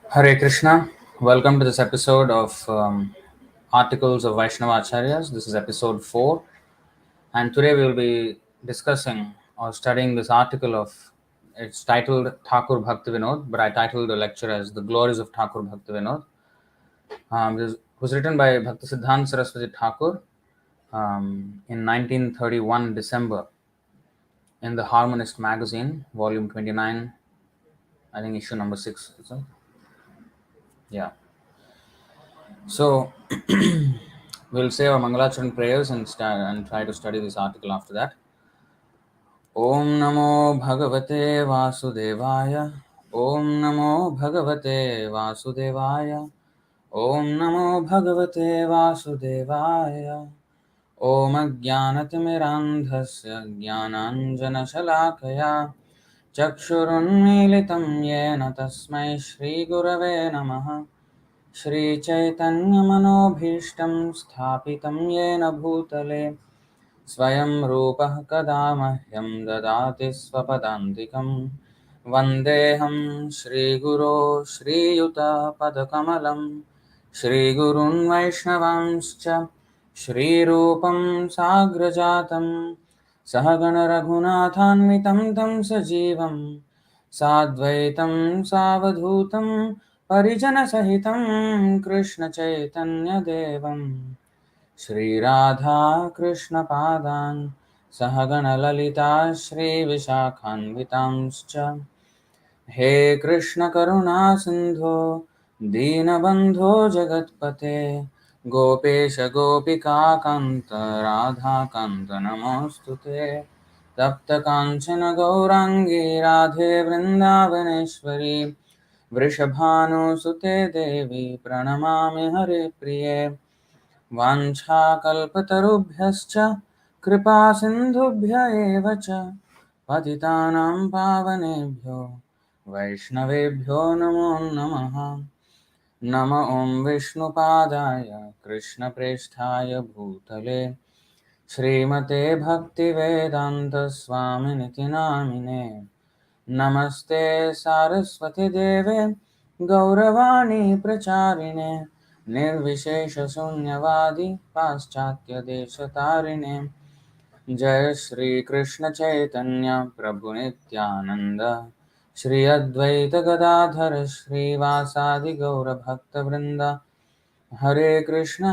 Hare Krishna. Welcome to this episode of Articles of Vaishnava Acharyas. This is episode 4, and today we will be discussing or studying this article of it's titled Thakur Bhaktivinod, but I titled the lecture as The Glories of Thakur Bhaktivinod. This was written by Bhaktisiddānta Sarasvatī Ṭhākura in 1931 December in the Harmonist Magazine, volume 29, I think issue number 6. Is it? Yeah. So we'll say our Mangalacharan prayers and try to study this article after that. Om Namo Bhagavate Vasudevaya. Om Namo Bhagavate Vasudevaya. Om Namo Bhagavate Vasudevaya. Om Ajnanatimirandhasya Jnananjanashalakaya Chakshurunmilitam Yena Tasmai Shri Gurave Namaha श्रीचैतन्यमनोभीष्टं स्थापितं येन भूतले स्वयं रूपः कदा मह्यं ददाति स्वपदान्तिकं वन्देऽहं श्रीगुरो श्रीयुतपदकमलं श्रीगुरुन् वैष्णवांश्च श्रीरूपं साग्रजातं सहगणरघुनाथान्वितं तं सजीवं साद्वैतं सावधूतं परिजनसहितं कृष्णचैतन्यदेवं श्रीराधा कृष्णपादान् सहगणललिता श्रीविशाखान्वितांश्च हे कृष्णकरुणा सिन्धो दीनबन्धो जगत्पते गोपेश गोपिकान्त राधाकान्त नमोऽस्तु ते तप्तकाञ्चन गौराङ्गी राधे वृन्दावनेश्वरी वृषभानुसुते देवी प्रणमामि हरिप्रिये वाञ्छाकल्पतरुभ्यश्च कृपासिन्धुभ्य एव च पतितानां पावनेभ्यो वैष्णवेभ्यो नमो नमः नम ॐ विष्णुपादाय कृष्णप्रेष्ठाय भूतले श्रीमते भक्तिवेदान्तस्वामिनिति नामिने नमस्ते सारस्वतीदेवे गौरवाणी प्रचारिणे निर्विशेषशून्यवादी पाश्चात्यदेशतारिणे जय श्री कृष्ण चैतन्य प्रभु नित्यानंद श्री अद्वैत गदाधर श्रीवासादि गौर भक्तवृंद हरे Krishna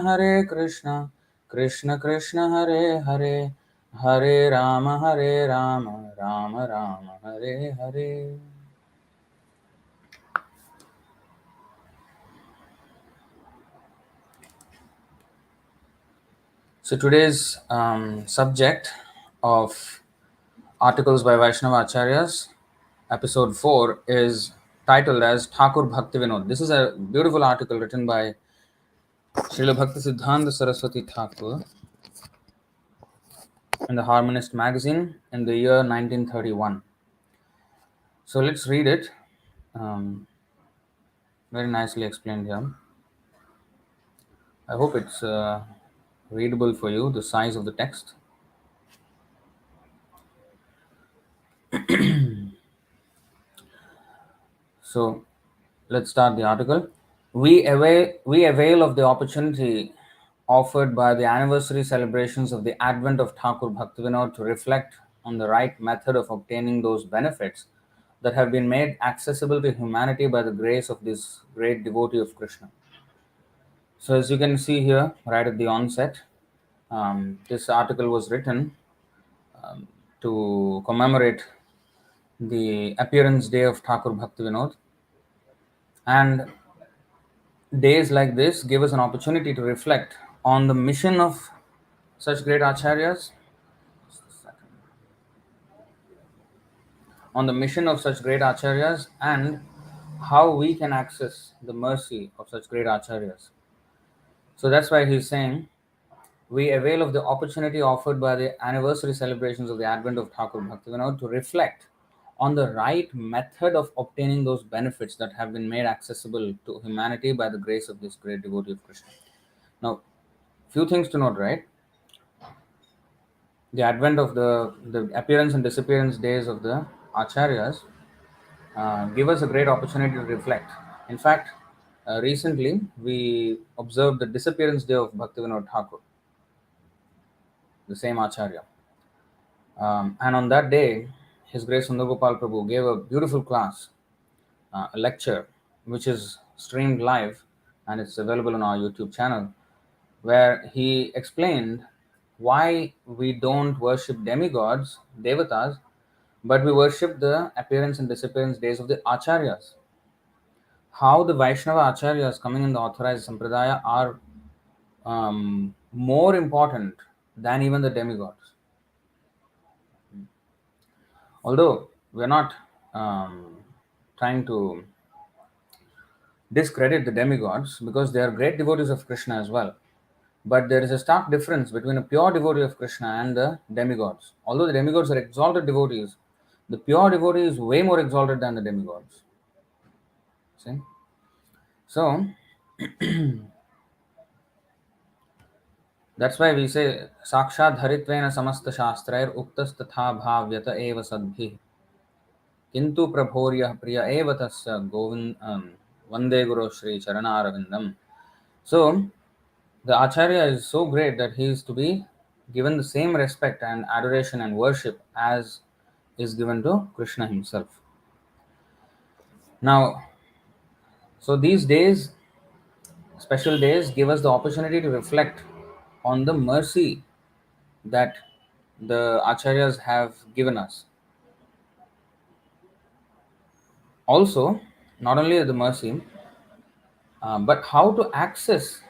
Krishna Krishna Hare Hare Hare Ram Ram Ram Hare Hare. So today's subject of Articles by Vaishnava Acharyas, episode 4, is titled as Thakur Bhaktivinoda. This is a beautiful article written by Śrīla Bhaktisiddānta Sarasvatī Ṭhākura in the Harmonist Magazine in the year 1931. So let's read it. Very nicely explained here. I hope it's readable for you, the size of the text. So let's start the article. We avail of the opportunity offered by the anniversary celebrations of the advent of Thakur Bhaktivinoda to reflect on the right method of obtaining those benefits that have been made accessible to humanity by the grace of this great devotee of Krishna. So as you can see here, right at the onset, this article was written to commemorate the appearance day of Thakur Bhaktivinoda, and days like this give us an opportunity to reflect on the mission of such great acharyas, and how we can access the mercy of such great acharyas. So that's why he's saying, we avail of the opportunity offered by the anniversary celebrations of the advent of Thakur Bhaktivinoda to reflect on the right method of obtaining those benefits that have been made accessible to humanity by the grace of this great devotee of Krishna. Now, few things to note, right? The advent of the appearance and disappearance days of the acharyas give us a great opportunity to reflect In fact, recently we observed the disappearance day of Bhaktivinoda Ṭhākura, the same acharya. And on that day, His Grace Sundar Prabhu gave a beautiful class, a lecture, which is streamed live and it's available on our YouTube channel, where he explained why we don't worship demigods, devatas, but we worship the appearance and disappearance days of the acharyas. How the Vaishnava acharyas coming in the authorized sampradaya are more important than even the demigods. Although we're not trying to discredit the demigods because they are great devotees of Krishna as well. But there is a stark difference between a pure devotee of Krishna and the demigods. Although the demigods are exalted devotees, the pure devotee is way more exalted than the demigods. See? So, that's why we say Sakshat Dharitvena Samasta Shastrair Uktas Tatha Bhavyata Eva Sadbhi Kintu Prabhorya Priya Eva Tasya Govind Vande Guru Shri Charana Aravindam. So, the Acharya is so great that he is to be given the same respect and adoration and worship as is given to Krishna himself. Now, so these days, special days, give us the opportunity to reflect on the mercy that the Acharyas have given us. Also, not only the mercy, but how to access,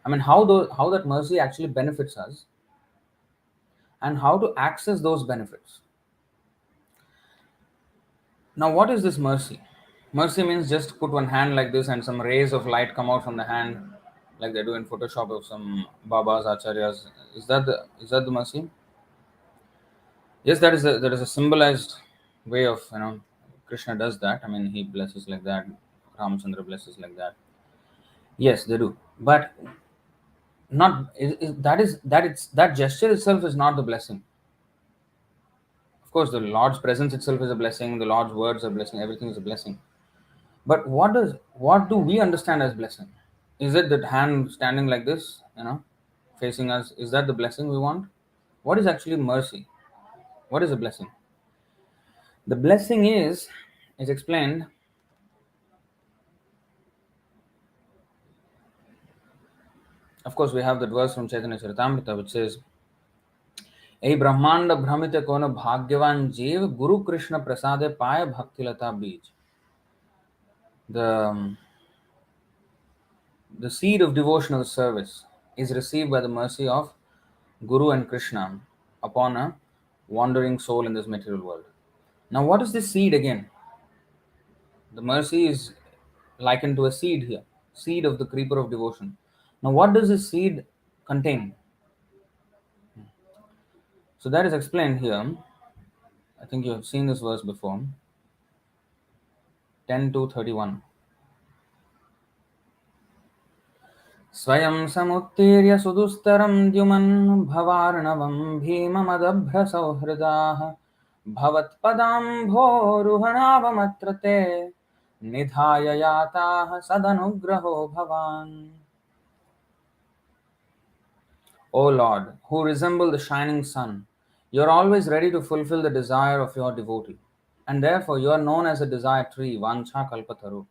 how that mercy actually benefits us and how to access those benefits. Now, what is this mercy? Mercy means just put one hand like this and some rays of light come out from the hand, like they do in Photoshop of some Babas, Acharyas. Is that the mercy? Yes, that is a symbolized way of Krishna does that. I mean, he blesses like that. Ramchandra blesses like that. Yes, they do, but not that gesture itself is not the blessing. Of course, the Lord's presence itself is a blessing. The Lord's words are a blessing. Everything is a blessing. But what do we understand as blessing? Is it that hand standing like this, facing us? Is that the blessing we want? What is actually mercy? What is a blessing? The blessing is explained. Of course, we have that verse from Chaitanya Charitamrita which says, "Ei Brahmanda Brahmite Kono Bhagyavan Jeev Guru Krishna Prasade Paya Bhaktilata Bij." The the seed of devotional service is received by the mercy of Guru and Krishna upon a wandering soul in this material world. Now, what is this seed again? The mercy is likened to a seed here, seed of the creeper of devotion. Now, what does this seed contain? So, that is explained here. I think you have seen this verse before. 10 to 31. स्वयं समुत्तीर्य सुदुस्तरं द्युमन् भवार्णवं भीममदभ्रसौहृदाः भवत्पदाम्भोरुहणावमत्र ते निधाय याताः सदनुग्रहो भवान्. O Lord, who resemble the shining sun, you are always ready to fulfill the desire of your devotee, and therefore you are known as a desire tree, Vancha Kalpataru.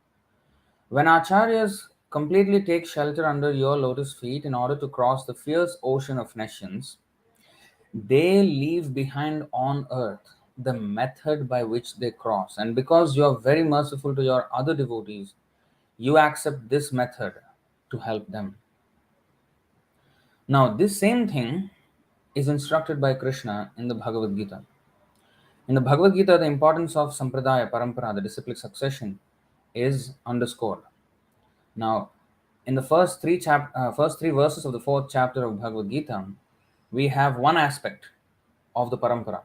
When acharyas completely take shelter under your lotus feet in order to cross the fierce ocean of nescience, they leave behind on earth the method by which they cross. And because you are very merciful to your other devotees, you accept this method to help them. Now, this same thing is instructed by Krishna in the Bhagavad Gita. In the Bhagavad Gita, the importance of Sampradaya, Parampara, the disciplic succession, is underscored. Now, in the first three verses of the fourth chapter of Bhagavad Gita, we have one aspect of the parampara,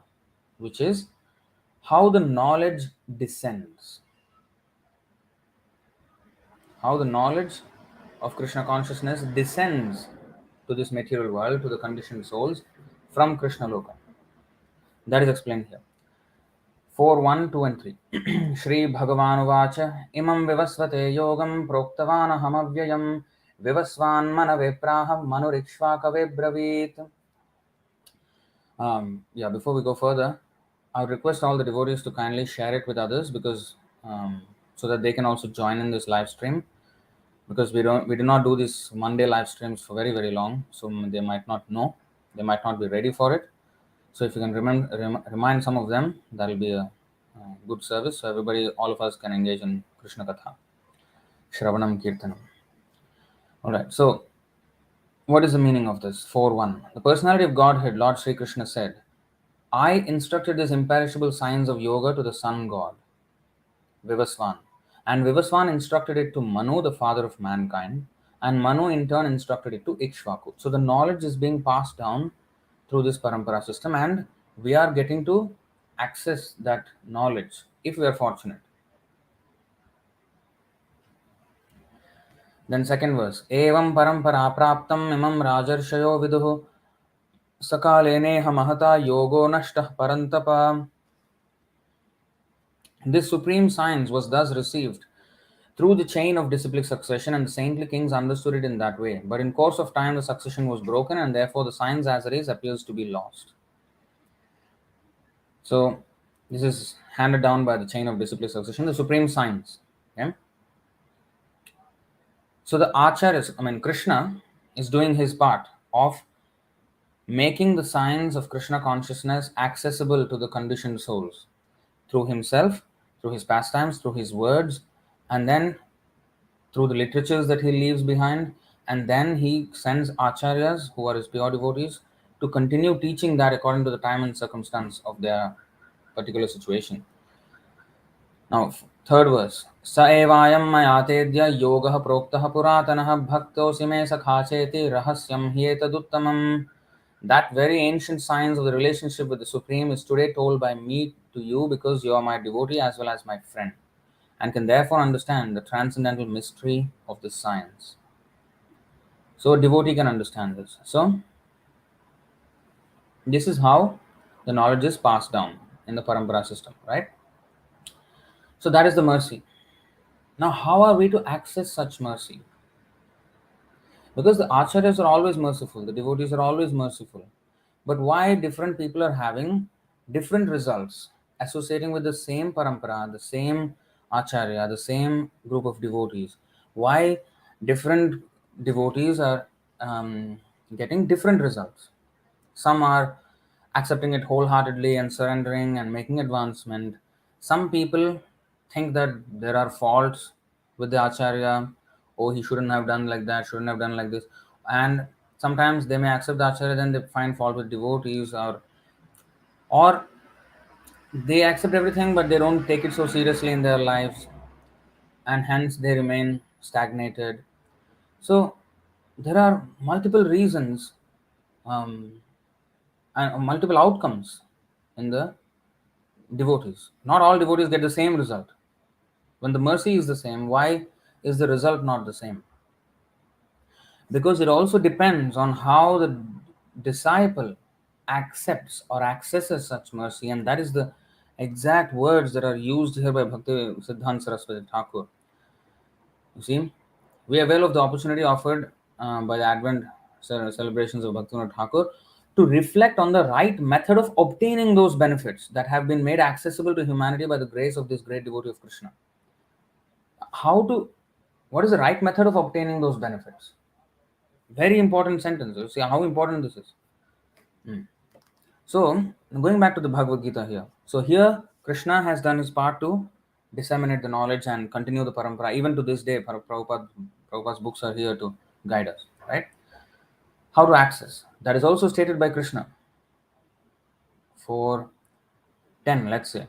which is how the knowledge descends. How the knowledge of Krishna consciousness descends to this material world, to the conditioned souls from Krishna Loka. That is explained here. 4, 1, 2, and 3. Shri Bhagavanuvacha imam vivasvate yogam proktavana hamavyayam vivasvan manavepraham manurikshvakave bravit. Before we go further, I would request all the devotees to kindly share it with others because so that they can also join in this live stream, because we do not do these Monday live streams for very very long, so they might not know, they might not be ready for it. So if you can remind some of them, that will be a good service. So everybody, all of us, can engage in Krishna Katha, Shravanam Kirtanam. All right. So what is the meaning of this? 4:1. The personality of Godhead, Lord Sri Krishna said, I instructed these imperishable signs of yoga to the sun god, Vivasvan. And Vivasvan instructed it to Manu, the father of mankind, and Manu in turn instructed it to Ikshvaku. So the knowledge is being passed down through this parampara system, and we are getting to access that knowledge if we are fortunate. Then second verse, Evam parampara praptam imam rajarshayo viduhu sakaleneha mahata yogo nashtah parantapa. This supreme science was thus received through the chain of disciplic succession, and the saintly kings understood it in that way. But in course of time, the succession was broken, and therefore the science as it is appears to be lost. So this is handed down by the chain of disciplic succession, the supreme science. Okay? So the acharya, Krishna is doing his part of making the science of Krishna consciousness accessible to the conditioned souls through himself, through his pastimes, through his words, and then through the literatures that he leaves behind. And then he sends acharyas, who are his pure devotees, to continue teaching that according to the time and circumstance of their particular situation. Now, third verse. Sa evayam mayatedya yogah proktah puratanah bhaktosi me sakhacheti rahasyam hyetaduttamam. That very ancient science of the relationship with the Supreme is today told by me to you because you are my devotee as well as my friend, and can therefore understand the transcendental mystery of this science. So a devotee can understand this. So this is how the knowledge is passed down in the parampara system, right? So that is the mercy. Now, how are we to access such mercy? Because the acharyas are always merciful, the devotees are always merciful. But why different people are having different results associating with the same parampara, the same acharya, the same group of devotees? Why different devotees are getting different results? Some are accepting it wholeheartedly and surrendering and making advancement. Some people think that there are faults with the acharya. Oh, he shouldn't have done like that, shouldn't have done like this. And sometimes they may accept the acharya, then they find fault with devotees, or they accept everything but they don't take it so seriously in their lives, and hence they remain stagnated. So there are multiple reasons um, and multiple outcomes in the devotees. Not all devotees get the same result. When the mercy is the same, why is the result not the same? Because it also depends on how the disciple accepts or accesses such mercy, and that is the exact words that are used here by Bhaktisiddānta Sarasvatī Ṭhākura. You see, we avail of the opportunity offered by the Advent celebrations of Bhaktivinoda Ṭhākura to reflect on the right method of obtaining those benefits that have been made accessible to humanity by the grace of this great devotee of Krishna. What is the right method of obtaining those benefits? Very important sentence. You see how important this is. So, going back to the Bhagavad Gita here. So here, Krishna has done his part to disseminate the knowledge and continue the parampara. Even to this day, Prabhupada's books are here to guide us, right? How to access. That is also stated by Krishna. 4:10, let's say.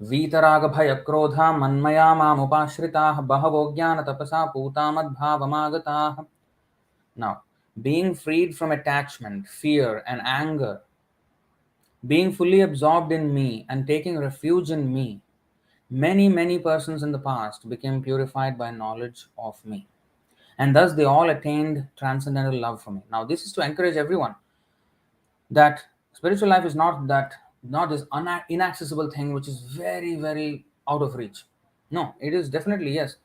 Vitaraga bhaya krodha manmaya mamupashritah bahavo jnana tapasa putamad. Now, being freed from attachment, fear, and anger, being fully absorbed in me and taking refuge in me, many persons in the past became purified by knowledge of me. And thus they all attained transcendental love for me. Now, this is to encourage everyone that spiritual life is not that not this inaccessible thing which is very, very out of reach. No, it is definitely, yes,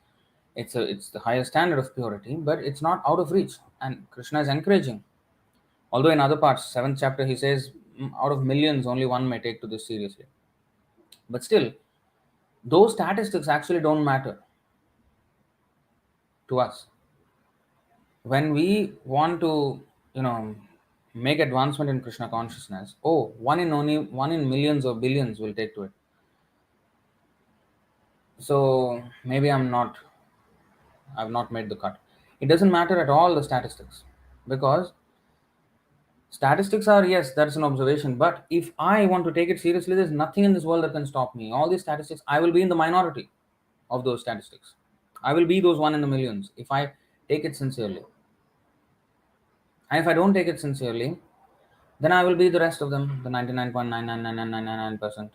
it's the highest standard of purity, but it's not out of reach. And Krishna is encouraging. Although in other parts, seventh chapter, he says, out of millions, only one may take to this seriously. But still, those statistics actually don't matter to us. When we want to, you know, make advancement in Krishna consciousness, oh, one in millions or billions will take to it. So maybe I've not made the cut. It doesn't matter at all, the statistics, because statistics are, yes, that's an observation, but if I want to take it seriously, there's nothing in this world that can stop me. All these statistics, I will be in the minority of those statistics. I will be those one in the millions if I take it sincerely. And if I don't take it sincerely, then I will be the rest of them, the 99.99999%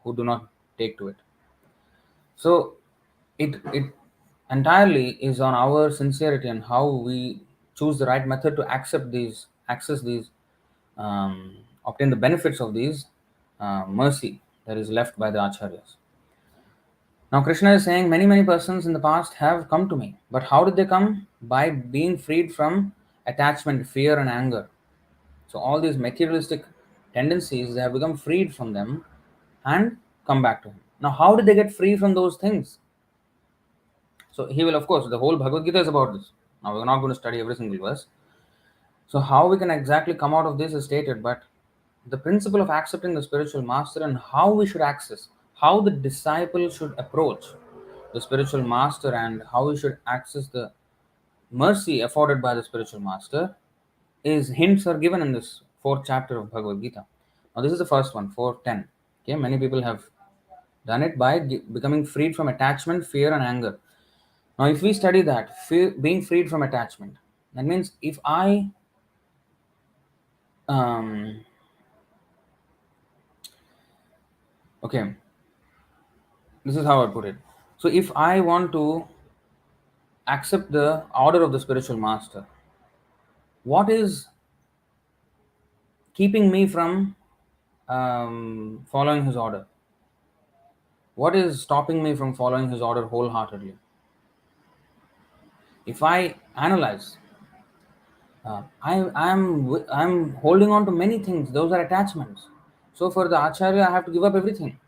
who do not take to it. So it entirely is on our sincerity and how we choose the right method to accept these, access these, obtain the benefits of these mercy that is left by the acharyas. Now Krishna is saying many persons in the past have come to me, but how did they come? By being freed from attachment, fear, and anger. So all these materialistic tendencies, they have become freed from them and come back to him. Now, how did they get free from those things? So he will, of course, the whole Bhagavad Gita is about this. Now we're not going to study every single verse. So how we can exactly come out of this is stated, but the principle of accepting the spiritual master and how we should access, how the disciple should approach the spiritual master and how we should access the mercy afforded by the spiritual master is hints are given in this fourth chapter of Bhagavad Gita. Now this is the first one, 4:10. Okay, many people have done it by becoming freed from attachment, fear, and anger. Now, if we study that, being freed from attachment, that means if I um, okay, this is how I put it. So, if I want to accept the order of the spiritual master, what is keeping me from following his order? What is stopping me from following his order wholeheartedly? If I analyze, I'm holding on to many things. Those are attachments. So for the acharya, I have to give up everything,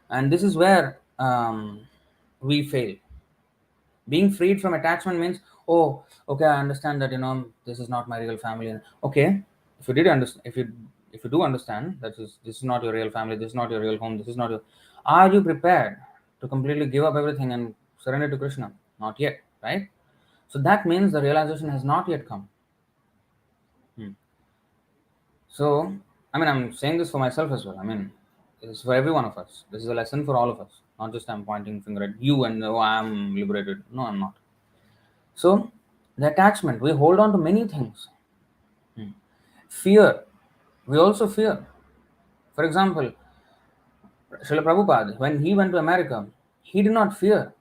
and this is where we fail. Being freed from attachment means, oh, okay, I understand that this is not my real family. Okay, if you did understand, if you do understand that this is not your real family, this is not your real home, this is not your. Are you prepared to completely give up everything and surrender to Krishna? Not yet, right? So that means the realization has not yet come. So, I mean, I'm saying this for myself as well. I mean, it's for every one of us. This is a lesson for all of us. Not just I'm pointing finger at you and oh, I'm liberated. No, I'm not. So, the attachment, we hold on to many things. Fear, we also fear. For example, Srila Prabhupada, when he went to America, he did not fear.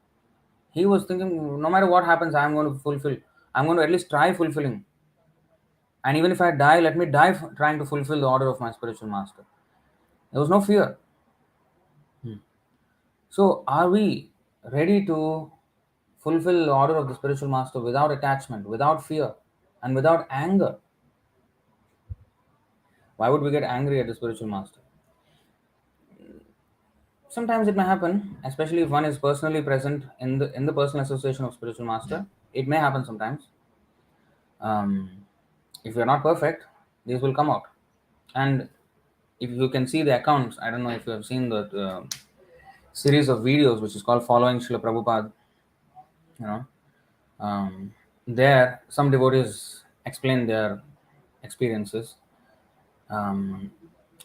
He was thinking, no matter what happens, I'm going to fulfill. I'm going to at least try fulfilling. And even if I die, let me die trying to fulfill the order of my spiritual master. There was no fear. So, are we ready to fulfill the order of the spiritual master without attachment, without fear, and without anger? Why would we get angry at the spiritual master? Sometimes it may happen, especially if one is personally present in the personal association of spiritual master. It may happen sometimes. If we are not perfect, these will come out. And if you can see the accounts, I don't know if you have seen the series of videos which is called "Following Srila Prabhupada." You know, there some devotees explain their experiences, um,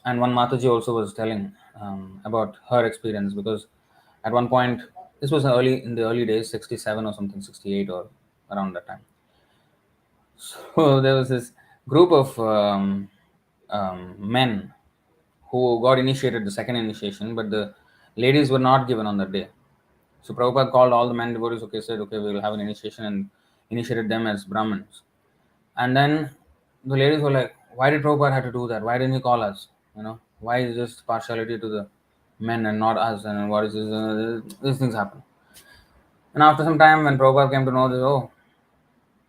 and one Mataji also was telling about her experience, because at one point, this was early in the early days, 67 or something, 68 or around that time. So there was this group of men who got initiated, the second initiation, but the ladies were not given on that day. So Prabhupada called all the men devotees, okay, said, okay, we will have an initiation, and initiated them as Brahmins. And then the ladies were like, why did Prabhupada have to do that? Why didn't he call us? Why is this partiality to the men and not us? And what is this? These things happen. And after some time, when Prabhupada came to know this, oh,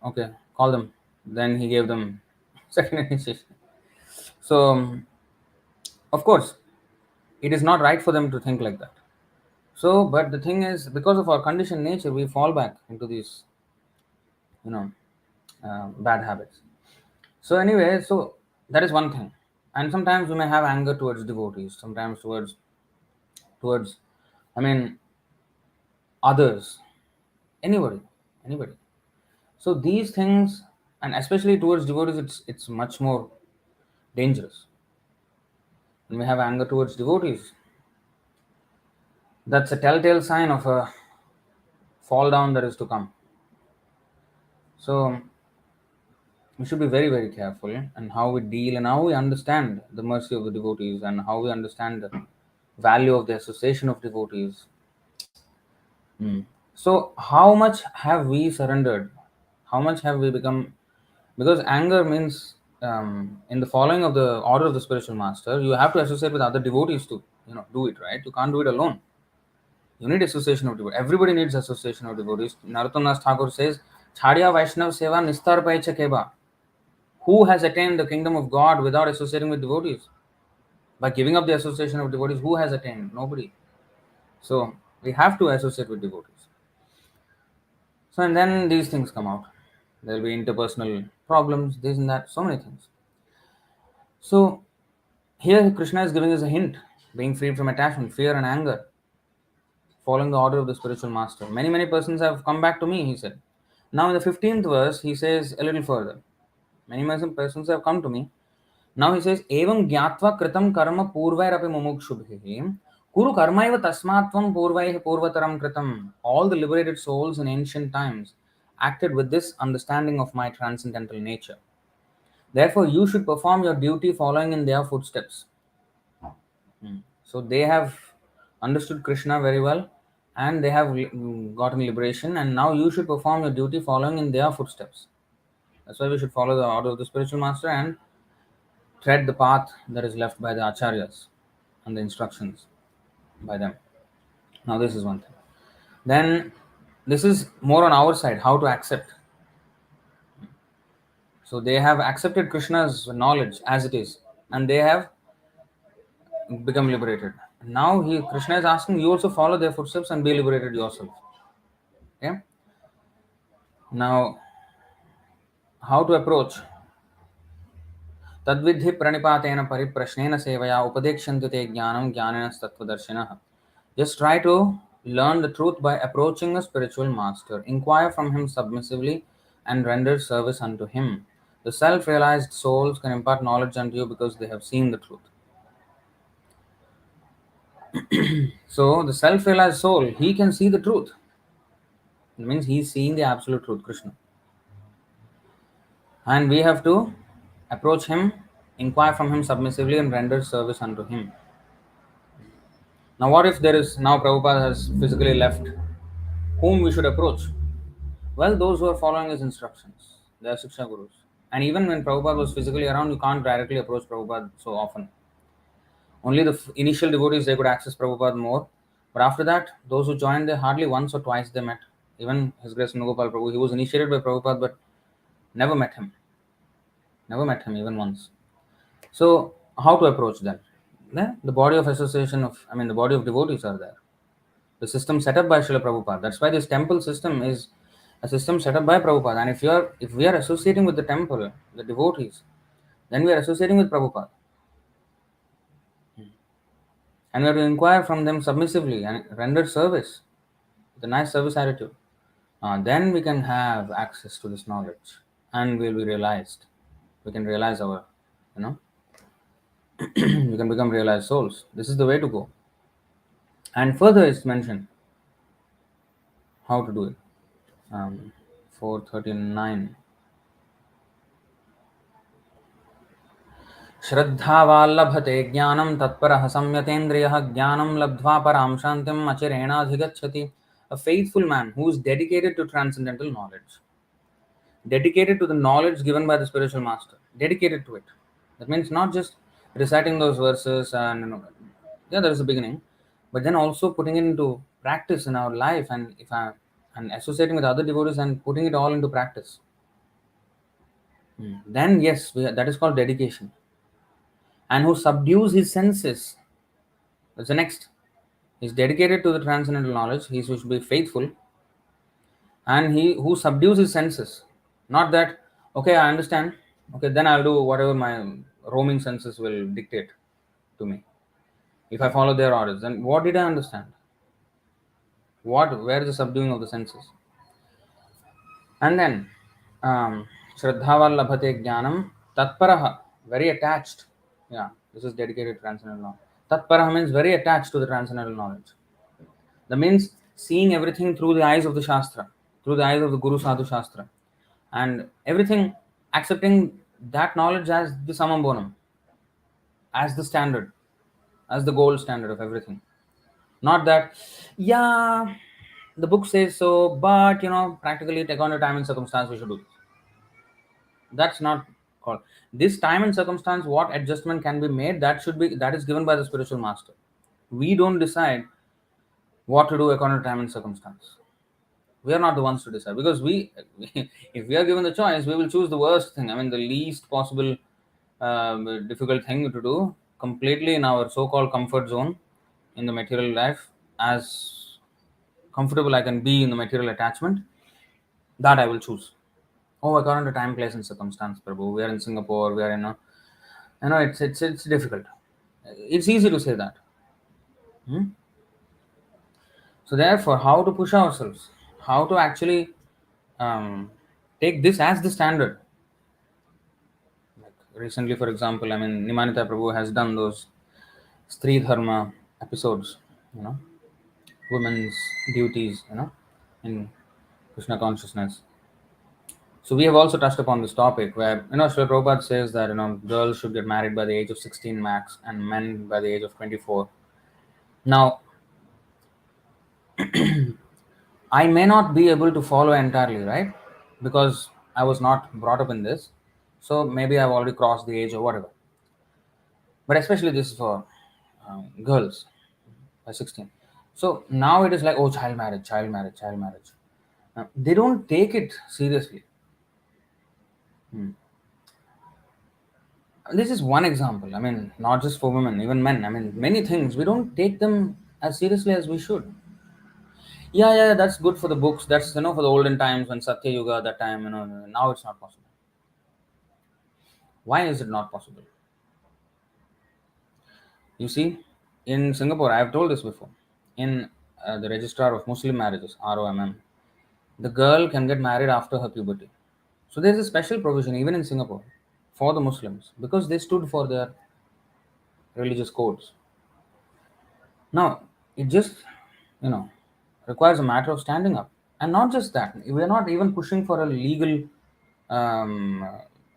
okay, call them. Then he gave them second initiation. So, of course, it is not right for them to think like that. So, but the thing is, because of our conditioned nature, we fall back into these, you know, bad habits. So, anyway, so that is one thing. And sometimes we may have anger towards devotees, sometimes towards, I mean, others, anybody, anybody. So these things, and especially towards devotees, it's much more dangerous. When we have anger towards devotees, that's a telltale sign of a fall down that is to come. So we should be very, very careful and how we deal and how we understand the mercy of the devotees and how we understand the value of the association of devotees. So how much have we surrendered? How much have we become? Because anger means, in the following of the order of the spiritual master, you have to associate with other devotees to do it, right? You can't do it alone. You need association of devotees. Everybody needs association of devotees. Narottam Thakur says, Chhadiya Vaishnav Seva Nistar Paicha Keba. Who has attained the kingdom of God without associating with devotees? By giving up the association of devotees, who has attained? Nobody. So we have to associate with devotees. So, and then these things come out. There will be interpersonal problems, this and that, so many things. So here Krishna is giving us a hint, being freed from attachment, fear and anger, following the order of the spiritual master. Many, many persons have come back to me, he said. Now in the 15th verse, he says a little further. Many, many persons have come to me. Now he says, Evam gyatva kritam karma purvairapi mumukshubhihi kuru karmaiva tasmatvam purvaihi purvataram kritam. All the liberated souls in ancient times acted with this understanding of my transcendental nature. Therefore, you should perform your duty following in their footsteps. So they have understood Krishna very well and they have gotten liberation, and now you should perform your duty following in their footsteps. That's why we should follow the order of the spiritual master and tread the path that is left by the acharyas and the instructions by them. Now, this is one thing. Then, this is more on our side, how to accept. So, they have accepted Krishna's knowledge as it is, and they have become liberated. Now, Krishna is asking you also follow their footsteps and be liberated yourself. Okay? Now, how to approach? Tadvidhi pranipatena pariprashnena sevaya upadekshantu te jnanam jnanena tattvadarshinaha. Just try to learn the truth by approaching a spiritual master. Inquire from him submissively and render service unto him. The self-realized souls can impart knowledge unto you because they have seen the truth. So, the self-realized soul, he can see the truth. It means he is seeing the absolute truth, Krishna. And we have to approach him, inquire from him submissively and render service unto him. Now what if now Prabhupada has physically left? Whom we should approach? Well, those who are following his instructions. They are Shiksha Gurus. And even when Prabhupada was physically around, you can't directly approach Prabhupada so often. Only the initial devotees, they could access Prabhupada more. But after that, those who joined, they hardly once or twice they met. Even His Grace Nugopal Prabhu, he was initiated by Prabhupada but never met him. Never met him even once. So, how to approach them? The body of association the body of devotees are there. The system set up by Srila Prabhupada. That's why this temple system is a system set up by Prabhupada. And if we are associating with the temple, the devotees, then we are associating with Prabhupada. And we have to inquire from them submissively and render service with a nice service attitude. Then we can have access to this knowledge and we'll be realized. We can realize our, we can become realized souls. This is the way to go. And further it's mentioned how to do it. 439. Shraddhavallabhate jnanam tatparah samyatendriyah jnanam labdhva param shantim achirenadhigacchati. A faithful man who is dedicated to transcendental knowledge, dedicated to the knowledge given by the spiritual master, dedicated to it. That means not just reciting those verses and yeah, there is a beginning, but then also putting it into practice in our life, and if I and associating with other devotees and putting it all into practice. Then yes, that is called dedication. And who subdues his senses. That's the next. He's dedicated to the transcendental knowledge. He should be faithful, and he who subdues his senses. Not that okay, I understand. Okay, then I'll do whatever my roaming senses will dictate to me. If I follow their orders, then what did I understand? What? Where is the subduing of the senses? And then, Shraddhaval Labhate Jnanam Tatparaha, very attached. Yeah, this is dedicated to transcendental knowledge. Tatparaha means very attached to the transcendental knowledge. That means seeing everything through the eyes of the Shastra, through the eyes of the Guru Sadhu Shastra, and everything accepting that knowledge as the summum bonum, as the standard, as the gold standard of everything. Not that, yeah, the book says so, but practically take on your time and circumstance, we should do this. That's not called. This time and circumstance, what adjustment can be made, that is given by the spiritual master. We don't decide what to do according to time and circumstance. We are not the ones to decide, because we if we are given the choice, we will choose the worst thing. I mean, the least possible difficult thing to do, completely in our so-called comfort zone in the material life, as comfortable I can be in the material attachment, that I will choose. Oh, according to time, place, and circumstance, Prabhu. We are in Singapore. We are in it's difficult. It's easy to say that. Hmm? So therefore, how to push ourselves? How to actually um, take this as the standard? Like recently, for example, I mean, Nimanita Prabhu has done those Stree Dharma episodes. You know, women's duties. In Krishna consciousness. So we have also touched upon this topic where Srila Prabhupada says that girls should get married by the age of 16 max and men by the age of 24. Now I may not be able to follow entirely, right? Because I was not brought up in this. So maybe I've already crossed the age or whatever. But especially this is for girls by 16. So now it is like, oh, child marriage, child marriage, child marriage. They don't take it seriously. Hmm. This is one example. I mean, not just for women, even men. I mean, many things we don't take them as seriously as we should. Yeah, yeah, that's good for the books. That's for the olden times when Satya Yuga, that time. Now it's not possible. Why is it not possible? You see, in Singapore, I have told this before. In the registrar of Muslim marriages, ROMM, the girl can get married after her puberty. So there's a special provision even in Singapore for the Muslims because they stood for their religious codes. Now, it just, you know, requires a matter of standing up. And not just that, we're not even pushing for a legal um,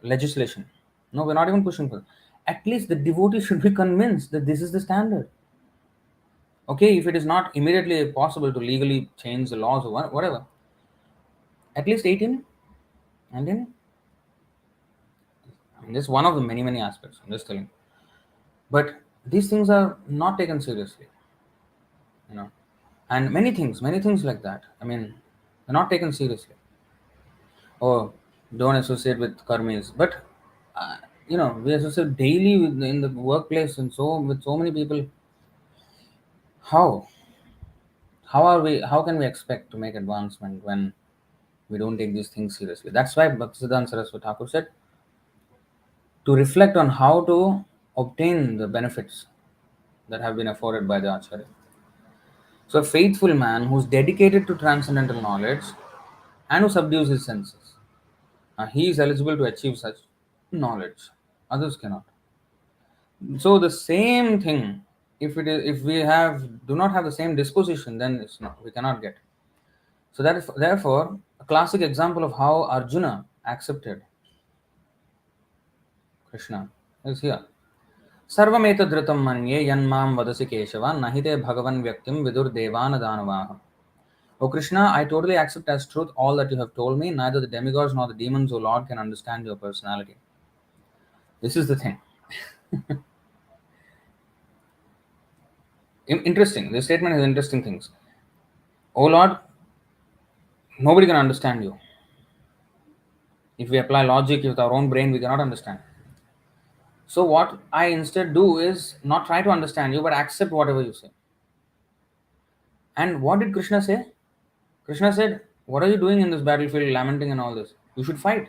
legislation. No, we're not even pushing for it. At least the devotee should be convinced that this is the standard. Okay, if it is not immediately possible to legally change the laws or whatever, at least 18, 19. I mean, this is one of the many, many aspects. I'm just telling. But these things are not taken seriously. You know and many things like that, I mean, they're not taken seriously. Oh, don't associate with karmis, but uh, we associate daily in the workplace and so with so many people. How can we expect to make advancement when we don't take these things seriously? That's why Bhaktisiddānta Sarasvatī Ṭhākura said to reflect on how to obtain the benefits that have been afforded by the acharya. So a faithful man who's dedicated to transcendental knowledge and who subdues his senses, he is eligible to achieve such knowledge. Others cannot. So the same thing, if we do not have the same disposition, then it's not, we cannot get. So that is therefore a classic example of how Arjuna accepted Krishna is here. Sarvametadritam manye yanmam vadasi Keshava nahite bhagavan vyaktim vidur devana danavaha. O Krishna, I totally accept as truth all that you have told me. Neither the demigods nor the demons, O Lord, can understand your personality. This is the thing. Interesting. This statement has interesting things. Oh Lord, nobody can understand you. If we apply logic with our own brain, we cannot understand. So what I instead do is not try to understand you, but accept whatever you say. And what did Krishna say? Krishna said, "What are you doing in this battlefield, lamenting and all this? You should fight."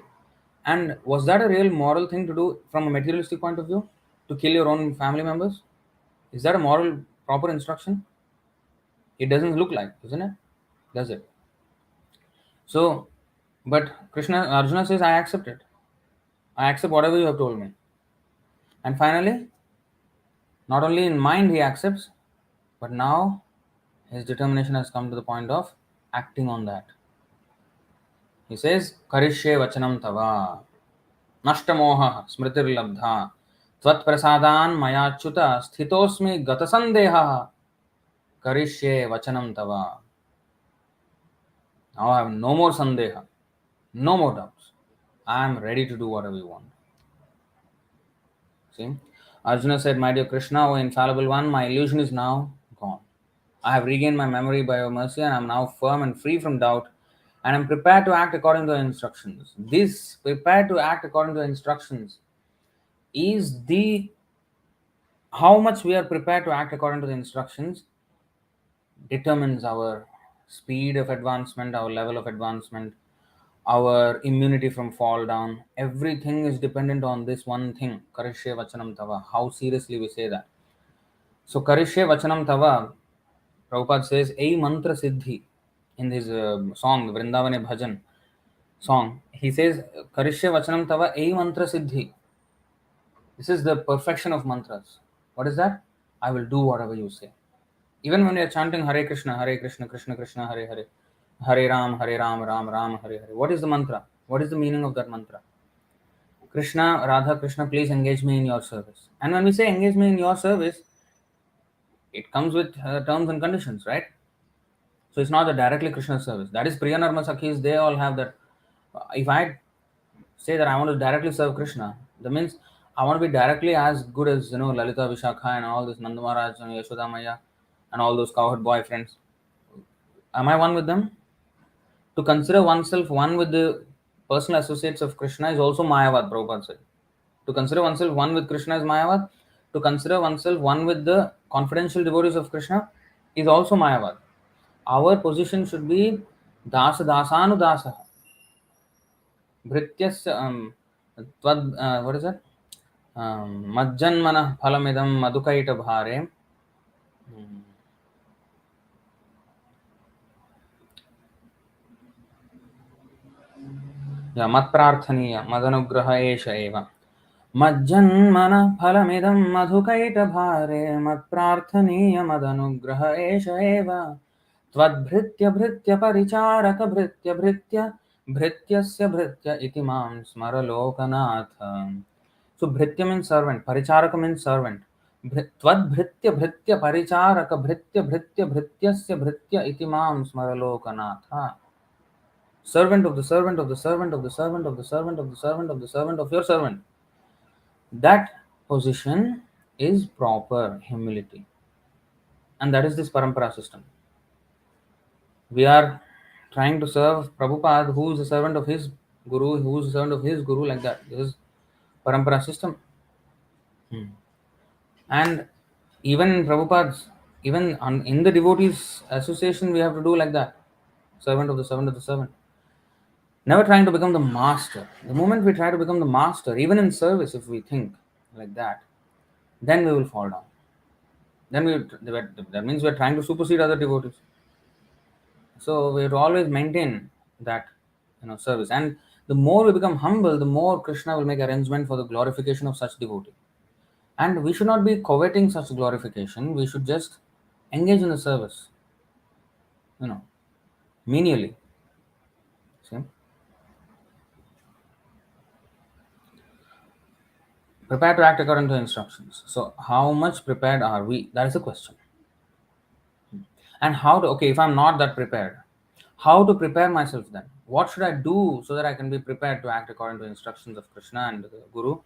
And was that a real moral thing to do from a materialistic point of view? To kill your own family members? Is that a moral, proper instruction? It doesn't look like, isn't it? Does it? So, but Arjuna says, I accept it. I accept whatever you have told me. And finally, not only in mind he accepts, but now his determination has come to the point of acting on that. He says, Karishye vachanam tava, nashtamoha smritirlabdha, tvat prasadan mayachyuta sthitosmi gatasandeha, karishye vachanam tava. Now I have no more sandeha, no more doubts. I am ready to do whatever you want. See? Arjuna said, My dear Krishna, O infallible one, my illusion is now gone. I have regained my memory by your mercy and I am now firm and free from doubt and am prepared to act according to the instructions. This prepared to act according to the instructions is the how much we are prepared to act according to the instructions determines our speed of advancement, our level of advancement, our immunity from fall down. Everything is dependent on this one thing, Karishye Vachanam Tava. How seriously we say that. So, Karishye Vachanam Tava, Prabhupada says, A mantra siddhi in his song, Vrindavane Bhajan song. He says, Karishye Vachanam Tava, A mantra siddhi. This is the perfection of mantras. What is that? I will do whatever you say. Even when we are chanting Hare Krishna, Krishna Krishna, Hare Hare, Hare Ram, Ram Ram, Hare Hare. What is the mantra? What is the meaning of that mantra? Krishna, Radha, Krishna, please engage me in your service. And when we say engage me in your service, it comes with terms and conditions, right? So it's not the directly Krishna service. That is Priya Narma Sakhis, they all have that. If I say that I want to directly serve Krishna, that means I want to be directly as good as Lalita Vishakha and all this Nanda Maharaj and Yashoda Maya and all those cowherd boyfriends. Am I one with them? To consider oneself one with the personal associates of Krishna is also Mayavad, Prabhupada said. To consider oneself one with Krishna is Mayavad. To consider oneself one with the confidential devotees of Krishna is also Mayavad. Our position should be dāsa dāsānu dāsa. Bhrityasya, what is that? Majjanmanah phalamidam madukaita bhare. Yeah, matprarthaniya madanugraha esha eva. Majjanmana phalamidam madhukaita bhare matprarthaniya madanugraha esha eva. Tvadbhritya bhritya paricharaka bhritya bhritya bhrityasya bhritya iti mam smara lokanatha. So bhritya means servant, paricharaka means servant. Tvadbhritya bhritya paricharaka bhritya bhritya bhrityasya bhritya iti mam smara lokanatha. Servant of the servant of the servant of the servant of the servant of the servant of the servant of your servant. That position is proper humility. And that is this parampara system. We are trying to serve Prabhupada, who is a servant of his guru, who is a servant of his guru, like that. This is parampara system. And even in Prabhupada's, in the devotees association, we have to do like that. Servant of the servant of the servant. Never trying to become the master. The moment we try to become the master, even in service, if we think like that, then we will fall down. Then that means we are trying to supersede other devotees. So we have to always maintain that service. And the more we become humble, the more Krishna will make arrangement for the glorification of such devotee. And we should not be coveting such glorification. We should just engage in the service, menially. See? Prepared to act according to instructions. So, how much prepared are we? That is the question. And how to, okay, if I'm not that prepared, how to prepare myself then? What should I do so that I can be prepared to act according to instructions of Krishna and the Guru?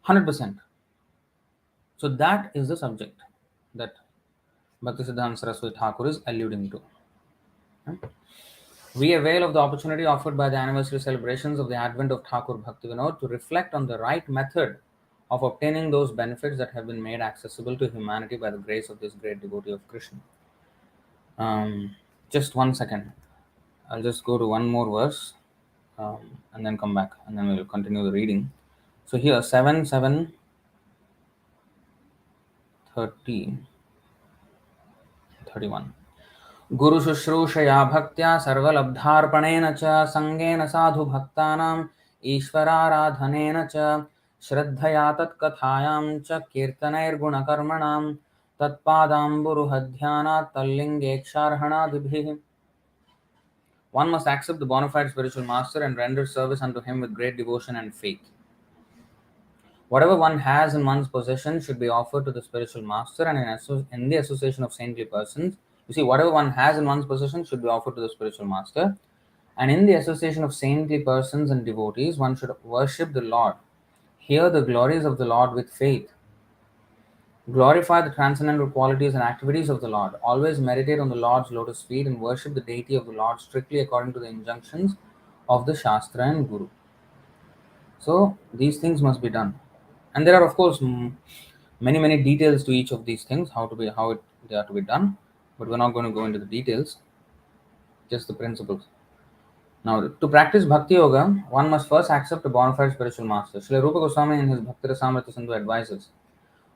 100%. So that is the subject that Bhaktisiddānta Sarasvatī Ṭhākura is alluding to. We avail of the opportunity offered by the anniversary celebrations of the advent of Thakur Bhaktivinoda to reflect on the right method of obtaining those benefits that have been made accessible to humanity by the grace of this great devotee of Krishna. Just 1 second. I'll just go to one more verse and then come back and then we'll continue the reading. So here 7:7:30:31. गुरु शुश्रूषया भक्त्या सर्वलब्धार्पणेन च संगेन साधु भक्तानाम् ईश्वराराधनेन च श्रद्धया तत्कथायां च कीर्तनैर्गुणकर्मणां तत्पादाम्बुरुहध्यानात् तल्लिङ्गेक्षार्हणादिभिः. One must accept the bona fide spiritual master and render service unto him with great devotion and faith. Whatever one has in one's possession should be offered to the spiritual master, and in the association of saintly persons, you see, whatever one has in one's possession should be offered to the spiritual master, and in the association of saintly persons and devotees, one should worship the Lord, hear the glories of the Lord with faith, glorify the transcendental qualities and activities of the Lord, always meditate on the Lord's lotus feet, and worship the deity of the Lord strictly according to the injunctions of the Shastra and Guru. So, these things must be done. And there are, of course, many details to each of these things, they are to be done, but we're not going to go into the details, just the principles. Now, to practice Bhakti Yoga, one must first accept a bona fide spiritual master. Śrīla Rupa Goswami in his Bhakti Rasamrita Sindhu advises,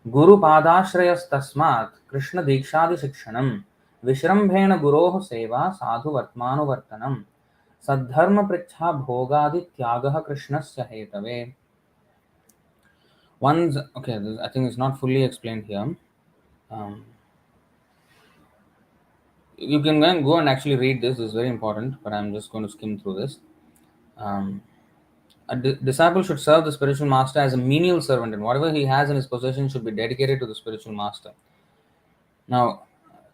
Guru Padashrayas Tasmat Krishna Dikshadi Shikshanam Vishrambhena Guroh Seva Sadhu Vartmanu Vartanam Sadharma Prichha Bhogadi Tyagaha Krishnasya Hetave. I think it's not fully explained here. You can go and actually read this. It's very important, but I'm just going to skim through this. A disciple should serve the spiritual master as a menial servant, and whatever he has in his possession should be dedicated to the spiritual master. Now,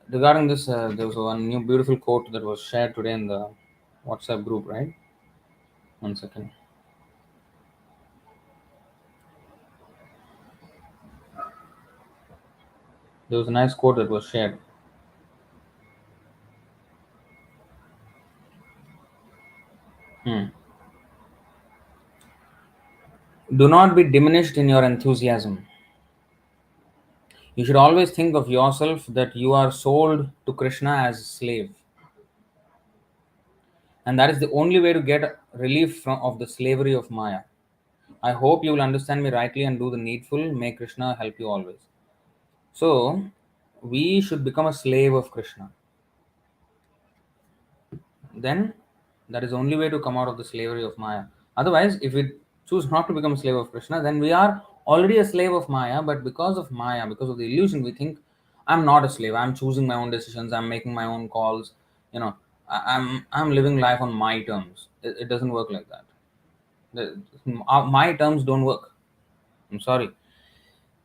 regarding this, there was one new beautiful quote that was shared today in the WhatsApp group, right? 1 second. There was a nice quote that was shared. Do not be diminished in your enthusiasm. You should always think of yourself that you are sold to Krishna as a slave. And that is the only way to get relief of the slavery of Maya. I hope you will understand me rightly and do the needful. May Krishna help you always. So, we should become a slave of Krishna. Then, that is the only way to come out of the slavery of Maya. Otherwise, if we choose not to become a slave of Krishna, then we are already a slave of Maya, but because of Maya, because of the illusion, we think, I'm not a slave, I'm choosing my own decisions, I'm making my own calls, I'm living life on my terms. It doesn't work like that. My terms don't work. I'm sorry.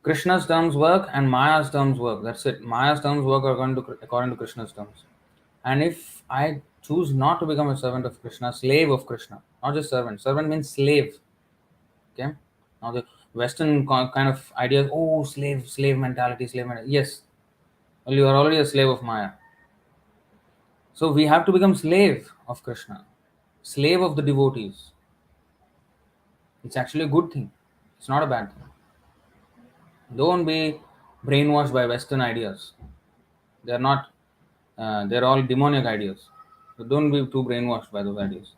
Krishna's terms work and Maya's terms work. That's it. Maya's terms work according to Krishna's terms. And if I choose not to become a servant of Krishna, slave of Krishna, not just servant. Servant means slave. Okay. Now the Western kind of ideas, slave mentality, Yes. Well, you are already a slave of Maya. So we have to become slave of Krishna, slave of the devotees. It's actually a good thing. It's not a bad thing. Don't be brainwashed by Western ideas. They're not. They're all demonic ideas. So don't be too brainwashed by those ideas.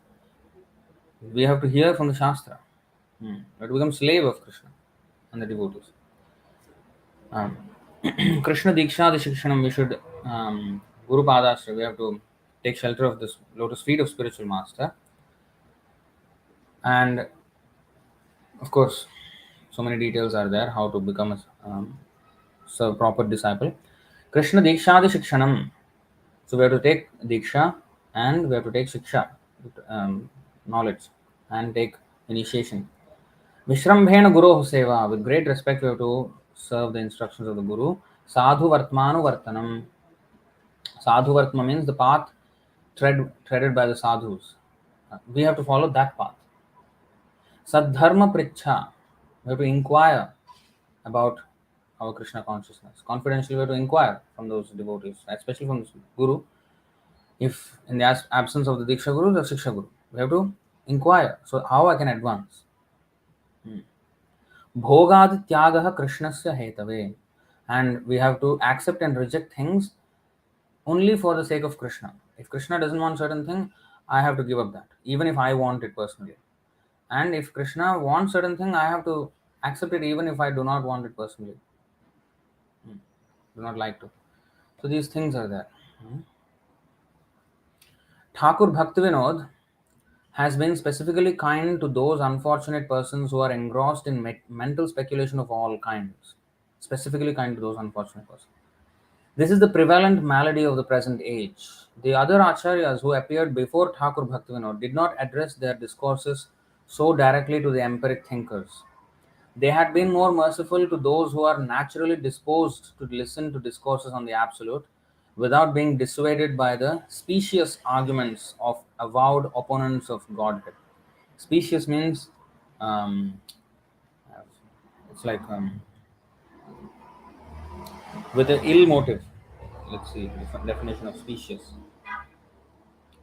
We have to hear from the Shastra. We have to become slave of Krishna and the devotees. Krishna Diksha, the Shikshanam, we should Guru Padashra, we have to take shelter of this lotus feet of spiritual master. And of course, so many details are there how to become a proper disciple. Krishna Diksha, the Shikshanam. So we have to take Diksha and we have to take Shiksha, knowledge, and take initiation. Vishrambhena Guru Seva, with great respect we have to serve the instructions of the Guru. Sadhu Vartmanu Vartanam. Sadhu Vartma means the path treaded by the sadhus. We have to follow that path. Sadharma Prichha, we have to inquire about our Krishna consciousness. Confidentially, we have to inquire from those devotees, especially from the Guru. If in the absence of the Diksha Guru, the Shiksha Guru, we have to inquire. So, how I can advance? Bhogad tyagaha krishnasya hetave. And we have to accept and reject things only for the sake of Krishna. If Krishna doesn't want certain thing, I have to give up that, even if I want it personally. And if Krishna wants certain thing, I have to accept it even if I do not want it personally. Do not like to. So these things are there. Thakur Bhaktivinoda has been specifically kind to those unfortunate persons who are engrossed in mental speculation of all kinds. Specifically kind to those unfortunate persons. This is the prevalent malady of the present age. The other acharyas who appeared before Thakur Bhaktivinoda did not address their discourses so directly to the empiric thinkers. They had been more merciful to those who are naturally disposed to listen to discourses on the Absolute without being dissuaded by the specious arguments of avowed opponents of Godhead. Specious means um, it's like with an ill motive. Let's see definition of specious.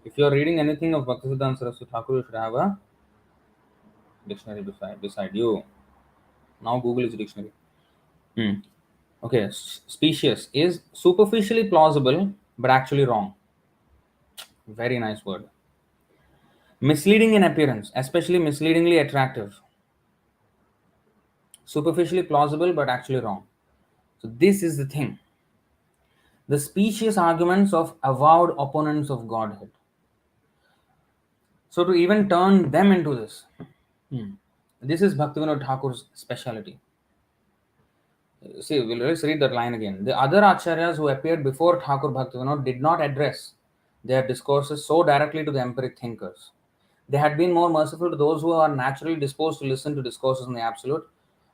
If you are reading anything of Bhaktisiddānta Sarasvatī Ṭhākura, you should have a dictionary beside you. Now Google is dictionary. Okay, specious is superficially plausible but actually wrong. Very nice word. Misleading in appearance, especially misleadingly attractive. Superficially plausible but actually wrong. So this is the thing. The specious arguments of avowed opponents of Godhead. So to even turn them into this, this is Bhaktivinoda Thakur's speciality. See, let's read that line again. The other acharyas who appeared before Thakur Bhaktivinoda did not address their discourses so directly to the empiric thinkers. They had been more merciful to those who are naturally disposed to listen to discourses in the Absolute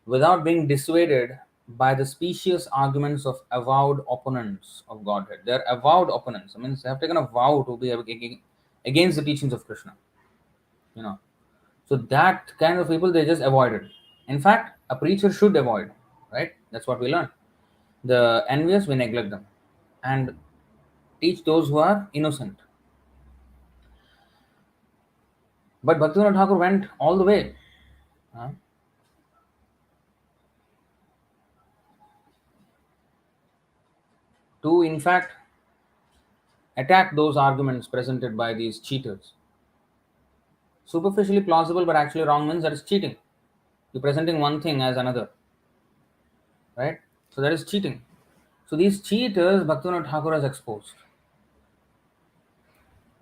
without being dissuaded by the specious arguments of avowed opponents of Godhead. They are avowed opponents. I mean, they have taken a vow to be against the teachings of Krishna. You know, so that kind of people they just avoided. In fact, a preacher should avoid, right? That's what we learn. The envious, we neglect them and teach those who are innocent. But Bhaktivinoda Thakur went all the way. To, in fact, attack those arguments presented by these cheaters. Superficially plausible but actually wrong means that is cheating. You're presenting one thing as another. Right? So that is cheating. So these cheaters Bhaktivinoda Thakur has exposed.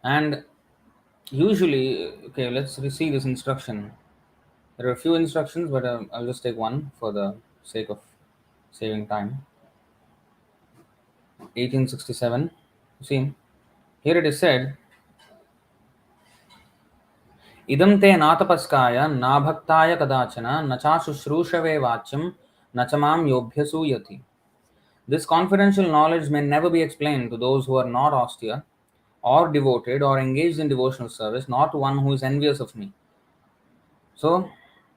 And usually, okay, let's see this instruction. There are a few instructions, but I'll just take one for the sake of saving time. 1867. See, here it is said, Idam te nātapaskāya nābhaktāya kadāchana nachāshushrushave vāchyam nachamam yobhyasuyati. This confidential knowledge may never be explained to those who are not austere or devoted or engaged in devotional service, not to one who is envious of me. So,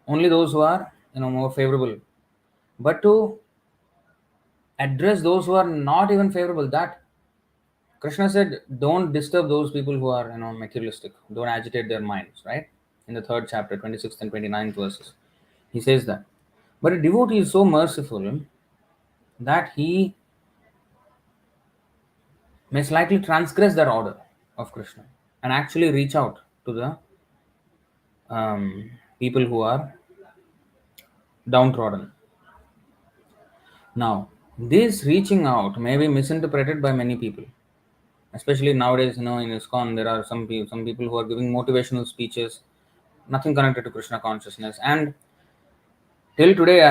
only those who are more favorable. But to address those who are not even favorable, that Krishna said, don't disturb those people who are materialistic. Don't agitate their minds, right? In the third chapter, 26th and 29th verses, he says that. But a devotee is so merciful that he may slightly transgress that order of Krishna and actually reach out to the people who are downtrodden. Now, this reaching out may be misinterpreted by many people, especially nowadays. In ISKCON, there are some people who are giving motivational speeches, nothing connected to Krishna consciousness. And till today,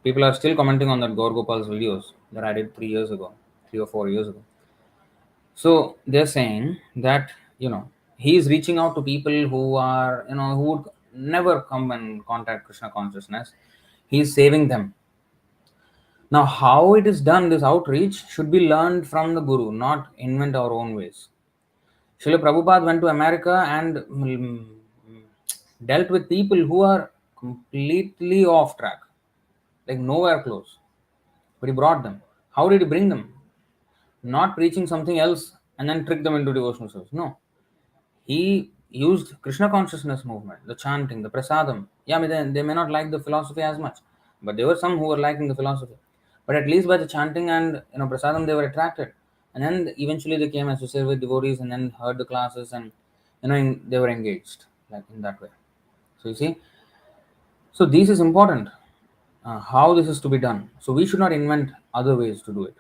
people are still commenting on that Gaur Gopal's videos that I did 3 or 4 years ago. So they're saying that he is reaching out to people who are who would never come and contact Krishna consciousness. He is saving them. Now, how it is done, this outreach should be learned from the Guru, not invent our own ways. Srila Prabhupada went to America and dealt with people who are completely off track. like nowhere close. But he brought them. How did he bring them? Not preaching something else and then trick them into devotional service. No. He used Krishna consciousness movement, the chanting, the prasadam. Yeah, they may not like the philosophy as much, but there were some who were liking the philosophy. But at least by the chanting and prasadam, they were attracted, and then eventually they came associated with devotees, and then heard the classes, and they were engaged like in that way. So you see, so this is important. How this is to be done. So we should not invent other ways to do it.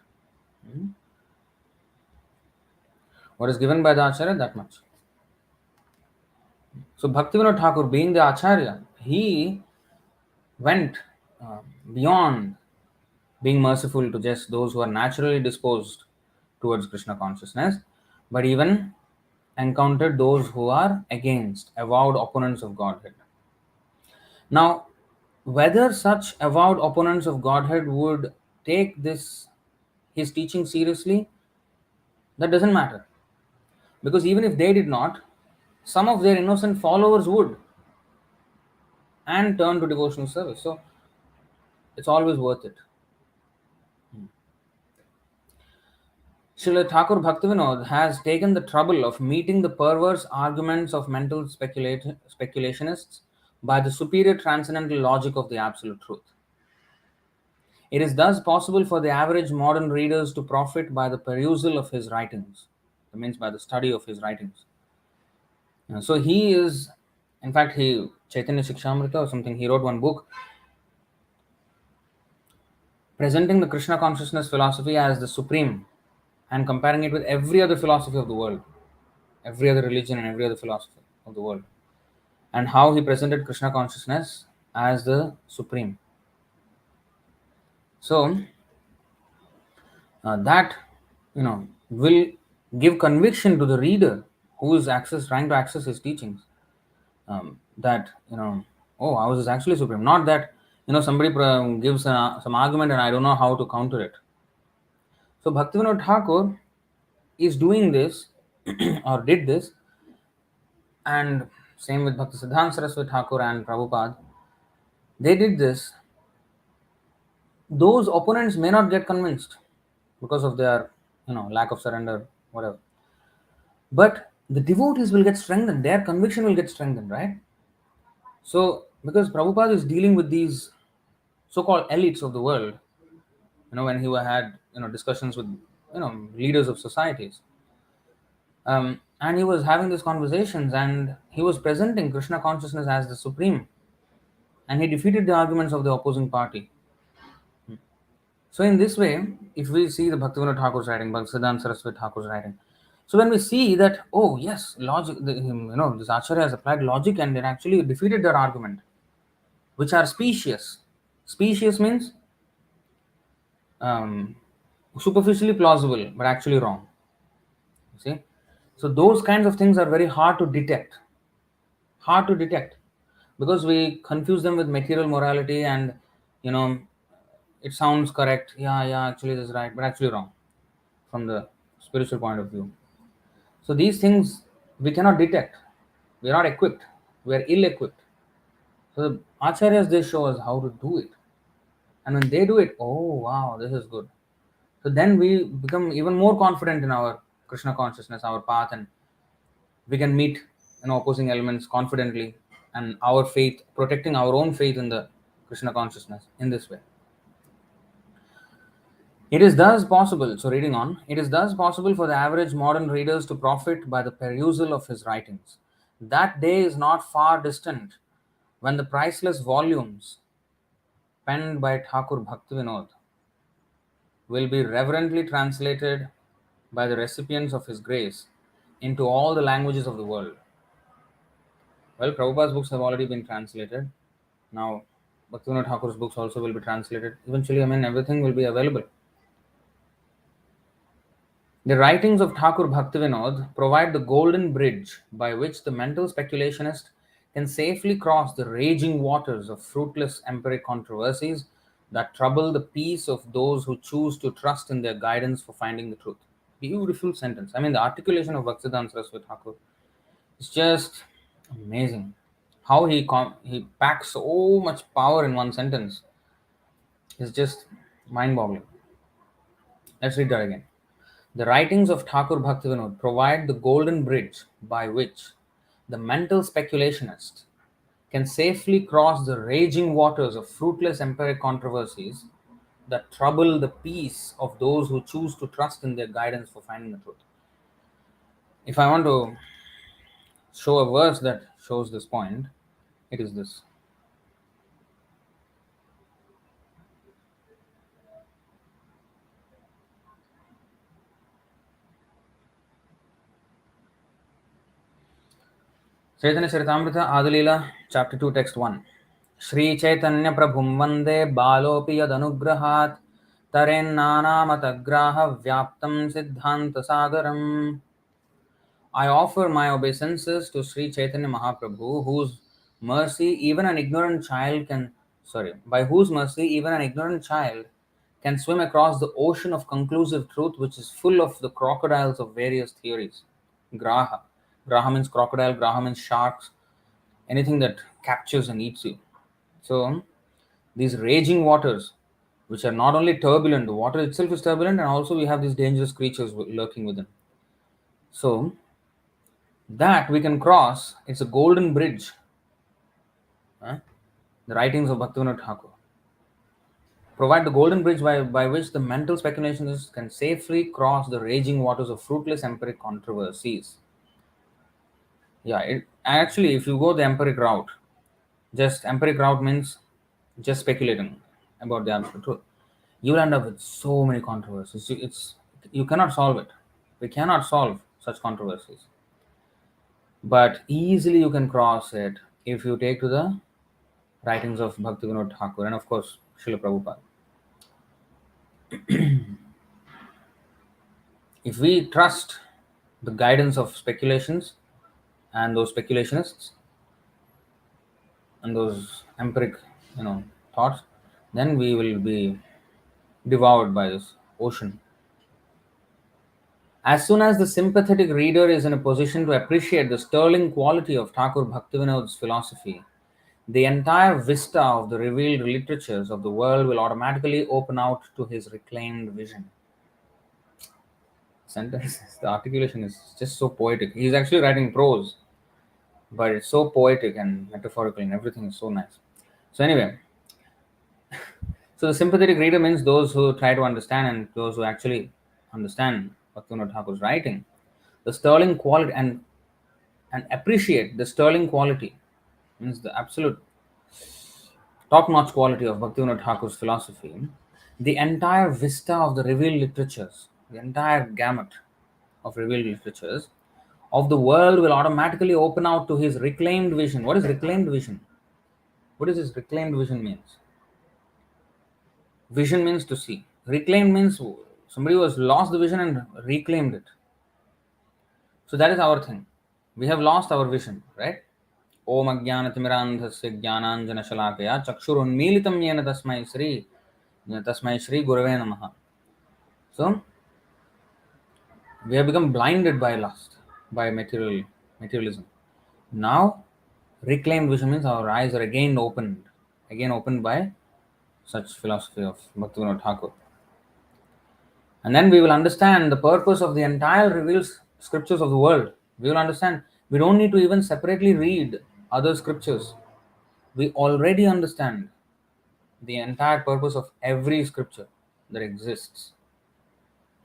What is given by the acharya, that much. So Bhaktivinoda Thakur, being the acharya, he went beyond being merciful to just those who are naturally disposed towards Krishna consciousness, but even encountered those who are against, avowed opponents of Godhead. Now, whether such avowed opponents of Godhead would take his teaching seriously, that doesn't matter. Because even if they did not, some of their innocent followers would and turn to devotional service. So it's always worth it. Śrīla Thakur Bhaktivinoda has taken the trouble of meeting the perverse arguments of mental speculationists by the superior transcendental logic of the absolute truth. It is thus possible for the average modern readers to profit by the perusal of his writings. That means by the study of his writings. So he is, in fact, Chaitanya Shikshamrita or something, he wrote one book presenting the Krishna consciousness philosophy as the supreme and comparing it with every other philosophy of the world, every other religion and every other philosophy of the world, and how he presented Krishna consciousness as the supreme. So that will give conviction to the reader who is trying to access his teachings, that oh, I was actually supreme. Not that somebody gives some argument and I don't know how to counter it. So Bhaktivinoda Thakur is doing this or did this, and same with Bhaktisiddānta Sarasvatī Ṭhākura and Prabhupada. They did this. Those opponents may not get convinced because of their lack of surrender, whatever. But the devotees will get strengthened. Their conviction will get strengthened, right? So because Prabhupada is dealing with these so-called elites of the world, when he had discussions with leaders of societies, and he was having these conversations, and he was presenting Krishna consciousness as the supreme, and he defeated the arguments of the opposing party. So in this way, if we see the Bhaktivinoda Thakur's writing, Bhaktisiddānta Sarasvatī Ṭhākura's writing, so when we see that, oh yes, logic, this acharya has applied logic and it actually defeated their argument, which are specious. Specious means superficially plausible, but actually wrong. You see? So those kinds of things are very hard to detect. Hard to detect. Because we confuse them with material morality and, it sounds correct. Yeah, actually this is right, but actually wrong from the spiritual point of view. So these things we cannot detect. We are not equipped. We are ill-equipped. So the acharyas, they show us how to do it. And when they do it, oh wow, this is good. So then we become even more confident in our Krishna consciousness, our path, and we can meet opposing elements confidently, and our faith, protecting our own faith in the Krishna consciousness in this way. It is thus possible, so reading on, it is thus possible for the average modern readers to profit by the perusal of his writings. That day is not far distant when the priceless volumes penned by Thakur Bhaktivinoda will be reverently translated by the recipients of his grace into all the languages of the world. Well, Prabhupada's books have already been translated. Now, Bhaktivinoda Thakur's books also will be translated. Eventually, everything will be available. The writings of Thakur Bhaktivinoda provide the golden bridge by which the mental speculationist can safely cross the raging waters of fruitless empiric controversies that trouble the peace of those who choose to trust in their guidance for finding the truth. Beautiful sentence. The articulation of Bhaktisiddānta Sarasvatī Ṭhākura is just amazing. How he packs so much power in one sentence. is just mind-boggling. Let's read that again. The writings of Thakur Bhaktivinoda provide the golden bridge by which the mental speculationist can safely cross the raging waters of fruitless empiric controversies that trouble the peace of those who choose to trust in their guidance for finding the truth. If I want to show a verse that shows this point, it is this. Chaitanya Charitamrita Adilila, Chapter 2, Text 1. Shri Chaitanya Prabhum Vande Balopi Yadanugrahat Tarennānāmatagraha Vyaptam Siddhanta Sagaram. I offer my obeisances to Sri Chaitanya Mahaprabhu, by whose mercy even an ignorant child can swim across the ocean of conclusive truth, which is full of the crocodiles of various theories. Graha. Graha means crocodile, Graha means sharks, anything that captures and eats you. So, these raging waters, which are not only turbulent, the water itself is turbulent, and also we have these dangerous creatures lurking within. So, that we can cross, it's a golden bridge. The writings of Bhaktivinoda Ṭhākura provide the golden bridge by which the mental speculationists can safely cross the raging waters of fruitless empiric controversies. Actually, if you go the empiric route, just empiric route means just speculating about the absolute truth, you will end up with so many controversies. You cannot solve it. We cannot solve such controversies. But easily you can cross it if you take to the writings of Bhaktivinoda Ṭhākura and of course Śrīla Prabhupada. If we trust the guidance of speculations and those speculationists and those empiric, thoughts, then we will be devoured by this ocean. As soon as the sympathetic reader is in a position to appreciate the sterling quality of Thakur Bhaktivinoda's philosophy, the entire vista of the revealed literatures of the world will automatically open out to his reclaimed vision. Sentences, the articulation is just so poetic. He's actually writing prose, but it's so poetic and metaphorical, and everything is so nice. So, anyway, so the sympathetic reader means those who try to understand and those who actually understand Bhaktivinoda Thakur's writing, the sterling quality and appreciate the sterling quality, means the absolute top-notch quality of Bhaktivinoda Thakur's philosophy, the entire vista of the revealed literatures, the entire gamut of revealed literatures of the world will automatically open out to his reclaimed vision. What is reclaimed vision? What does this reclaimed vision means? Vision means to see. Reclaimed means somebody who has lost the vision and reclaimed it. So that is our thing. We have lost our vision, right? Om Ajnanatimirandhasya Jnananjana Shalakaya Chakshurunmilitam Yena Tasmai Shri Gurave Namaha. So we have become blinded by lust, by materialism. Now reclaimed vision means our eyes are again opened by such philosophy of Bhaktivinoda Ṭhākura. And then we will understand the purpose of the entire revealed scriptures of the world. We will understand we don't need to even separately read other scriptures. We already understand the entire purpose of every scripture that exists.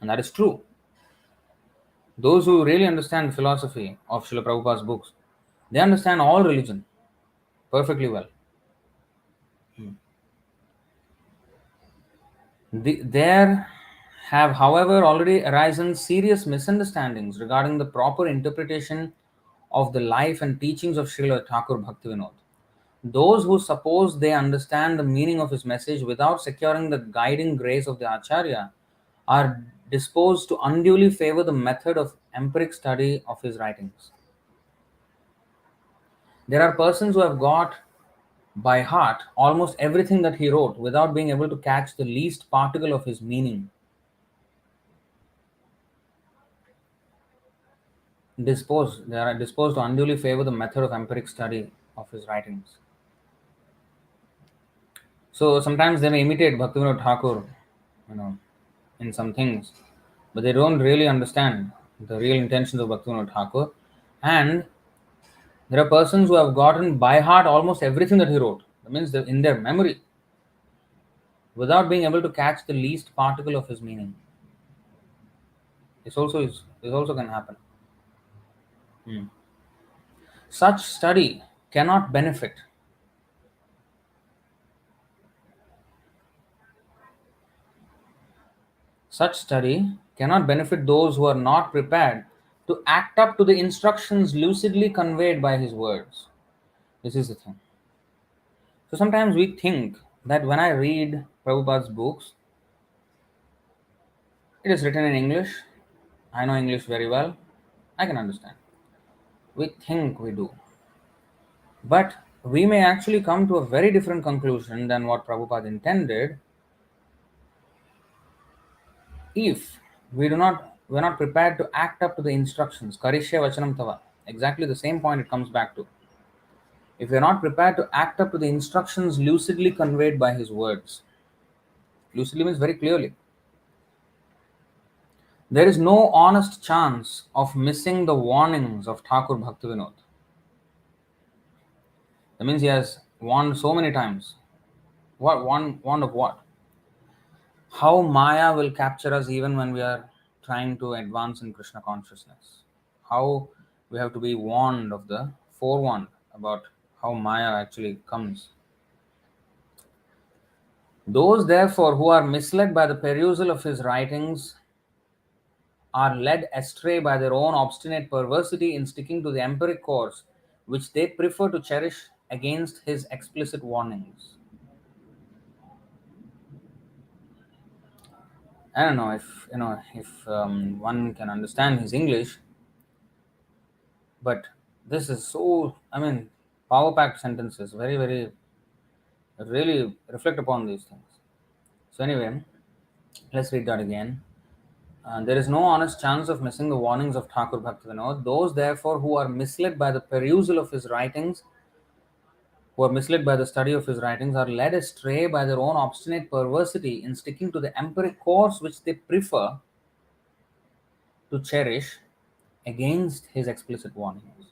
And that is true. Those who really understand the philosophy of Srila Prabhupada's books, they understand all religion perfectly well. There have, however, already arisen serious misunderstandings regarding the proper interpretation of the life and teachings of Srila Thakur Bhaktivinoda. Those who suppose they understand the meaning of his message without securing the guiding grace of the acharya are disposed to unduly favor the method of empiric study of his writings. There are persons who have got by heart almost everything that he wrote without being able to catch the least particle of his meaning. They are disposed to unduly favor the method of empiric study of his writings. So sometimes they may imitate Bhaktivinoda Ṭhākura, you know, in some things, but they don't really understand the real intentions of Bhaktivinoda Ṭhākura. And there are persons who have gotten by heart almost everything that he wrote. That means they're in their memory, without being able to catch the least particle of his meaning. This also can happen. Hmm. Such study cannot benefit. Such study cannot benefit those who are not prepared to act up to the instructions lucidly conveyed by his words. This is the thing. So sometimes we think that when I read Prabhupada's books, it is written in English. I know English very well. I can understand. We think we do. But we may actually come to a very different conclusion than what Prabhupada intended if we're not prepared to act up to the instructions. Karishya vachanam tava. Exactly the same point it comes back to. If we're not prepared to act up to the instructions lucidly conveyed by his words, lucidly means very clearly, there is no honest chance of missing the warnings of Thakur Bhaktivinoda. That means he has warned so many times. What warned of what? How Maya will capture us even when we are trying to advance in Krishna consciousness. How we have to be warned of the forewarned about how Maya actually comes. Those, therefore, who are misled by the perusal of his writings are led astray by their own obstinate perversity in sticking to the empiric course which they prefer to cherish against his explicit warnings. I don't know if one can understand his English, but this is so, power packed sentences, very, very, really reflect upon these things. So, anyway, let's read that again. There is no honest chance of missing the warnings of Thakur Bhaktivinoda. Those, therefore, who are misled by the perusal of his writings, who are misled by the study of his writings, are led astray by their own obstinate perversity in sticking to the empiric course which they prefer to cherish against his explicit warnings.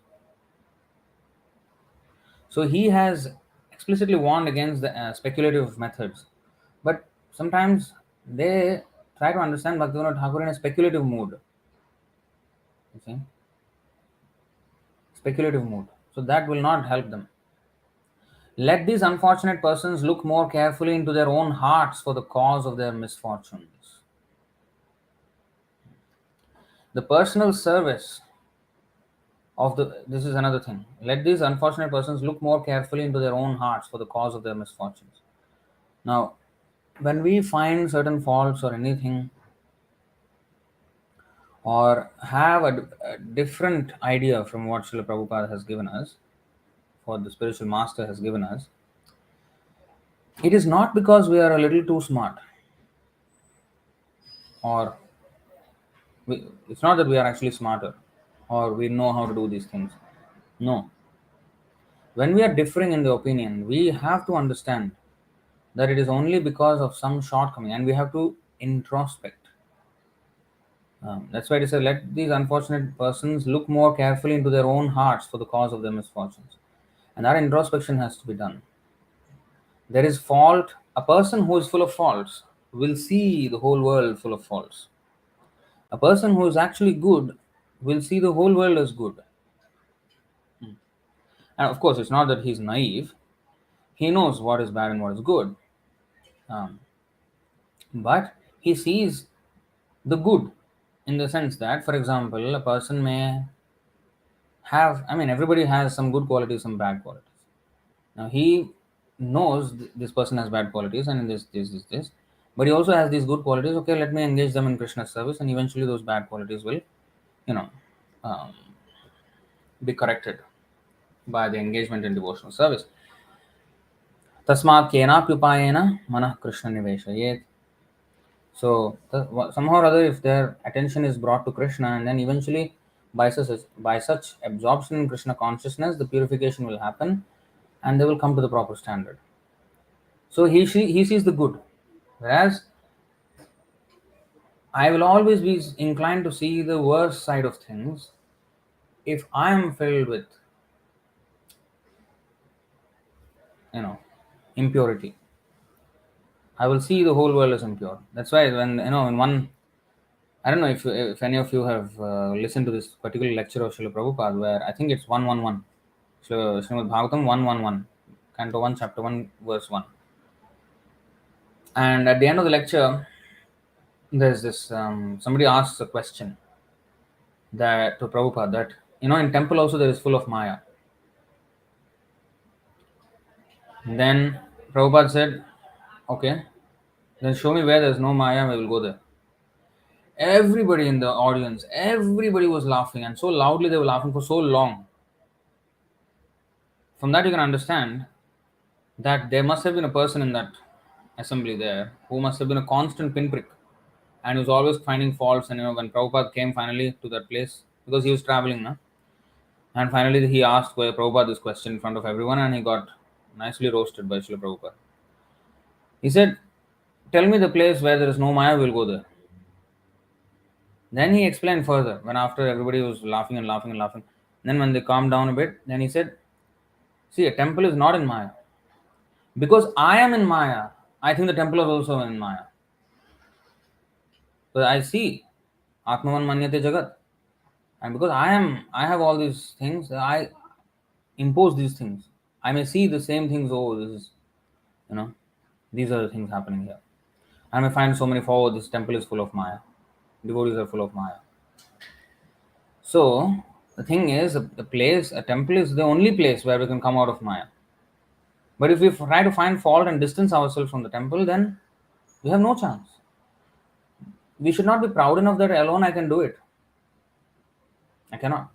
So he has explicitly warned against the speculative methods, but sometimes they try to understand Bhaktivinoda Ṭhākura in a speculative mood. You see, speculative mood. So that will not help them. Let these unfortunate persons look more carefully into their own hearts for the cause of their misfortunes. The personal service of the this is another thing. Let these unfortunate persons look more carefully into their own hearts for the cause of their misfortunes. Now, when we find certain faults or anything, or have a different idea from what Srila Prabhupada has given us, what the spiritual master has given us, it is not because we are a little too smart, or it's not that we are actually smarter or we know how to do these things. No. When we are differing in the opinion, we have to understand that it is only because of some shortcoming and we have to introspect. That's why it says, let these unfortunate persons look more carefully into their own hearts for the cause of their misfortunes. And that introspection has to be done. There is fault. A person who is full of faults will see the whole world full of faults. A person who is actually good will see the whole world as good. And of course, it's not that he's naive. He knows what is bad and what is good. Um, but he sees the good in the sense that, for example, a person may have, everybody has some good qualities, some bad qualities. Now, he knows this person has bad qualities and this, but he also has these good qualities. Okay, let me engage them in Krishna's service, and eventually those bad qualities will, you know, um, be corrected by the engagement in devotional service. Tasmat kenapyupayena manah Krishna niveshayet. So somehow or other, if their attention is brought to Krishna, and then eventually by such absorption in Krishna consciousness, the purification will happen, and they will come to the proper standard. So he sees the good, whereas I will always be inclined to see the worst side of things if I am filled with, you know, impurity. I will see the whole world as impure. That's why when in one, I don't know if any of you have listened to this particular lecture of Srila Prabhupada, where I think it's 111, Srimad Bhagavatam 111, Canto 1, Chapter 1, Verse 1. And at the end of the lecture, there's this somebody asks a question that to Prabhupada that in temple also there is full of Maya. Then Prabhupada said, okay, then show me where there's no Maya, we will go there. Everybody in the audience, everybody was laughing, and so loudly they were laughing for so long. From that, you can understand that there must have been a person in that assembly there who must have been a constant pinprick and was always finding faults. And when Prabhupada came finally to that place, because he was traveling now, and finally he asked Prabhupada this question in front of everyone, and he got nicely roasted by Srila Prabhupada. He said, tell me the place where there is no Maya, we'll go there. Then he explained further, when after everybody was laughing and laughing and laughing, then when they calmed down a bit, then he said, see, a temple is not in Maya. Because I am in Maya, I think the temple is also in Maya. But I see Atmavan Manyate Jagat. And because I have all these things, I impose these things. I may see the same things, oh, this is, these are the things happening here. I may find so many forward, this temple is full of Maya. Devotees are full of Maya. So, the thing is, a temple is the only place where we can come out of Maya. But if we try to find fault and distance ourselves from the temple, then we have no chance. We should not be proud enough that alone I can do it. I cannot.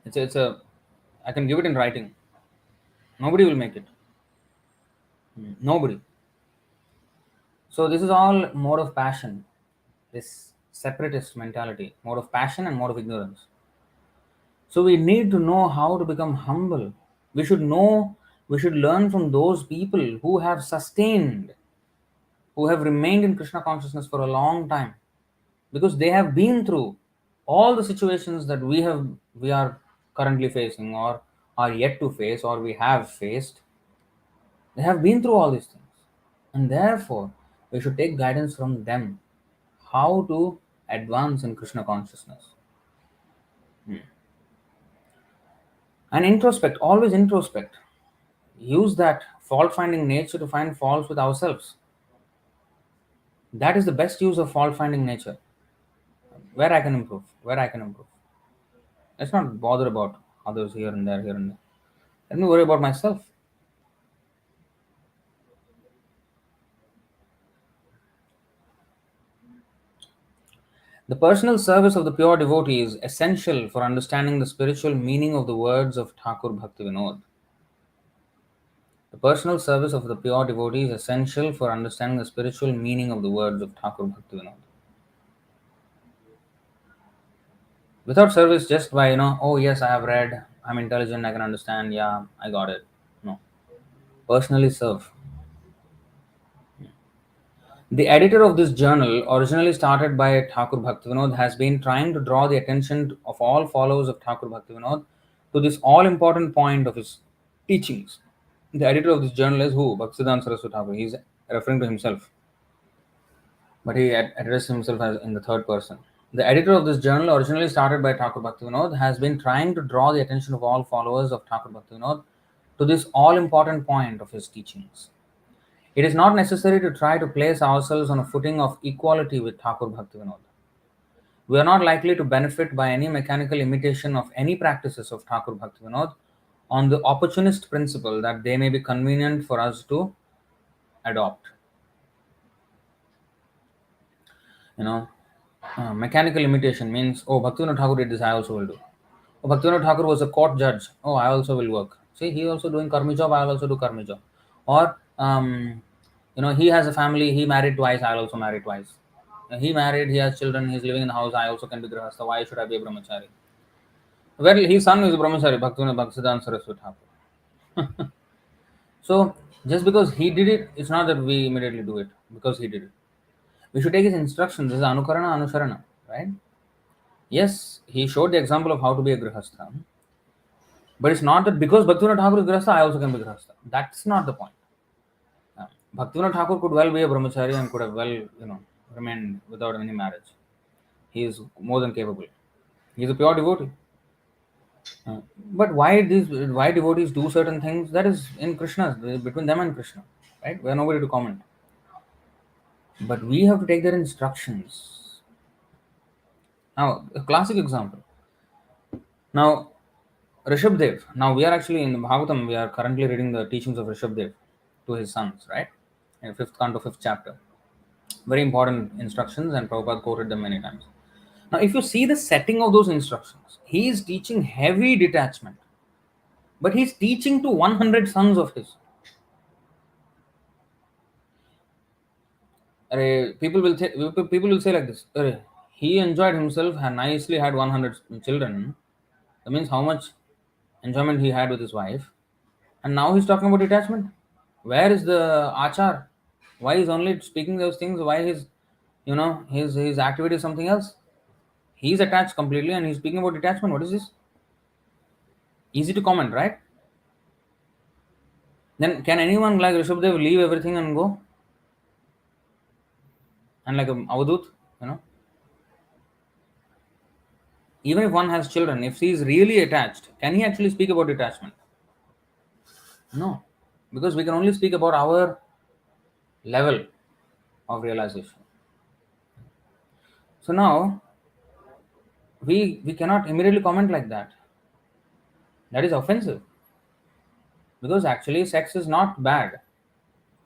I can give it in writing. Nobody will make it. Nobody. So this is all mode of passion. This separatist mentality, mode of passion and mode of ignorance. So we need to know how to become humble. We should learn from those people who have sustained, who have remained in Krishna consciousness for a long time, because they have been through all the situations that we are currently facing or are yet to face or we have faced. They have been through all these things, and therefore we should take guidance from them how to advance in Krishna consciousness. And introspect, always introspect. Use that fault finding nature to find faults with ourselves. That is the best use of fault finding nature. Where I can improve, where I can improve. Let's not bother about others here and there, here and there. Let me worry about myself. The personal service of the pure devotee is essential for understanding the spiritual meaning of the words of Thakur Bhaktivinoda. The personal service of the pure devotee is essential for understanding the spiritual meaning of the words of Thakur Bhaktivinoda. Without service, just by, oh yes, I have read, I'm intelligent, I can understand, yeah, I got it. No. Personally serve. The editor of this journal, originally started by Thakur Bhaktivinoda, has been trying to draw the attention of all followers of Thakur Bhaktivinoda to this all important point of his teachings. The editor of this journal is who? Bhaktisiddānta Sarasvatī Ṭhākura. He is referring to himself, but he addressed himself as in the third person. The editor of this journal, originally started by Thakur Bhaktivinoda, has been trying to draw the attention of all followers of Thakur Bhaktivinoda to this all important point of his teachings. It is not necessary to try to place ourselves on a footing of equality with Thakur Bhaktivinoda. We are not likely to benefit by any mechanical imitation of any practices of Thakur Bhaktivinoda on the opportunist principle that they may be convenient for us to adopt. Mechanical imitation means, oh, Bhaktivinoda Thakur did this, I also will do. Oh, Bhaktivinoda Thakur was a court judge. Oh, I also will work. See, he also doing karmi job, I will also do karmi job. Or, he has a family, he married twice, I will also marry twice. He married, he has children, he's living in the house, I also can be grihastha. Why should I be a brahmachari? Well, his son is a brahmachari, Bhaktivinoda Bhaktisiddānta Sarasvatī Ṭhākura. So, Just because he did it, it's not that we immediately do it because he did it. We should take his instructions. This is anukarana, anusharana, right? Yes, he showed the example of how to be a grihastha, but it's not that because Bhaktivinoda Thakur is grihastha, I also can be grihastha. That's not the point. Bhaktivinoda Thakur could well be a brahmachari and could have well, remained without any marriage. He is more than capable. He is a pure devotee. But why devotees do certain things? That is in Krishna, between them and Krishna, right? We are nobody to comment. But we have to take their instructions. Now, a classic example. Now, Rishabdev. Now, we are actually in the Bhagavatam, we are currently reading the teachings of Rishabdev to his sons, right? In fifth canto, fifth chapter. Very important instructions, and Prabhupada quoted them many times. Now, if you see the setting of those instructions, he is teaching heavy detachment, but he's teaching to 100 sons of his. People will say like this: he enjoyed himself and nicely had 100 children. That means how much enjoyment he had with his wife, and now he's talking about detachment. Where is the achar? Why is only speaking those things? Why his activity is something else? He's attached completely, and he's speaking about detachment. What is this? Easy to comment, right? Then can anyone like Rishabdev leave everything and go? And like a Avadut, you know? Even if one has children, if he is really attached, can he actually speak about detachment? No. Because we can only speak about our level of realization. So now we cannot immediately comment like that. That is offensive. Because actually sex is not bad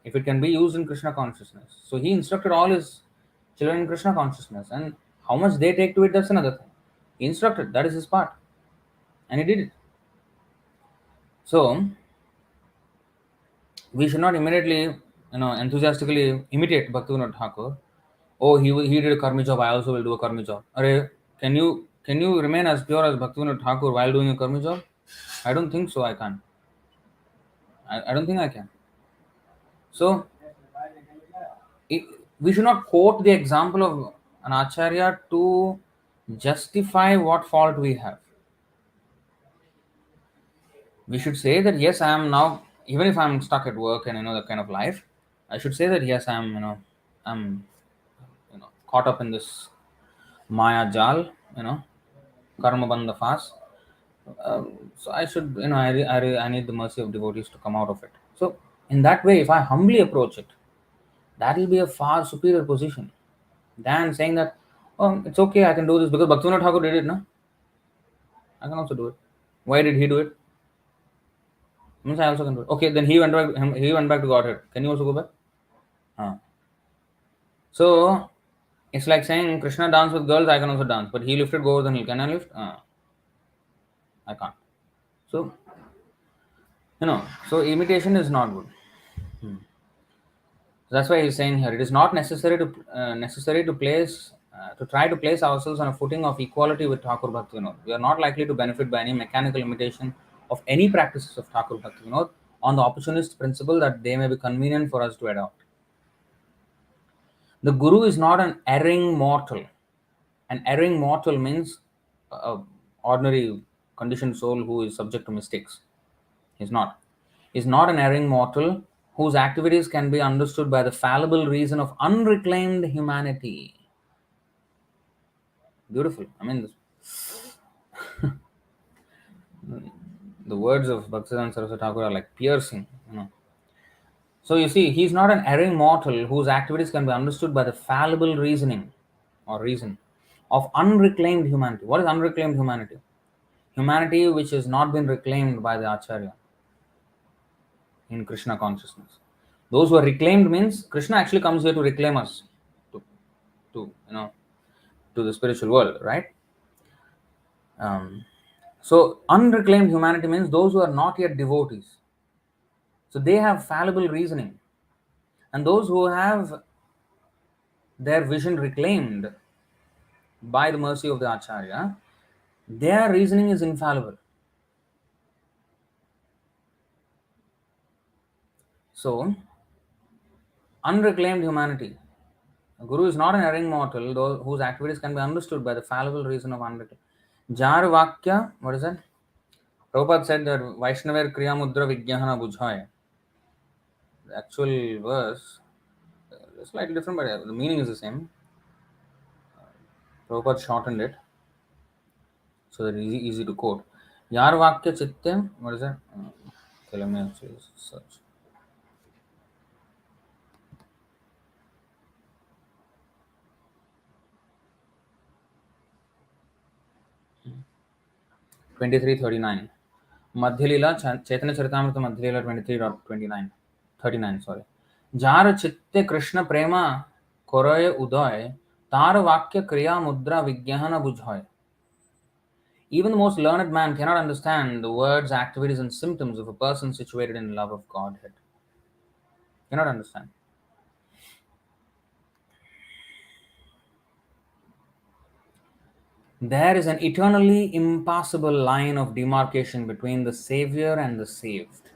if it can be used in Krishna consciousness. So he instructed all his children in Krishna consciousness, and how much they take to it, that's another thing. He instructed, that is his part. And he did it. So we should not immediately, enthusiastically imitate Bhaktivinoda Thakur. Oh, he did a karmi job, I also will do a karmi job. Array, can you remain as pure as Bhaktivinoda Thakur while doing a karmi job? I don't think so. I can. I don't think I can. So it, we should not quote the example of an acharya to justify what fault we have. We should say that yes, I am now, even if I'm stuck at work and that kind of life, I should say that yes, I'm caught up in this Maya Jal, Karma Bandha fast. So I should, I need the mercy of devotees to come out of it. So in that way, if I humbly approach it, that will be a far superior position than saying that, oh, it's okay, I can do this because Bhaktivinoda Thakur did it, no? I can also do it. Why did he do it? Means I also can do it. Okay, then he went back. He went back to Godhead. Can you also go back? Huh. So it's like saying Krishna danced with girls. I can also dance, but he lifted Govardhan hill. Can I lift? I can't. So so imitation is not good. That's why he's saying here it is not necessary to place to try to place ourselves on a footing of equality with Thakur Bhaktivinoda. We are not likely to benefit by any mechanical imitation of any practices of Thakur Bhaktivinoda on the opportunist principle that they may be convenient for us to adopt. The Guru is not an erring mortal. An erring mortal means a ordinary conditioned soul who is subject to mistakes. He's not. He's not an erring mortal whose activities can be understood by the fallible reason of unreclaimed humanity. Beautiful. I mean, the words of Bhaktisiddānta Sarasvatī Ṭhākura are like piercing. So you see, he's not an erring mortal whose activities can be understood by the fallible reasoning or reason of unreclaimed humanity. What is unreclaimed humanity? Humanity which has not been reclaimed by the acharya in Krishna consciousness. Those who are reclaimed means Krishna actually comes here to reclaim us to, to the spiritual world, right? So unreclaimed humanity means those who are not yet devotees. So they have fallible reasoning, and those who have their vision reclaimed by the mercy of the acharya, their reasoning is infallible. So, unreclaimed humanity. A guru is not an erring mortal, though whose activities can be understood by the fallible reason of unreclaimed. Jar Vakya, what is that? Prabhupada said that Vaishnavar Kriya Mudra Vijnana Bujhaya. The actual verse is slightly different, but the meaning is the same. Prabhupada shortened it so that it is easy to quote. Yar Vakya Chitte, what is that? Okay, let me actually search. 2339. Madhyalila, Chaitanya Charitamrita Madhyalila 23.29. 39, sorry. Jar Chitte Krishna Prema Koraya Uday, Tar Vakya Kriya Mudra Vijnana Bujhoy. Even the most learned man cannot understand the words, activities, and symptoms of a person situated in love of Godhead. Cannot understand. There is an eternally impassable line of demarcation between the Savior and the saved.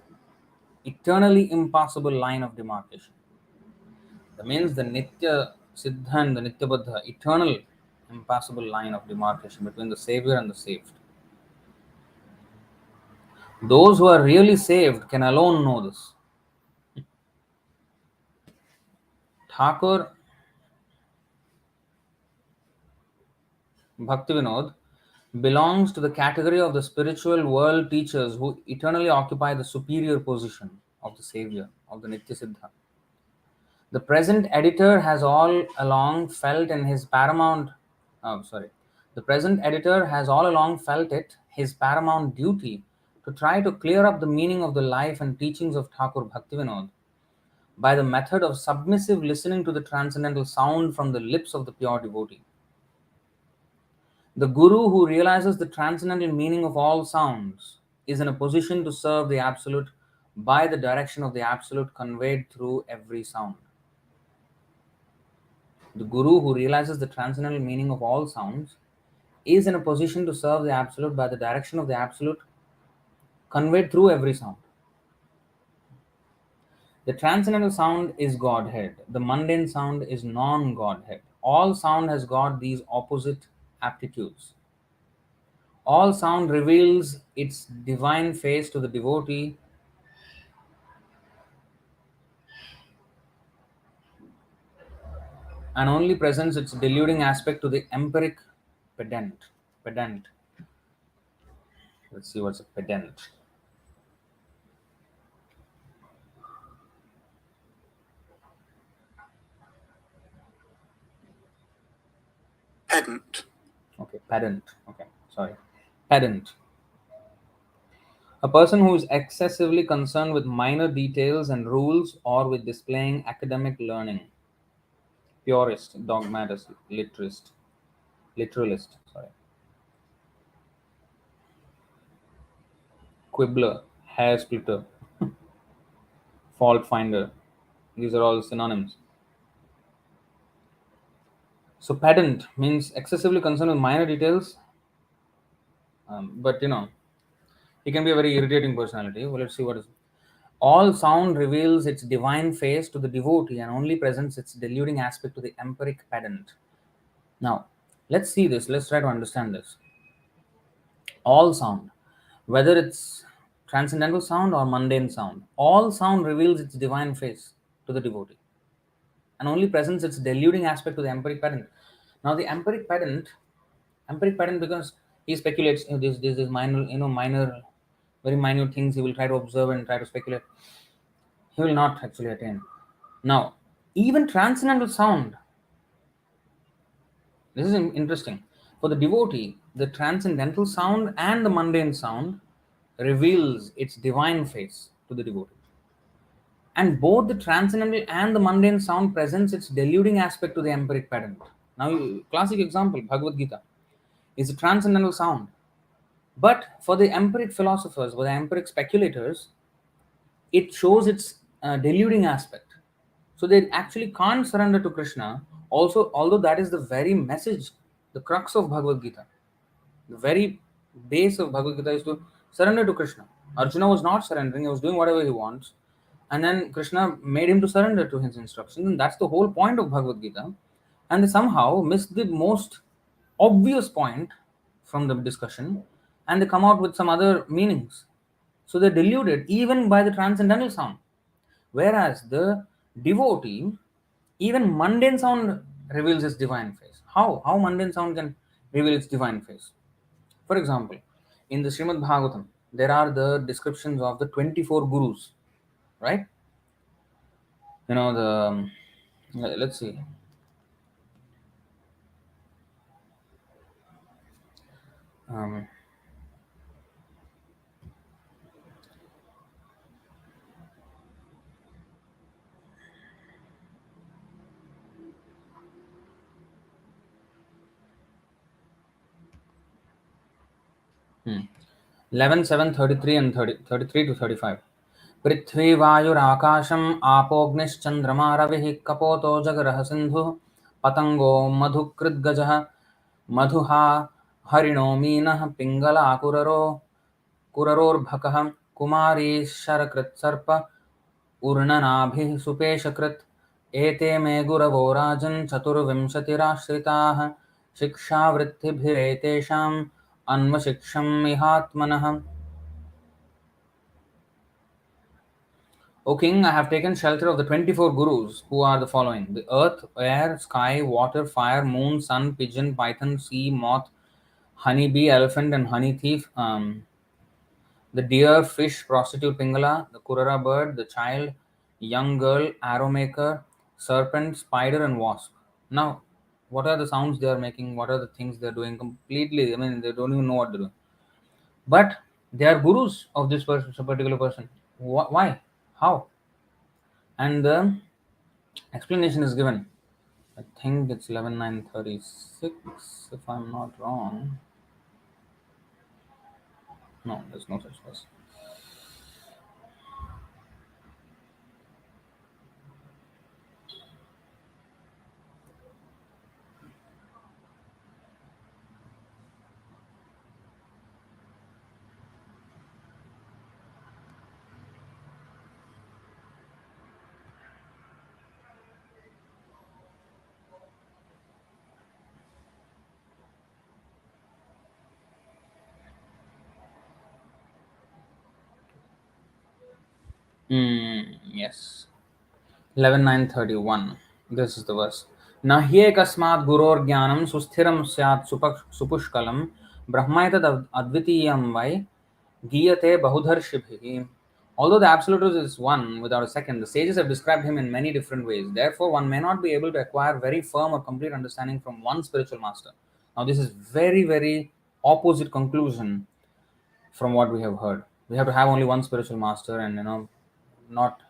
Eternally impassable line of demarcation. That means the Nitya Siddha and the Nitya Buddha, eternal impassable line of demarcation between the Savior and the saved. Those who are really saved can alone know this. Thakur Bhaktivinoda belongs to the category of the spiritual world teachers who eternally occupy the superior position of the Savior, of the Nitya Siddha. The present editor has all along felt in his paramount, the present editor has all along felt it his paramount duty to try to clear up the meaning of the life and teachings of Thakur Bhaktivinoda by the method of submissive listening to the transcendental sound from the lips of the pure devotee. The Guru who realizes the transcendental meaning of all sounds is in a position to serve the Absolute by the direction of the Absolute conveyed through every sound. The Guru who realizes the transcendental meaning of all sounds is in a position to serve the Absolute by the direction of the Absolute conveyed through every sound. The transcendental sound is Godhead. The mundane sound is non Godhead. All sound has got these opposite aptitudes. All sound reveals its divine face to the devotee and only presents its deluding aspect to the empiric pedant. Pedant. Let's see what's a pedant. Pedant. Okay, pedant. Okay, sorry. Pedant. A person who is excessively concerned with minor details and rules or with displaying academic learning. Purist, dogmatist, literalist, sorry. Quibbler, hair splitter, fault finder. These are all synonyms. So pedant means excessively concerned with minor details, but he can be a very irritating personality. Well, let's see what is. All sound reveals its divine face to the devotee and only presents its deluding aspect to the empiric pedant. Now, let's see this. Let's try to understand this. All sound, whether it's transcendental sound or mundane sound, all sound reveals its divine face to the devotee and only presents its deluding aspect to the empiric pedant. Now, the empiric pedant, because he speculates, this is minor, minor, very minute things he will try to observe and try to speculate. He will not actually attain. Now, even transcendental sound, this is interesting. For the devotee, the transcendental sound and the mundane sound reveals its divine face to the devotee. And both the transcendental and the mundane sound presents its deluding aspect to the empiric pedant. Now, classic example, Bhagavad Gita is a transcendental sound. But for the empiric philosophers, for the empiric speculators, it shows its deluding aspect. So they actually can't surrender to Krishna. Also, although that is the very message, the crux of Bhagavad Gita, the very base of Bhagavad Gita is to surrender to Krishna. Arjuna was not surrendering; he was doing whatever he wants, And then Krishna made him to surrender to his instructions, and that's the whole point of Bhagavad Gita. And they somehow missed the most obvious point from the discussion, and they come out with some other meanings. So they're deluded even by the transcendental sound. Whereas the devotee, even mundane sound reveals its divine face. How? How mundane sound can reveal its divine face? For example, in the Srimad Bhagavatam, there are the descriptions of the 24 gurus, right? Let's see. 11, 7, 33 and 30, 33 to 35. पृथ्वी वायुराकाशम् आपोऽग्निश्चन्द्रमा रविः कपोतो जगरः सिन्धुः पतङ्गो मधुकृद्गजः मधुहा हरिणो मीनः पिङ्गलाकुररो कुररोर्भकः कुमारी शरकृत्सर्प ऊर्णनाभिः सुपेशकृत् एते मे गुरवो राजन् चतुर्विंशतिराश्रिताः शिक्षावृत्तिभिरेतेषाम् अन्वशिक्षम् इहात्मनः. O king, I have taken shelter of the 24 gurus, who are the following: the earth, air, sky, water, fire, moon, sun, pigeon, python, sea, moth, honeybee, elephant, and honey thief, the deer, fish, prostitute, pingala, the kurara bird, the child, young girl, arrow maker, serpent, spider, and wasp. Now, what are the sounds they are making? What are the things they are doing? Completely, I mean, they don't even know what to do. But they are gurus of this person, particular person. Why? How? And the explanation is given. I think it's 11:9:36, if I'm not wrong. No, there's no such verse. Yes. 11:9:31. This is the verse. न ह्येकस्मात् गुरोर्ज्ञानं सुस्थिरं स्यात् सुपुष्कलं ब्रह्मैतद् अद्वितीयं वै गीयते बहुधर्षिभिः. Although the Absolute Truth is one without a second, the sages have described him in many different ways. Therefore, one may not be able to acquire very firm or complete understanding from one spiritual master. Now, this is very, very opposite conclusion from what we have heard. We have to have only one spiritual master, and not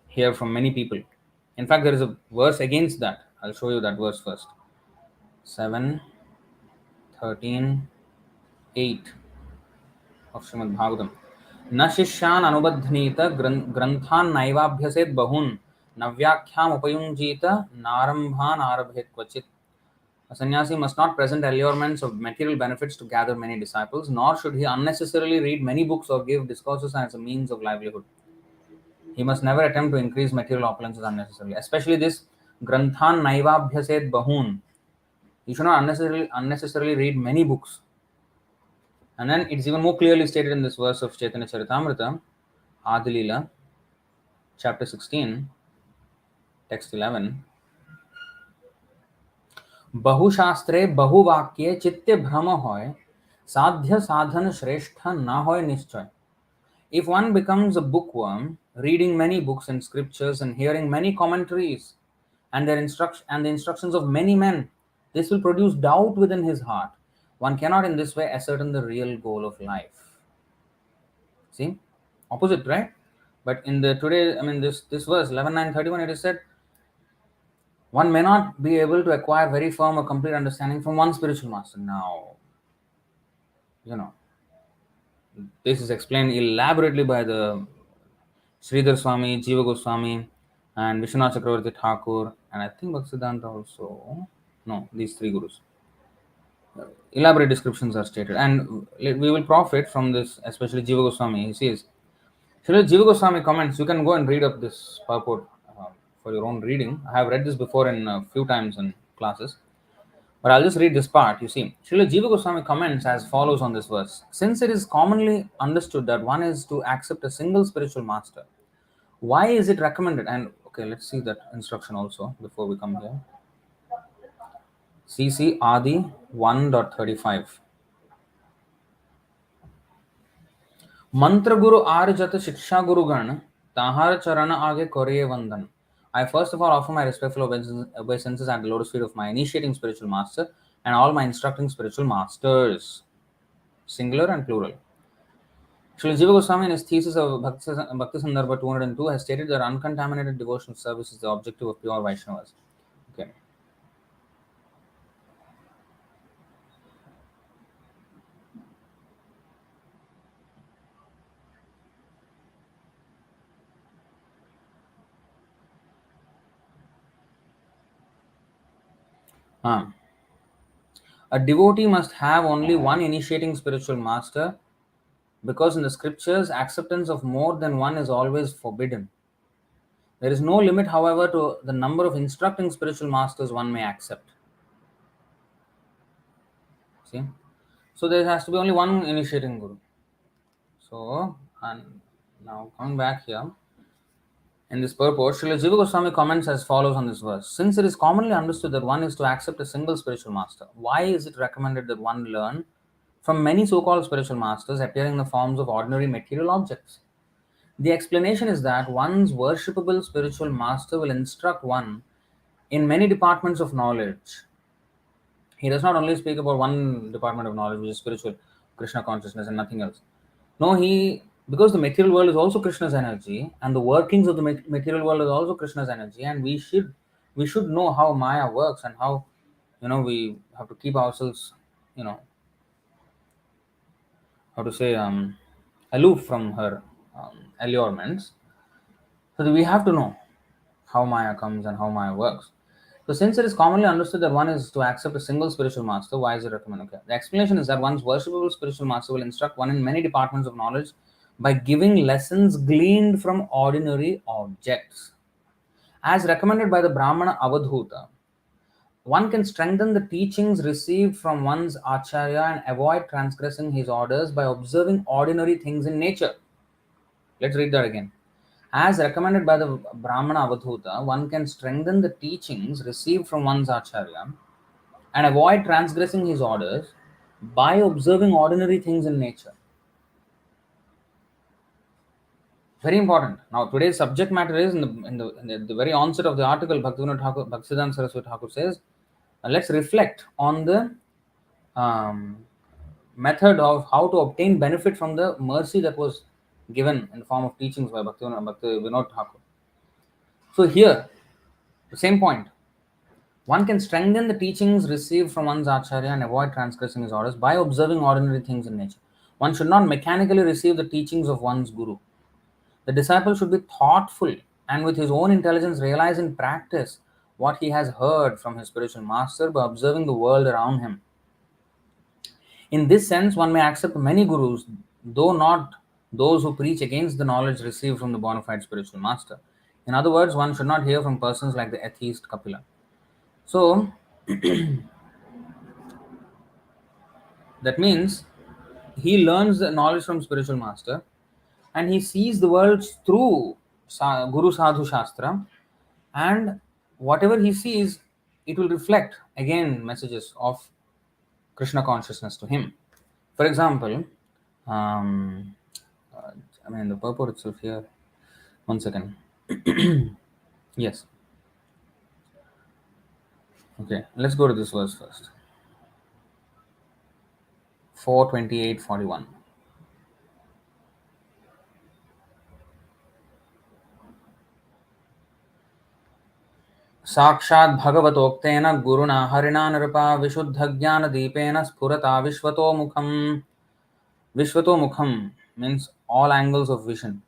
hear from many people. In fact, there is a verse against that. I'll show you that verse first. 7, 13, 8 of Srimad Bhagavatam. न शिष्यान् अनुबध्नीत ग्रंथान् नैवाभ्यसेत् बहून् न व्याख्याम् उपयुञ्जीत नारम्भान् आरभेत् क्वचित्. A sannyasi must not present allurements of material benefits to gather many disciples, nor should he unnecessarily read many books or give discourses as a means of livelihood. He must never attempt to increase material opulences unnecessarily, especially this Granthan Naivabhyaset Bahun. You should not unnecessarily read many books. And then it's even more clearly stated in this verse of Chaitanya Charitamrita, Adilila, chapter 16, text 11. बहुशास्त्रे बहुवाक्ये चित्ते भ्रम होय साध्य साधन श्रेष्ठ ना होय निश्चय. If one becomes a bookworm, reading many books and scriptures and hearing many commentaries and the instructions of many men, this will produce doubt within his heart. One cannot in this way ascertain the real goal of life. See? Opposite, right? But in the today, I mean this verse 11:9:31, it is said, one may not be able to acquire very firm or complete understanding from one spiritual master. Now, this is explained elaborately by the Sridhar Swami, Jiva Goswami, and Vishwanath Chakravarti Ṭhākura, and I think Bhaktisiddānta also. No, these three gurus. Elaborate descriptions are stated, and we will profit from this, especially Jiva Goswami. He says, Srila Jiva Goswami comments, you can go and read up this purport for your own reading. I have read this before in a few times in classes, but I'll just read this part. You see, Srila Jiva Goswami comments as follows on this verse. Since it is commonly understood that one is to accept a single spiritual master, why is it recommended? And okay, let's see that instruction also before we come here. CC Adi 1.35. मंत्र गुरु are जत शिक्षा गुरु गण ताहार चरण आगे कोरिये वंदन. I first of all offer my respectful obeisances at the lotus feet of my initiating spiritual master and all my instructing spiritual masters, singular and plural. Srila Jiva Goswami in his thesis of Bhakti Sandarbha 202 has stated that uncontaminated devotional service is the objective of pure Vaishnavas. Okay. A devotee must have only one initiating spiritual master because in the scriptures, acceptance of more than one is always forbidden. There is no limit, however, to the number of instructing spiritual masters one may accept. See? So there has to be only one initiating guru. So, and now coming back here, in this purport, Srila Jiva Goswami comments as follows on this verse. Since it is commonly understood that one is to accept a single spiritual master, why is it recommended that one learn from many so-called spiritual masters appearing in the forms of ordinary material objects? The explanation is that one's worshipable spiritual master will instruct one in many departments of knowledge. He does not only speak about one department of knowledge, which is spiritual, Krishna consciousness, and nothing else. No, because the material world is also Krishna's energy, and the workings of the material world is also Krishna's energy, and we should know how Maya works and how we have to keep ourselves how to say aloof from her allurements. So we have to know how Maya comes and how Maya works. So since it is commonly understood that one is to accept a single spiritual master, why is it recommended? Okay. The explanation is that one's worshipable spiritual master will instruct one in many departments of knowledge by giving lessons gleaned from ordinary objects. As recommended by the Brahmana Avadhuta, one can strengthen the teachings received from one's acharya and avoid transgressing his orders by observing ordinary things in nature. Let's read that again. As recommended by the Brahmana Avadhuta, one can strengthen the teachings received from one's acharya and avoid transgressing his orders by observing ordinary things in nature. Very important. Now, today's subject matter is in the very onset of the article, Bhaktivinoda Ṭhākura, Bhaktisiddānta Sarasvatī Ṭhākura says, let's reflect on the method of how to obtain benefit from the mercy that was given in the form of teachings by Bhaktivinoda Ṭhākura. So here, the same point. One can strengthen the teachings received from one's acharya and avoid transgressing his orders by observing ordinary things in nature. One should not mechanically receive the teachings of one's guru. The disciple should be thoughtful and with his own intelligence realize in practice what he has heard from his spiritual master by observing the world around him. In this sense, one may accept many gurus, though not those who preach against the knowledge received from the bona fide spiritual master. In other words, one should not hear from persons like the atheist Kapila. So, that means he learns the knowledge from spiritual master and he sees the world through Guru Sadhu Shastra, and whatever he sees, it will reflect again messages of Krishna consciousness to him. For example, the purport itself here. One second. Yes. Okay, let's go to this verse first. 4:28:41. साक्षात् भगवतोक्तेन गुरुणा हरिणा नृपा विशुद्धज्ञानदीपेन स्फुरता विश्वतोमुखम्. Vishwatomukham means all angles of vision.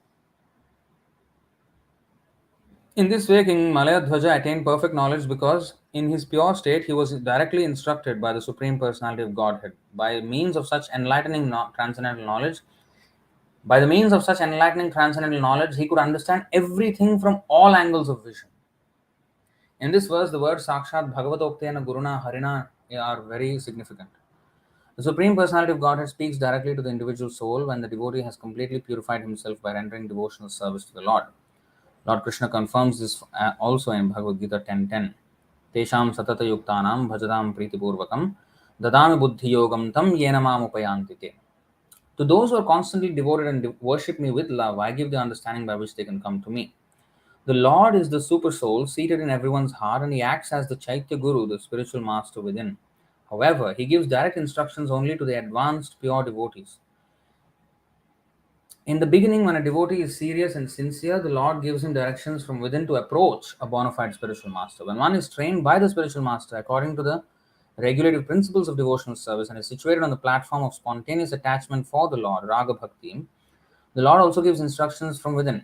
In this way, King Malayadhwaja attained perfect knowledge because in his pure state he was directly instructed by the Supreme Personality of Godhead. By means of such enlightening transcendental knowledge, By the means of such enlightening transcendental knowledge, he could understand everything from all angles of vision. In this verse, the words Sakshat Bhagavatoktena Guruna Harina are very significant. The Supreme Personality of Godhead speaks directly to the individual soul when the devotee has completely purified himself by rendering devotional service to the Lord. Lord Krishna confirms this also in Bhagavad Gita 10:10. Tesham satata yuktanam bhajatam pritipurvakam dadami buddhi yogam tam yena mam upayanti te. To those who are constantly devoted and worship me with love, I give the understanding by which they can come to me. The Lord is the super soul seated in everyone's heart, and he acts as the Chaitya Guru, the spiritual master within. However, he gives direct instructions only to the advanced pure devotees. In the beginning, when a devotee is serious and sincere, the Lord gives him directions from within to approach a bona fide spiritual master. When one is trained by the spiritual master according to the regulative principles of devotional service and is situated on the platform of spontaneous attachment for the Lord, Raga Bhakti, the Lord also gives instructions from within.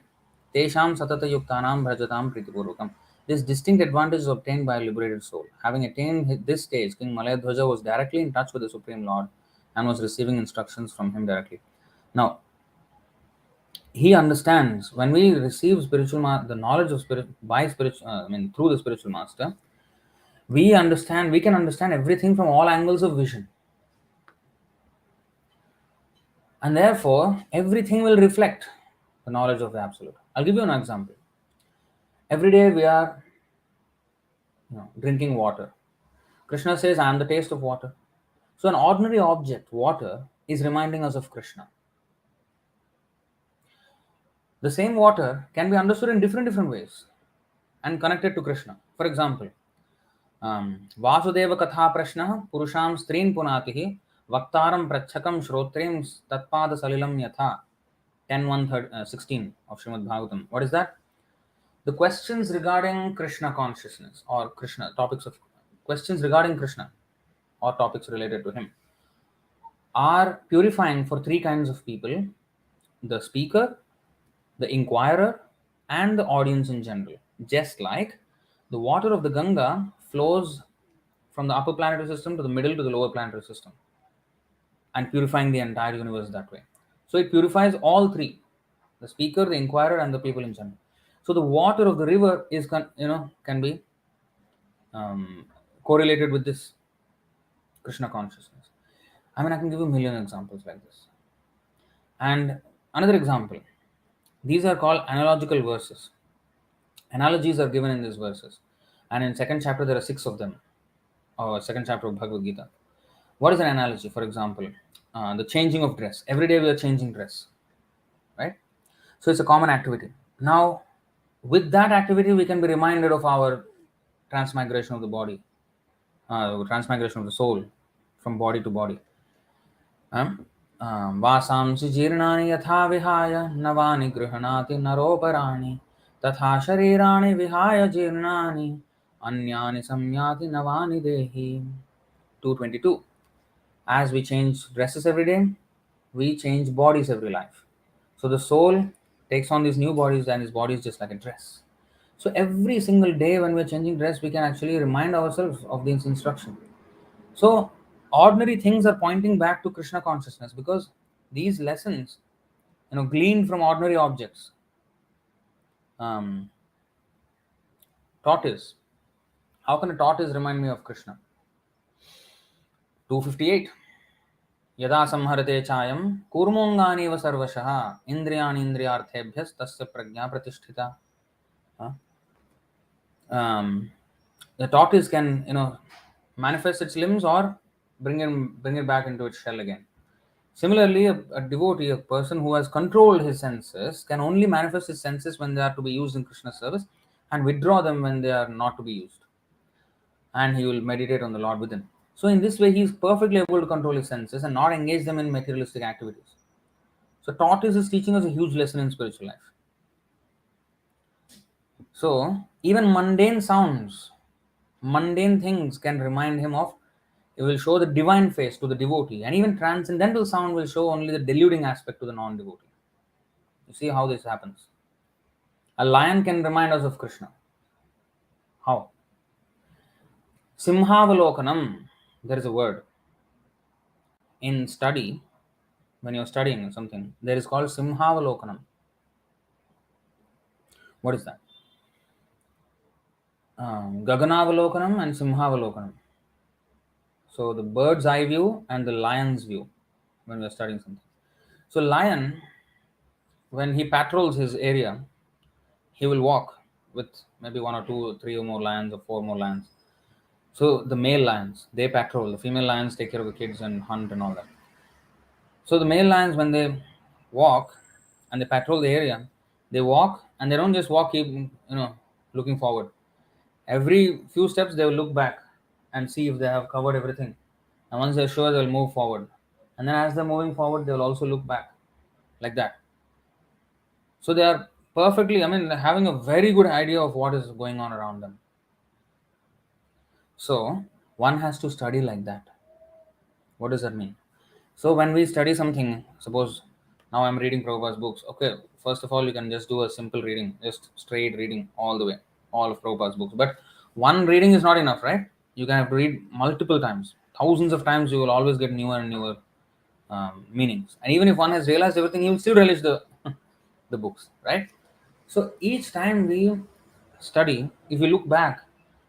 Tesham satata yuktanam bhajatam pritipurvakam. This distinct advantage is obtained by a liberated soul. Having attained this stage, King Malayadhwaja was directly in touch with the Supreme Lord and was receiving instructions from him directly. Now, he understands when we receive the knowledge of spirit by spiritual, through the spiritual master, we can understand everything from all angles of vision, and therefore everything will reflect the knowledge of the absolute. I'll give you an example. Every day we are drinking water. Krishna says, I am the taste of water. So an ordinary object, water, is reminding us of Krishna. The same water can be understood in different ways and connected to Krishna. For example, Vasudeva Katha Prashna Purusham Strin Punatihi Vaktaram Prachakam Shrotrim Tatpada Salilam Yatha 10.1.16 of Srimad Bhagavatam. What is that? The questions regarding Krishna consciousness or Krishna, topics of questions regarding Krishna or topics related to him are purifying for three kinds of people: the speaker, the inquirer, and the audience in general. Just like the water of the Ganga flows from the upper planetary system to the middle to the lower planetary system and purifying the entire universe that way. So it purifies all three: the speaker, the inquirer, and the people in general. So the water of the river can be correlated with this Krishna consciousness. I can give you a million examples like this. And another example, these are called analogical verses. Analogies are given in these verses. And in second chapter, there are 6 of them, or second chapter of Bhagavad Gita. What is an analogy? For example, the changing of dress. Every day we are changing dress, right? So it's a common activity. Now, with that activity, we can be reminded of our transmigration of the body, transmigration of the soul from body to body. वासांसि जीर्णानि यथा विहाय नवानि गृह्णाति नरोपराणि तथा शरीराणि विहाय जीर्णानि अन्यानि संयाति नवानि देहि. 222. As we change dresses every day, we change bodies every life. So the soul takes on these new bodies, and his body is just like a dress. So every single day when we're changing dress, we can actually remind ourselves of this instruction. So ordinary things are pointing back to Krishna consciousness, because these lessons, gleaned from ordinary objects. Tortoise. How can a tortoise remind me of Krishna? 258. यदा संहरते चायं कूर्मोऽङ्गानीव सर्वशः इन्द्रियाणि इन्द्रियार्थेभ्यस्तस्य प्रज्ञा प्रतिष्ठिता. The tortoise can manifest its limbs or bring it back into its shell again. Similarly, a devotee, a person who has controlled his senses, can only manifest his senses when they are to be used in Krishna service and withdraw them when they are not to be used. And he will meditate on the Lord within. So in this way, he is perfectly able to control his senses and not engage them in materialistic activities. So tortoise is teaching us a huge lesson in spiritual life. So even mundane sounds, mundane things can remind him of, it will show the divine face to the devotee, and even transcendental sound will show only the deluding aspect to the non-devotee. You see how this happens. A lion can remind us of Krishna. How? Simhavalokanam, there is a word. In study, when you're studying something, there is called Simhavalokanam. What is that? Gaganavalokanam and Simhavalokanam. So the bird's eye view and the lion's view when we're studying something. So lion, when he patrols his area, he will walk with maybe one or two or three or more lions or four more lions. So the male lions, they patrol. The female lions take care of the kids and hunt and all that. So the male lions, when they walk and they patrol the area, they walk and they don't just walk, keep looking forward. Every few steps, they will look back and see if they have covered everything. And once they're sure, they'll move forward. And then as they're moving forward, they will also look back like that. So they are perfectly, having a very good idea of what is going on around them. So one has to study like that. What does that mean? So when we study something, suppose now I'm reading Prabhupada's books. Okay, first of all, you can just do a simple reading, just straight reading all the way, all of Prabhupada's books. But one reading is not enough, right? You can have to read multiple times, thousands of times. You will always get newer and newer meanings. And even if one has realized everything, he will still relish the the books, right? So each time we study, if we look back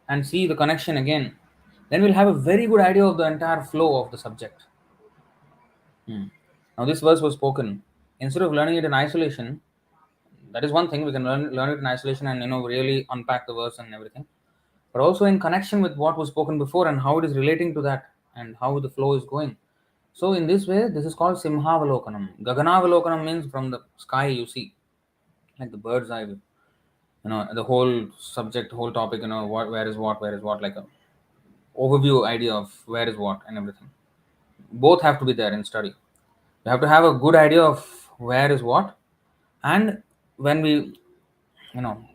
and see the connection again, then we'll have a very good idea of the entire flow of the subject. Now, this verse was spoken. Instead of learning it in isolation, that is one thing, we can learn it in isolation and really unpack the verse and everything. But also in connection with what was spoken before and how it is relating to that and how the flow is going. So in this way, this is called Simhavalokanam. Gaganavalokanam means from the sky you see, like the bird's eye view. The whole subject, whole topic, where is what, like a overview idea of where is what and everything. Both have to be there in study. You have to have a good idea of where is what, and when we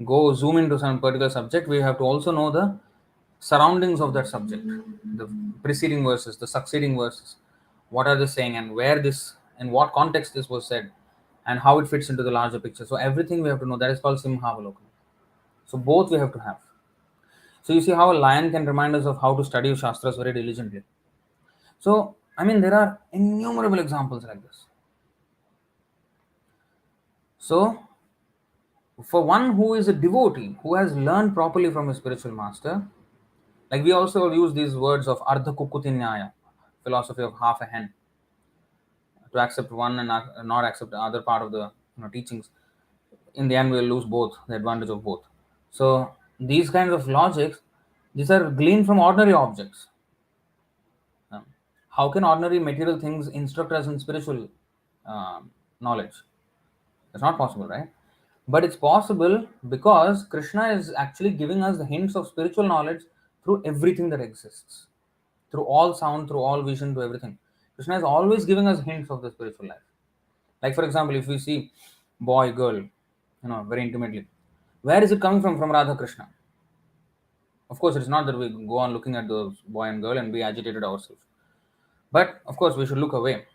go zoom into some particular subject, we have to also know the surroundings of that subject, the preceding verses, the succeeding verses, what are they saying and where this, in what context this was said, and how it fits into the larger picture. So everything we have to know. That is called Simhavalokanam. So both we have to have. So you see how a lion can remind us of how to study Shastras very diligently. So there are innumerable examples like this. So for one who is a devotee, who has learned properly from a spiritual master, like we also use these words of Ardha Kukutinyaya, philosophy of half a hen, to accept one and not accept the other part of the teachings. In the end, we'll lose both, the advantage of both. So these kinds of logics, these are gleaned from ordinary objects. How can ordinary material things instruct us in spiritual knowledge? It's not possible, right? But it's possible because Krishna is actually giving us the hints of spiritual knowledge through everything that exists, through all sound, through all vision, to everything. Krishna is always giving us hints of the spiritual life. Like, for example, if we see boy, girl, very intimately, where is it coming from? From Radha Krishna. Of course, it's not that we go on looking at those boy and girl and be agitated ourselves. But, of course, we should look away.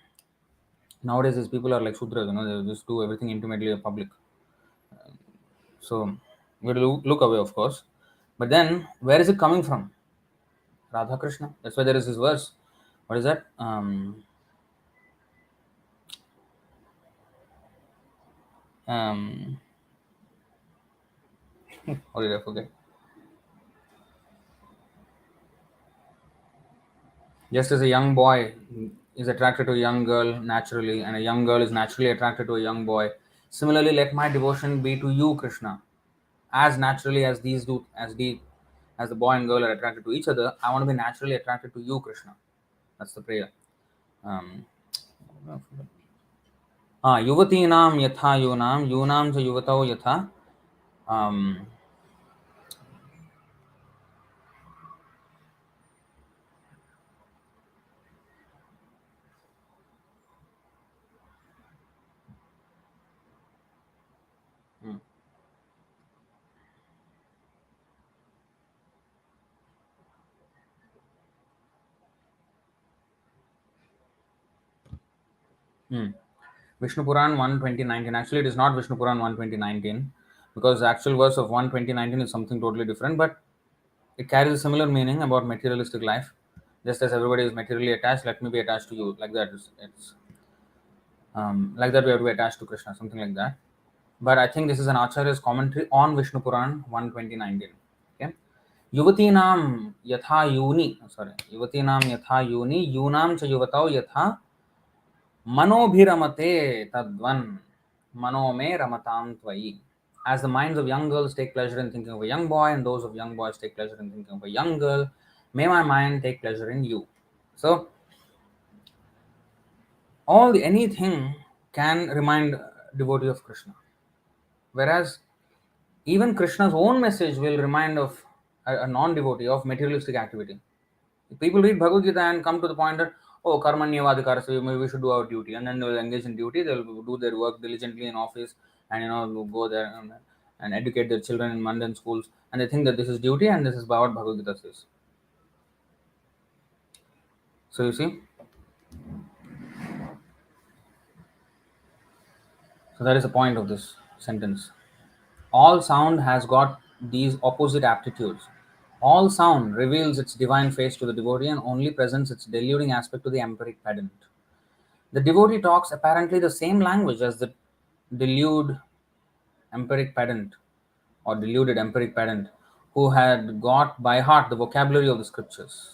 Nowadays, these people are like Sudras, they just do everything intimately in public. So, we look away, of course. But then, where is it coming from? Radha Krishna. That's why there is this verse. What is that? How did I forget? Just as a young boy is attracted to a young girl naturally, and a young girl is naturally attracted to a young boy, similarly, let my devotion be to you, Krishna, as naturally as these do, as the boy and girl are attracted to each other. I want to be naturally attracted to you, Krishna. That's the prayer. Yuvatīnām yatha yūnām, yūnām ca yuvatau yatha. Vishnu Puran 1:20:19. Actually, it is not Vishnu Puran 1:20:19, because the actual verse of 1:20:19 is something totally different, but it carries a similar meaning about materialistic life. Just as everybody is materially attached, let me be attached to you. Like that. It's Like that we have to be attached to Krishna, something like that. But I think this is an Acharya's commentary on Vishnu Puran 120:19. Okay. Yuvatinam yatha yuni, sorry, Yuvatinam yatha yuni, yunam cha yuvatau yatha manobhiramate tadvan manome ramatam tvayi. As the minds of young girls take pleasure in thinking of a young boy, and those of young boys take pleasure in thinking of a young girl, may my mind take pleasure in you. So, anything can remind devotee of Krishna. Whereas even Krishna's own message will remind of a non-devotee of materialistic activity. People read Bhagavad Gita and come to the point that, oh, karmanyavadhikara, so we should do our duty, and then they will engage in duty. They will do their work diligently in office, and go there and educate their children in mundane schools, and they think that this is duty and this is what Bhagavad Gita says. So you see, so that is the point of this sentence. All sound has got these opposite aptitudes. All sound reveals its divine face to the devotee and only presents its deluding aspect to the empiric pedant. The devotee talks apparently the same language as the deluded empiric pedant or deluded empiric pedant who had got by heart the vocabulary of the scriptures.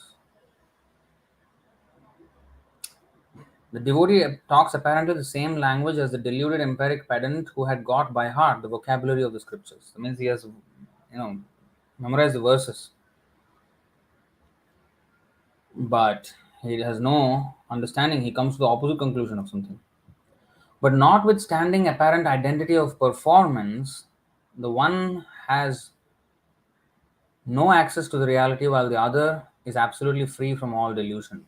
The devotee talks apparently the same language as the deluded empiric pedant who had got by heart the vocabulary of the scriptures. That means he has, memorized the verses, but he has no understanding. He comes to the opposite conclusion of something. But notwithstanding apparent identity of performance, the one has no access to the reality while the other is absolutely free from all delusion.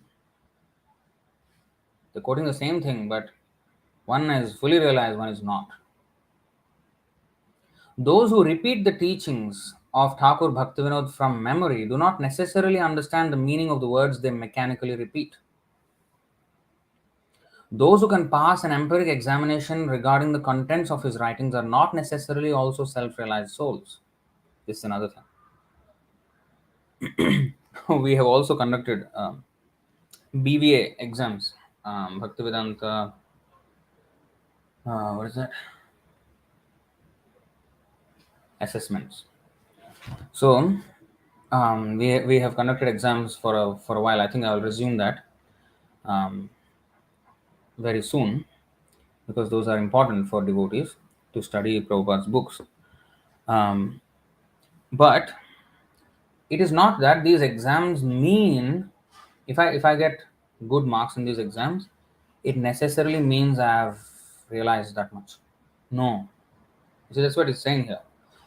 They're quoting the same thing, but one is fully realized, one is not. Those who repeat the teachings of Thakur Bhaktivinoda from memory do not necessarily understand the meaning of the words they mechanically repeat. Those who can pass an empiric examination regarding the contents of his writings are not necessarily also self-realized souls. This is another thing. We have also conducted BVA exams, Bhaktivedanta, what is that? Assessments. So we have conducted exams for a while. I think I will resume that very soon, because those are important for devotees to study Prabhupada's books. But it is not that these exams mean if I get good marks in these exams, it necessarily means I have realized that much. No. See, that's what it's saying here.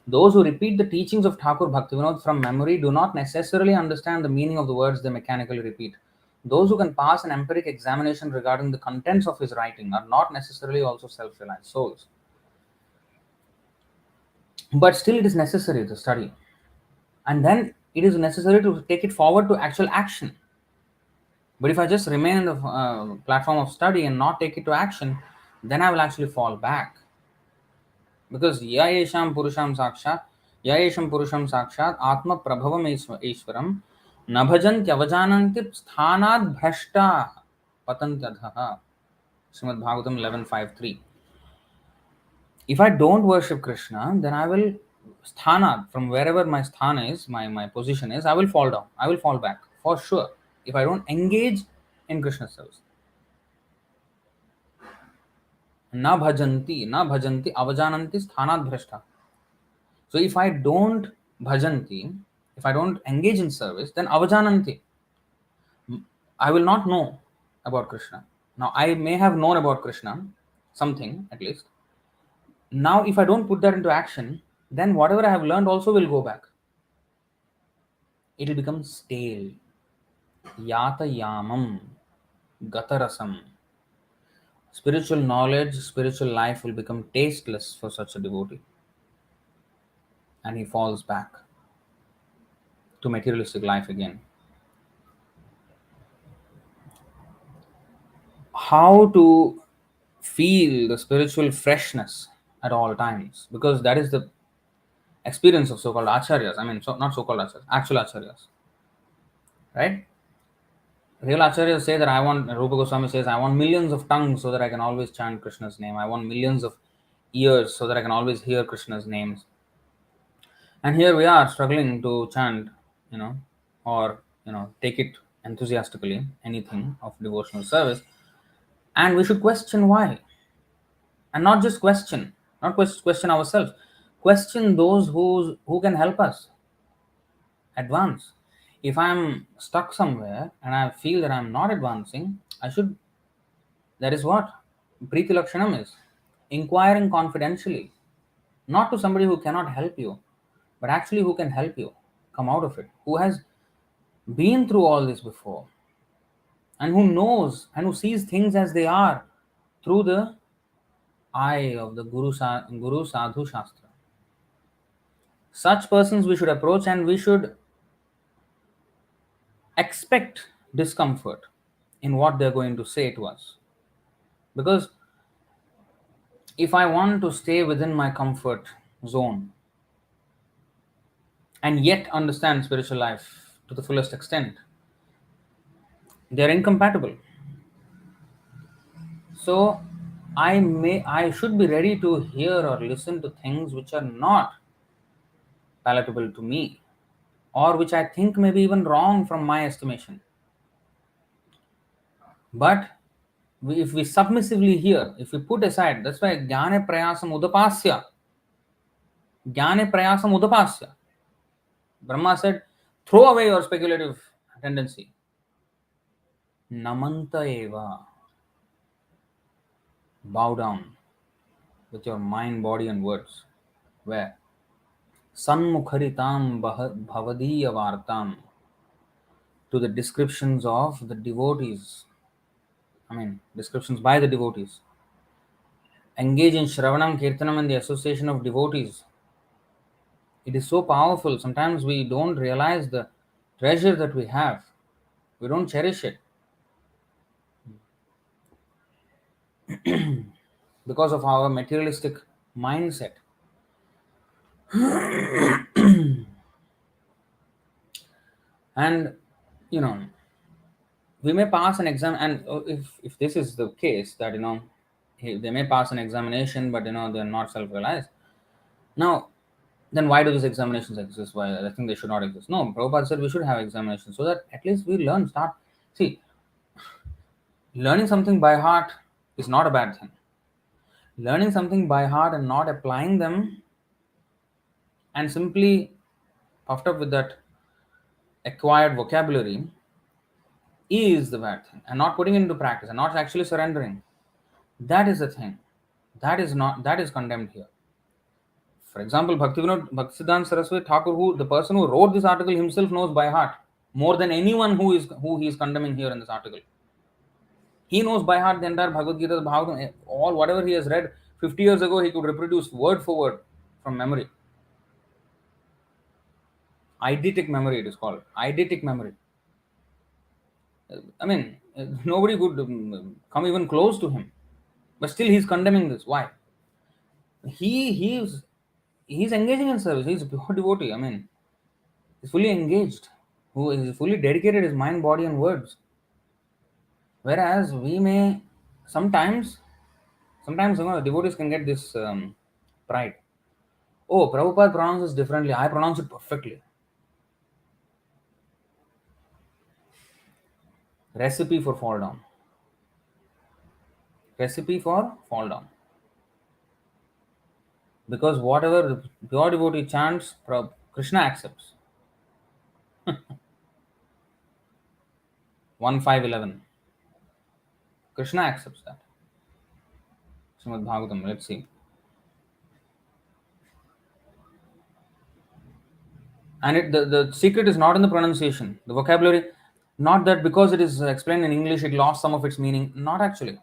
Those who repeat the teachings of Thakur Bhaktivinoda from memory do not necessarily understand the meaning of the words they mechanically repeat. Those who can pass an empiric examination regarding the contents of his writing are not necessarily also self-reliant souls. But still it is necessary to study. And then it is necessary to take it forward to actual action. But if I just remain in the platform of study and not take it to action, then I will actually fall back. Because yayesham purusham sakshat atma prabhavam ishwaram nabhajanti avajananti sthanad bhrashta patantyadhaha. Srimad Bhagavatam 11.5.3. If I don't worship Krishna, then I will sthanad, from wherever my sthana is, my position is, I will fall down. I will fall back for sure if I don't engage in Krishna's service. Na bhajanti avajananti sthanad bhrashta. So if I don't bhajanti, if I don't engage in service, then avajananti, I will not know about Krishna. Now I may have known about Krishna, something at least. Now if I don't put that into action, then whatever I have learned also will go back. It will become stale. Yata yamam, gatarasam. Spiritual knowledge, spiritual life will become tasteless for such a devotee. And he falls back to materialistic life again. How to feel the spiritual freshness at all times? Because that is the experience of so-called acharyas. I mean, not so-called acharyas, actual acharyas. Right? Real acharyas say that Rupa Goswami says, I want millions of tongues so that I can always chant Krishna's name. I want millions of ears so that I can always hear Krishna's names. And here we are struggling to chant, you know, or, take it enthusiastically, anything of devotional service. And we should question why. And not just question, not question ourselves, question those who can help us advance. If I'm stuck somewhere and I feel that I'm not advancing, I should, that is what Preeti Lakshanam is. Inquiring confidentially, not to somebody who cannot help you, but actually who can help you come out of it, who has been through all this before, and who knows and who sees things as they are through the eye of the Guru Sadhu Shastra. Such persons we should approach, and we should expect discomfort in what they're going to say to us. Because if I want to stay within my comfort zone and yet understand spiritual life to the fullest extent, they're incompatible. So I should be ready to hear or listen to things which are not palatable to me, or which I think may be even wrong from my estimation. But if we submissively hear, if we put aside, that's why jnane prayasam udapasya. Brahma said, throw away your speculative tendency. Namanta eva. Bow down with your mind, body, and words. Where? Sanmukharitam bhavadiya vartam. To the descriptions of the devotees. Descriptions by the devotees. Engage in Shravanam Kirtanam and the association of devotees. It is so powerful. Sometimes we don't realize the treasure that we have. We don't cherish it because of our materialistic mindset. And, you know, we may pass an exam, and if this is the case, that, they may pass an examination, but, they're not self-realized. Now, then why do these examinations exist? Why I think they should not exist. No, Prabhupada said we should have examinations so that at least we learn. See, learning something by heart is not a bad thing. Learning something by heart and not applying them, and simply puffed up with that acquired vocabulary, is the bad thing. And not putting it into practice and not actually surrendering, that is the thing. That is condemned here. For example, Bhaktisiddānta Sarasvatī Ṭhākura, the person who wrote this article himself knows by heart more than anyone who he is condemning here in this article. He knows by heart the entire Bhagavad Gita, Bhagavatam, all whatever he has read 50 years ago, he could reproduce word for word from memory. Eidetic memory, it is called. Eidetic memory. Nobody could come even close to him. But still he's condemning this. Why? He's engaging in service. He's a pure devotee. He's fully engaged. Who is fully dedicated his mind, body, and words. Whereas we may sometimes, devotees can get this pride. Oh, Prabhupada pronounces differently. I pronounce it perfectly. Recipe for fall down. Recipe for fall down. Because whatever the pure devotee chants, Krishna accepts. 1:5:11. Krishna accepts that. Srimad Bhagavatam, let's see. And the secret is not in the pronunciation, the vocabulary. Not that because it is explained in English, it lost some of its meaning. Not actually.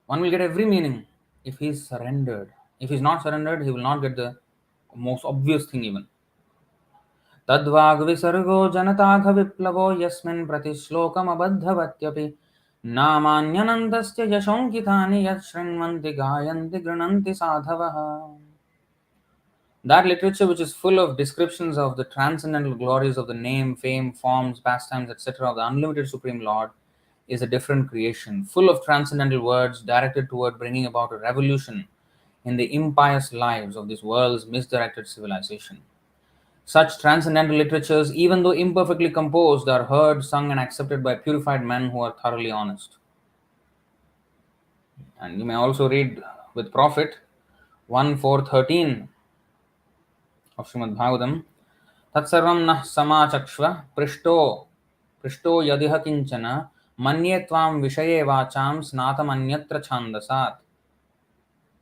One will get every meaning if he is surrendered. If he is not surrendered, he will not get the most obvious thing even. Tadvag visargo janatagha viplavo yasmin pratishlokam abadhavatyapi नामान्यनन्दस्य यशोङ्कितानि यत् शृण्वन्ति गायन्ति गृणन्ति साधवः. That literature, which is full of descriptions of the transcendental glories of the name, fame, forms, pastimes, etc., of the unlimited Supreme Lord, is a different creation, full of transcendental words directed toward bringing about a revolution in the impious lives of this world's misdirected civilization. Such transcendental literatures, even though imperfectly composed, are heard, sung, and accepted by purified men who are thoroughly honest. And you may also read with profit 1.4.13 of Srimad Bhagavatam. Tatsarvam nah samachakshva prishto yadiha kinchana manye tvam vishaye vacham snatam anyatra chandasat.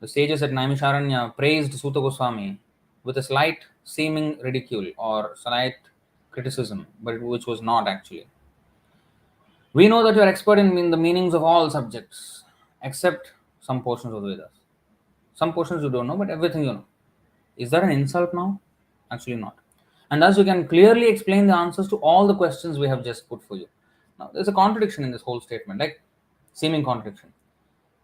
The sages at Naimisharanya praised Suta Goswami with a slight seeming ridicule or slight criticism, but which was not actually. We know that you are expert in the meanings of all subjects, except some portions of the Vedas. Some portions you don't know, but everything you know. Is that an insult now? Actually, not. And thus, you can clearly explain the answers to all the questions we have just put for you. Now, there's a contradiction in this whole statement, like seeming contradiction.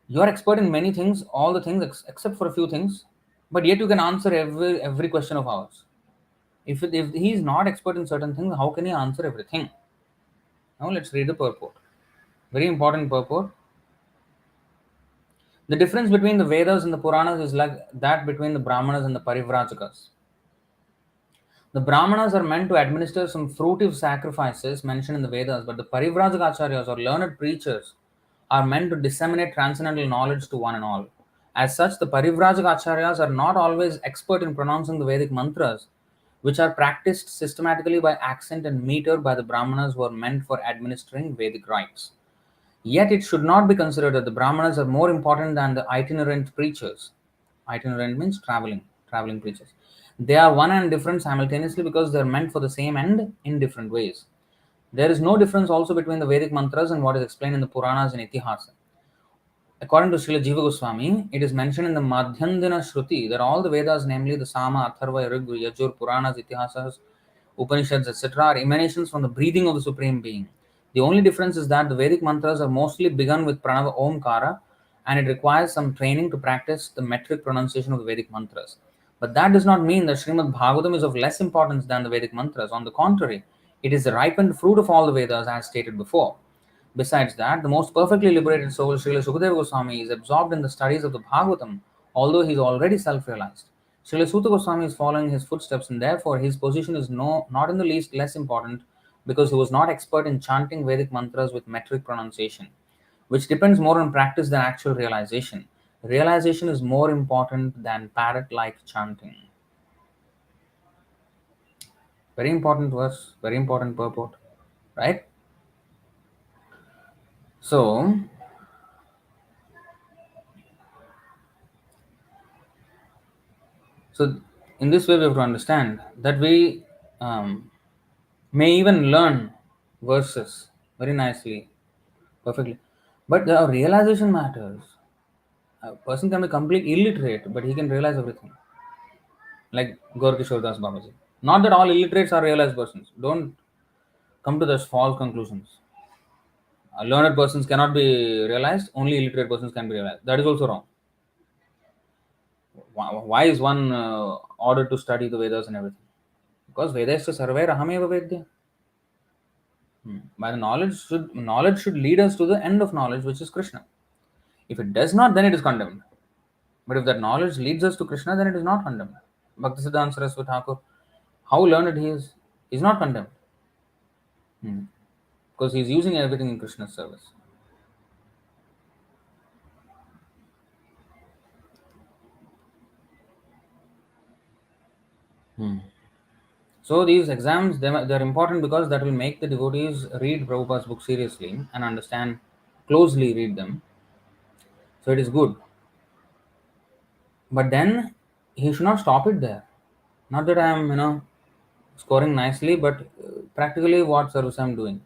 You are expert in many things, all the things except for a few things, but yet you can answer every question of ours. If he is not expert in certain things, how can he answer everything? Now, let's read the purport. Very important purport. The difference between the Vedas and the Puranas is like that between the Brahmanas and the Parivrajaka's. The Brahmanas are meant to administer some fruitive sacrifices mentioned in the Vedas, but the Parivrajaka acharyas or learned preachers are meant to disseminate transcendental knowledge to one and all. As such, the Parivrajaka acharyas are not always expert in pronouncing the Vedic mantras, which are practiced systematically by accent and meter by the Brahmanas who are meant for administering Vedic rites. Yet it should not be considered that the Brahmanas are more important than the itinerant preachers. Itinerant means traveling preachers. They are one and different simultaneously because they are meant for the same end in different ways. There is no difference also between the Vedic mantras and what is explained in the Puranas and Itihasa. According to Srila Jiva Goswami, it is mentioned in the Madhyandina Shruti that all the Vedas, namely the Sama, Atharva, Rig, Yajur, Puranas, Itihasas, Upanishads, etc., are emanations from the breathing of the Supreme Being. The only difference is that the Vedic mantras are mostly begun with Pranava Omkara, and it requires some training to practice the metric pronunciation of the Vedic mantras. But that does not mean that Srimad Bhagavatam is of less importance than the Vedic mantras. On the contrary, it is the ripened fruit of all the Vedas as stated before. Besides that, the most perfectly liberated soul, Srila Sukadeva Goswami, is absorbed in the studies of the Bhagavatam, although he is already self-realized. Srila Suta Goswami is following his footsteps, and therefore his position is not in the least less important because he was not expert in chanting Vedic mantras with metric pronunciation, which depends more on practice than actual realization. Realization is more important than parrot-like chanting. Very important verse, very important purport, right? So, in this way, we have to understand that we may even learn verses very nicely, perfectly, but the realization matters. A person can be completely illiterate, but he can realize everything, like Gaur Das Babaji. Not that all illiterates are realized persons. Don't come to those false conclusions. Learned persons cannot be realized, only illiterate persons can be realized. That is also wrong. Why is one ordered to study the Vedas and everything? Because Vedasya sarve rahameva vedya. By the knowledge should lead us to the end of knowledge, which is Krishna. If it does not, then it is condemned. But if that knowledge leads us to Krishna, then it is not condemned. Bhaktisiddānta Sarasvatī Ṭhākura, how learned he is not condemned. Because he is using everything in Krishna's service. So these exams, they are important because that will make the devotees read Prabhupada's book seriously and understand, closely read them. So it is good. But then he should not stop it there. Not that I am, scoring nicely, but practically what service I am doing.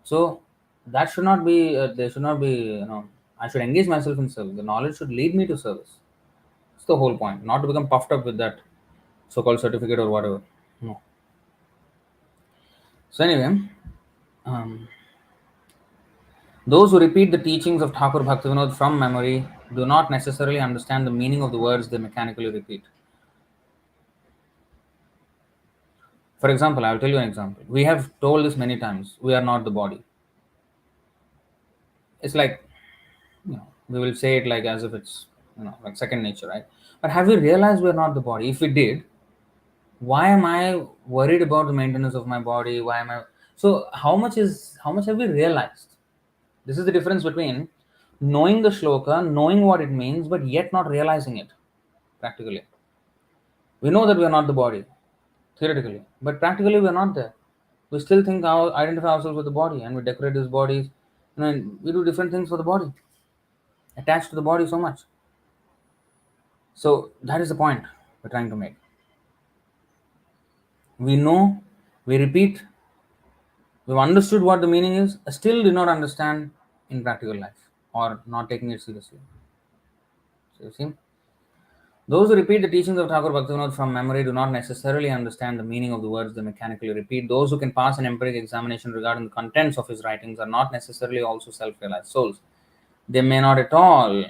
So that should not be, there should not be, I should engage myself in service. The knowledge should lead me to service. That's the whole point. Not to become puffed up with that so-called certificate or whatever. No. So anyway, those who repeat the teachings of Thakur Bhaktivinoda from memory do not necessarily understand the meaning of the words they mechanically repeat. For example, I will tell you an example. We have told this many times. We are not the body. It's like, we will say it like as if it's, like second nature, right? But have we realized we are not the body? If we did, why am I worried about the maintenance of my body? Why am I? So how much have we realized? This is the difference between knowing the shloka, knowing what it means, but yet not realizing it practically. We know that we are not the body, theoretically, but practically we are not there. We still identify ourselves with the body, and we decorate these bodies, and we do different things for the body, attached to the body so much. So that is the point we're trying to make. We know, we repeat, we've understood what the meaning is, still do not understand in practical life or not taking it seriously. So you see, those who repeat the teachings of Thakur Bhaktivinoda from memory do not necessarily understand the meaning of the words they mechanically repeat. Those who can pass an empiric examination regarding the contents of his writings are not necessarily also self-realized souls. They may not at all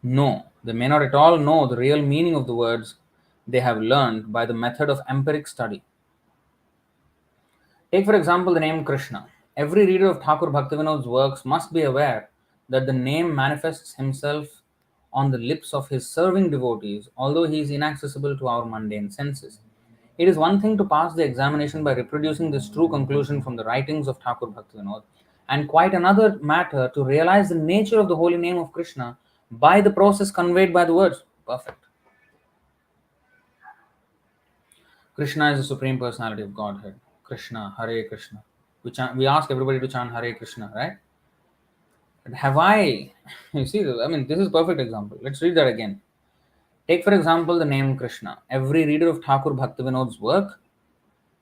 know the real meaning of the words they have learned by the method of empiric study. Take, for example, the name Krishna. Every reader of Thakur Bhaktivinoda's works must be aware that the name manifests himself on the lips of his serving devotees, although he is inaccessible to our mundane senses. It is one thing to pass the examination by reproducing this true conclusion from the writings of Thakur Bhaktivinoda, and quite another matter to realize the nature of the holy name of Krishna by the process conveyed by the words. Perfect. Krishna is the Supreme Personality of Godhead. Krishna, Hare Krishna. We ask everybody to chant Hare Krishna, right? But have I, you see, this is a perfect example. Let's read that again. Take, for example, the name Krishna. Every reader of Thakur Bhaktivinoda's work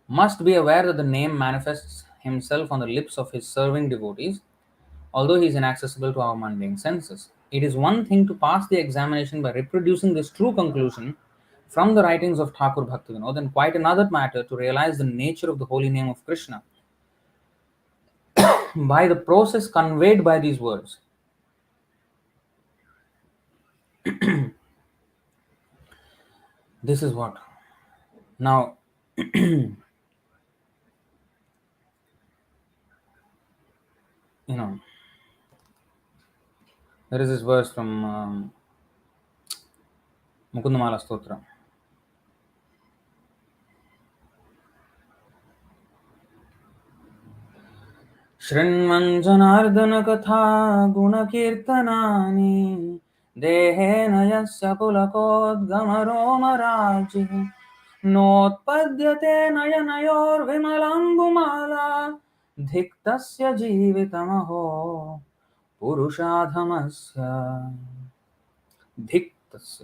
must be aware that the name manifests himself on the lips of his serving devotees, although he is inaccessible to our mundane senses. It is one thing to pass the examination by reproducing this true conclusion from the writings of Thakur Bhaktivinoda, and quite another matter to realize the nature of the holy name of Krishna by the process conveyed by these words. This is what. Now, there is this verse from Mukundamala Stotra. शृण्वञ्जनार्दन कथा गुणकीर्तनानि देहेन यस्य पुलकोद्गमरोमराजिः नोत्पद्यते नयनयोर्विमलाम्बुमाला धिक्तस्य जीवितमहो पुरुषाधमस्य धिक्तस्य.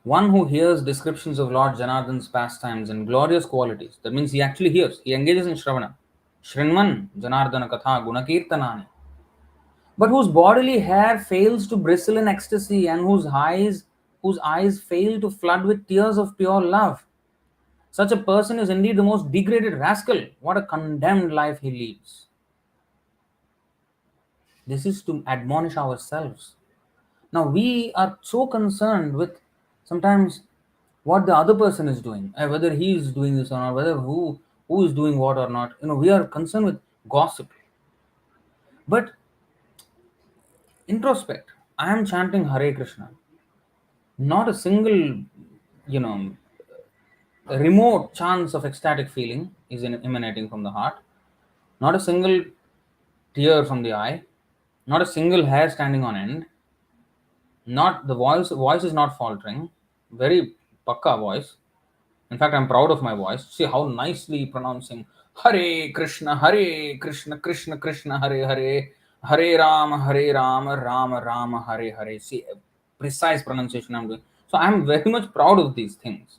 One who hears descriptions of Lord Janardhan's pastimes and glorious qualities, that means he actually hears, he engages in Shravana. Shrinman Janardana Katha Gunakirtanani. But whose bodily hair fails to bristle in ecstasy and whose eyes fail to flood with tears of pure love. Such a person is indeed the most degraded rascal. What a condemned life he leads. This is to admonish ourselves. Now we are so concerned with sometimes what the other person is doing, whether he is doing this or not, whether who is doing what or not. We are concerned with gossip. But introspect. I am chanting Hare Krishna. Not a single, you know, remote chance of ecstatic feeling is emanating from the heart. Not a single tear from the eye. Not a single hair standing on end. Not the voice is not faltering. Very pakka voice. In fact, I'm proud of my voice. See how nicely pronouncing Hare Krishna, Krishna Krishna, Hare Hare, Hare Rama, Rama Rama, Hare Hare. See, precise pronunciation I'm doing. So I'm very much proud of these things.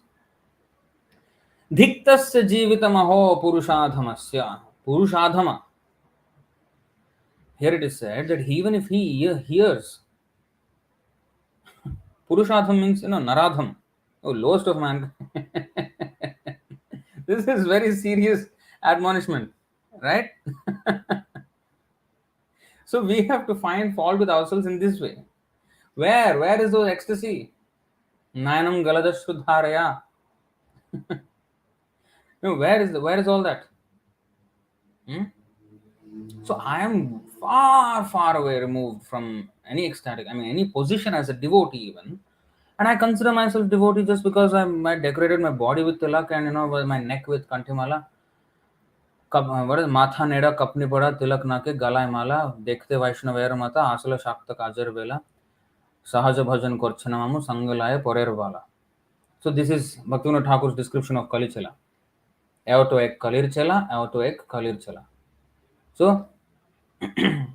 Dhiktasya jivitamaho purushadhamasya. Purushadhama. Here it is said that even if he hears, Purushadham means, Naradham. Oh, lowest of man. This is very serious admonishment, right? So we have to find fault with ourselves in this way. Where is those ecstasy? Nayanam galadashrudharaya. Where is all that? Hmm? So I am far away removed from any ecstatic, I mean any position as a devotee even. And I consider myself devotee just because I decorated my body with tilak and my neck with kantimala. What is matha neda kapni pada tilak nake galay mala dekhte vaishnavera mata asala shakta kajar vela sahaja bhajan korchana mamu sangalaya porer vala. So this is Bhaktivinoda Thakur's description of Kalichela. Evo to ek kalir chela, evo to ek kalir chela. So am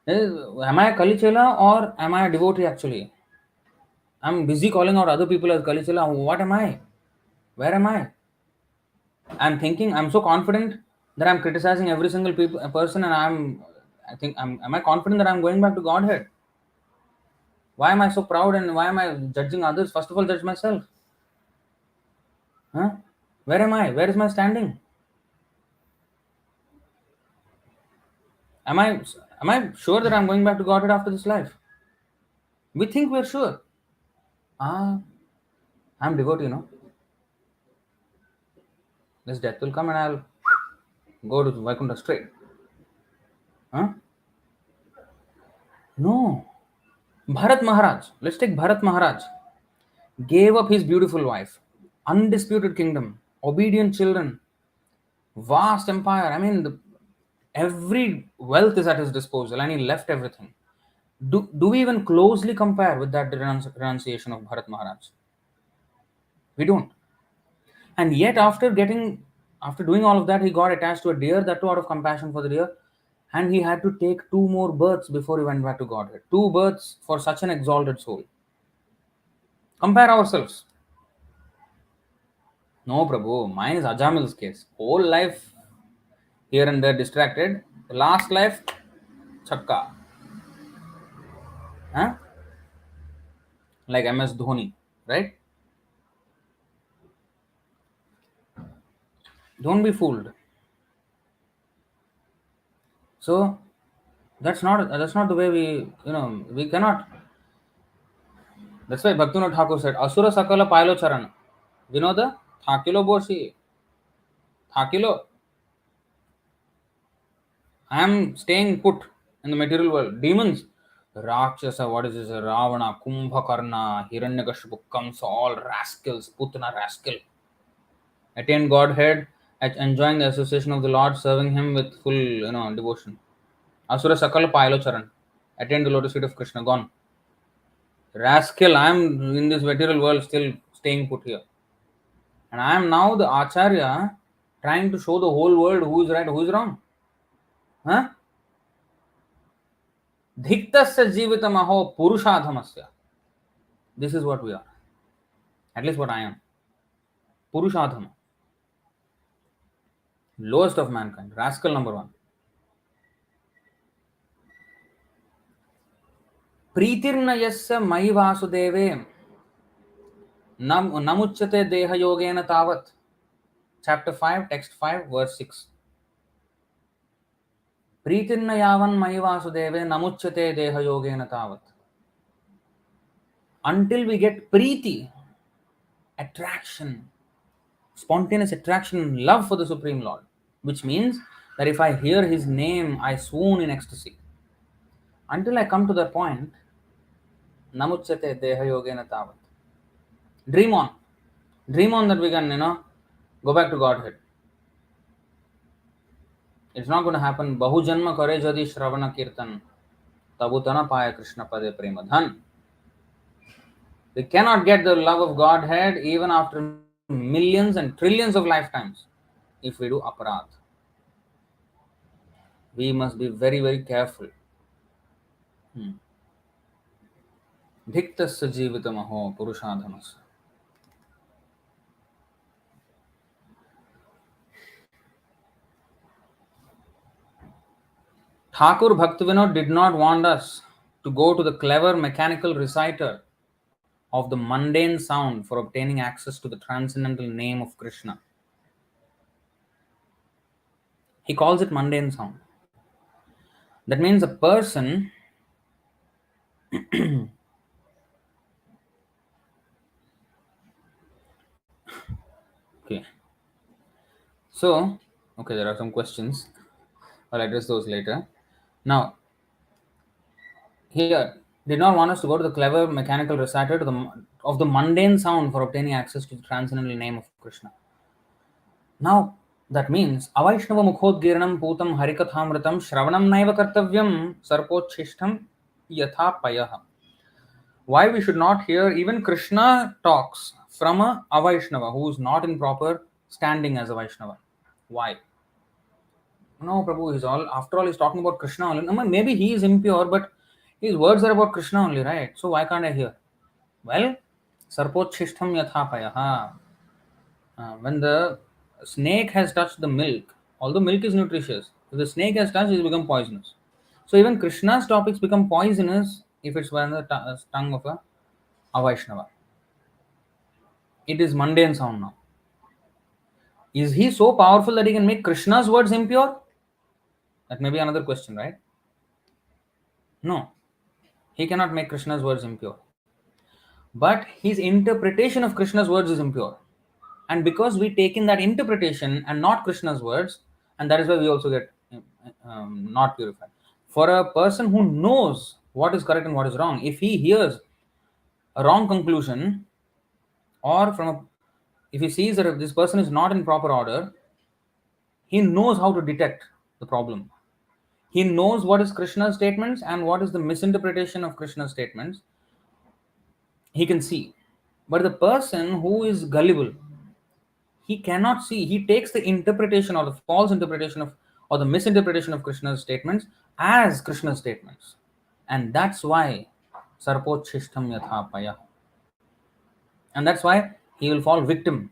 I a Kalichela or am I a devotee actually? I'm busy calling out other people as Kalichela. What am I? Where am I? I'm thinking, I'm so confident that I'm criticizing every single person, and I think, am I confident that I'm going back to Godhead? Why am I so proud and why am I judging others? First of all, judge myself. Huh? Where am I? Where is my standing? Am I am I sure that I'm going back to Godhead after this life? We think we're sure. Ah, I'm devotee, This death will come and I'll go to Vaikuntha straight. Huh? No. Bharat Maharaj, let's take Bharat Maharaj, gave up his beautiful wife, undisputed kingdom, obedient children, vast empire. I mean, every wealth is at his disposal and he left everything. Do we even closely compare with that renunciation of Bharat Maharaj? We don't. And yet, after doing all of that, he got attached to a deer, that too out of compassion for the deer, and he had to take two more births before he went back to Godhead. Two births for such an exalted soul. Compare ourselves. No, Prabhu, mine is Ajamil's case. Whole life here and there distracted. The last life, chakka. Huh? Like MS Dhoni, right? Don't be fooled. So that's not the way we cannot. That's why Bhaktivinoda Thakur said, Asura Sakala Pailo Charan. Vinoda, Thakilo Boshi. Thakilo. I am staying put in the material world. Demons. Rakshasa, what is this? Ravana, Kumbhakarna, Hiranyakashipu comes, all rascals, Putana rascal. Attain Godhead, enjoying the association of the Lord, serving Him with full, devotion. Asura Sakala Pailo Charan. Attain the lotus feet of Krishna, gone. Rascal, I am in this material world still staying put here. And I am now the acharya trying to show the whole world who is right, who is wrong. Huh? Dhiktasya jivitamaho purushadhamasya. This is what we are. At least what I am. Purushadhama. Lowest of mankind. Rascal number one. Pritirna yasya mai vasudeve namuchyate deha yogena tavat. Chapter 5, text 5, verse 6. Pritirna yavan mai vasudeve namuchyate deha yogena tavat. Until we get preeti, attraction, spontaneous attraction, love for the Supreme Lord, which means that if I hear His name, I swoon in ecstasy. Until I come to that point, namuchyate deha yogena tavat. Dream on. Dream on that we can, go back to Godhead. It's not going to happen. Bahu janma kare jadi shravana kirtan. Tabutana paya Krishna pade prema dhan. We cannot get the love of Godhead even after millions and trillions of lifetimes if we do aparadh. We must be very, very careful. Dhiktasya jivitamaho purushadhamasya. Thakur Bhaktivinoda did not want us to go to the clever mechanical reciter of the mundane sound for obtaining access to the transcendental name of Krishna. He calls it mundane sound. That means a person, okay, so, okay, there are some questions. I'll address those later. Now, here, did not want us to go to the clever mechanical reciter of the mundane sound for obtaining access to the transcendental name of Krishna. Now, that means avaishnava mukhodgiranam putam harikathamritam shravanam naiva kartavyam sarpochishtam yatha payaha. Why we should not hear even Krishna talks from a avaishnava who is not in proper standing as a Vaishnava. Why? No, Prabhu, he's all, after all, he's talking about Krishna only. No, maybe he is impure, but his words are about Krishna only, right? So why can't I hear? Well, sarpochishtam yathapayaha. When the snake has touched the milk, although milk is nutritious, if the snake has touched, it will become poisonous. So even Krishna's topics become poisonous if it's on the tongue of a Vaishnava. It is mundane sound now. Is he so powerful that he can make Krishna's words impure? That may be another question, right? No, he cannot make Krishna's words impure. But his interpretation of Krishna's words is impure. And because we take in that interpretation and not Krishna's words, and that is why we also get not purified. For a person who knows what is correct and what is wrong, if he hears a wrong conclusion, or if he sees that this person is not in proper order, he knows how to detect the problem. He knows what is Krishna's statements and what is the misinterpretation of Krishna's statements. He can see. But the person who is gullible, he cannot see. He takes the interpretation or the false interpretation of or the misinterpretation of Krishna's statements as Krishna's statements. And that's why sarpochishtam yathapaya. And that's why he will fall victim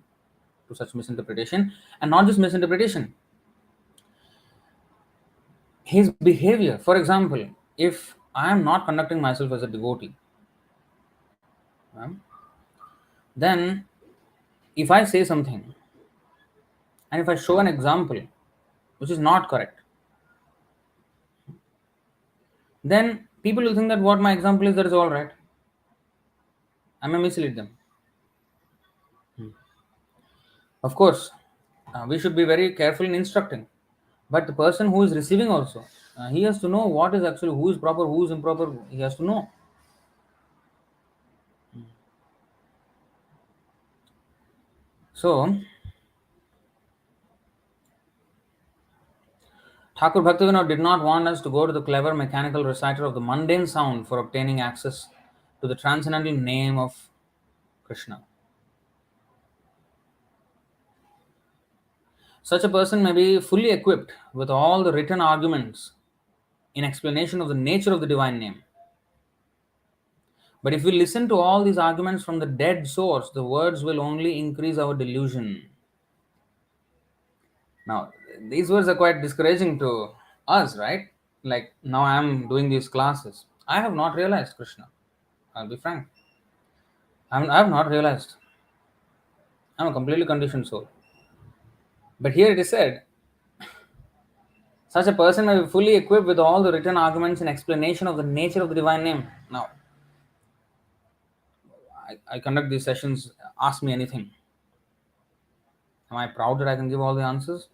to such misinterpretation. And not just misinterpretation. His behavior, for example, if I am not conducting myself as a devotee, then if I say something and if I show an example which is not correct, then people will think that what my example is, that is all right. I may mislead them. Of course, we should be very careful in instructing. But the person who is receiving also, he has to know what is actually, who is proper, who is improper, he has to know. So, Thakur Bhaktivinoda did not want us to go to the clever mechanical reciter of the mundane sound for obtaining access to the transcendental name of Krishna. Such a person may be fully equipped with all the written arguments in explanation of the nature of the divine name. But if we listen to all these arguments from the dead source, the words will only increase our delusion. Now, these words are quite discouraging to us, right? Like now I am doing these classes. I have not realized Krishna. I'll be frank. I have not realized. I'm a completely conditioned soul. But here it is said, such a person may be fully equipped with all the written arguments and explanation of the nature of the divine name. Now, I conduct these sessions, ask me anything. Am I proud that I can give all the answers?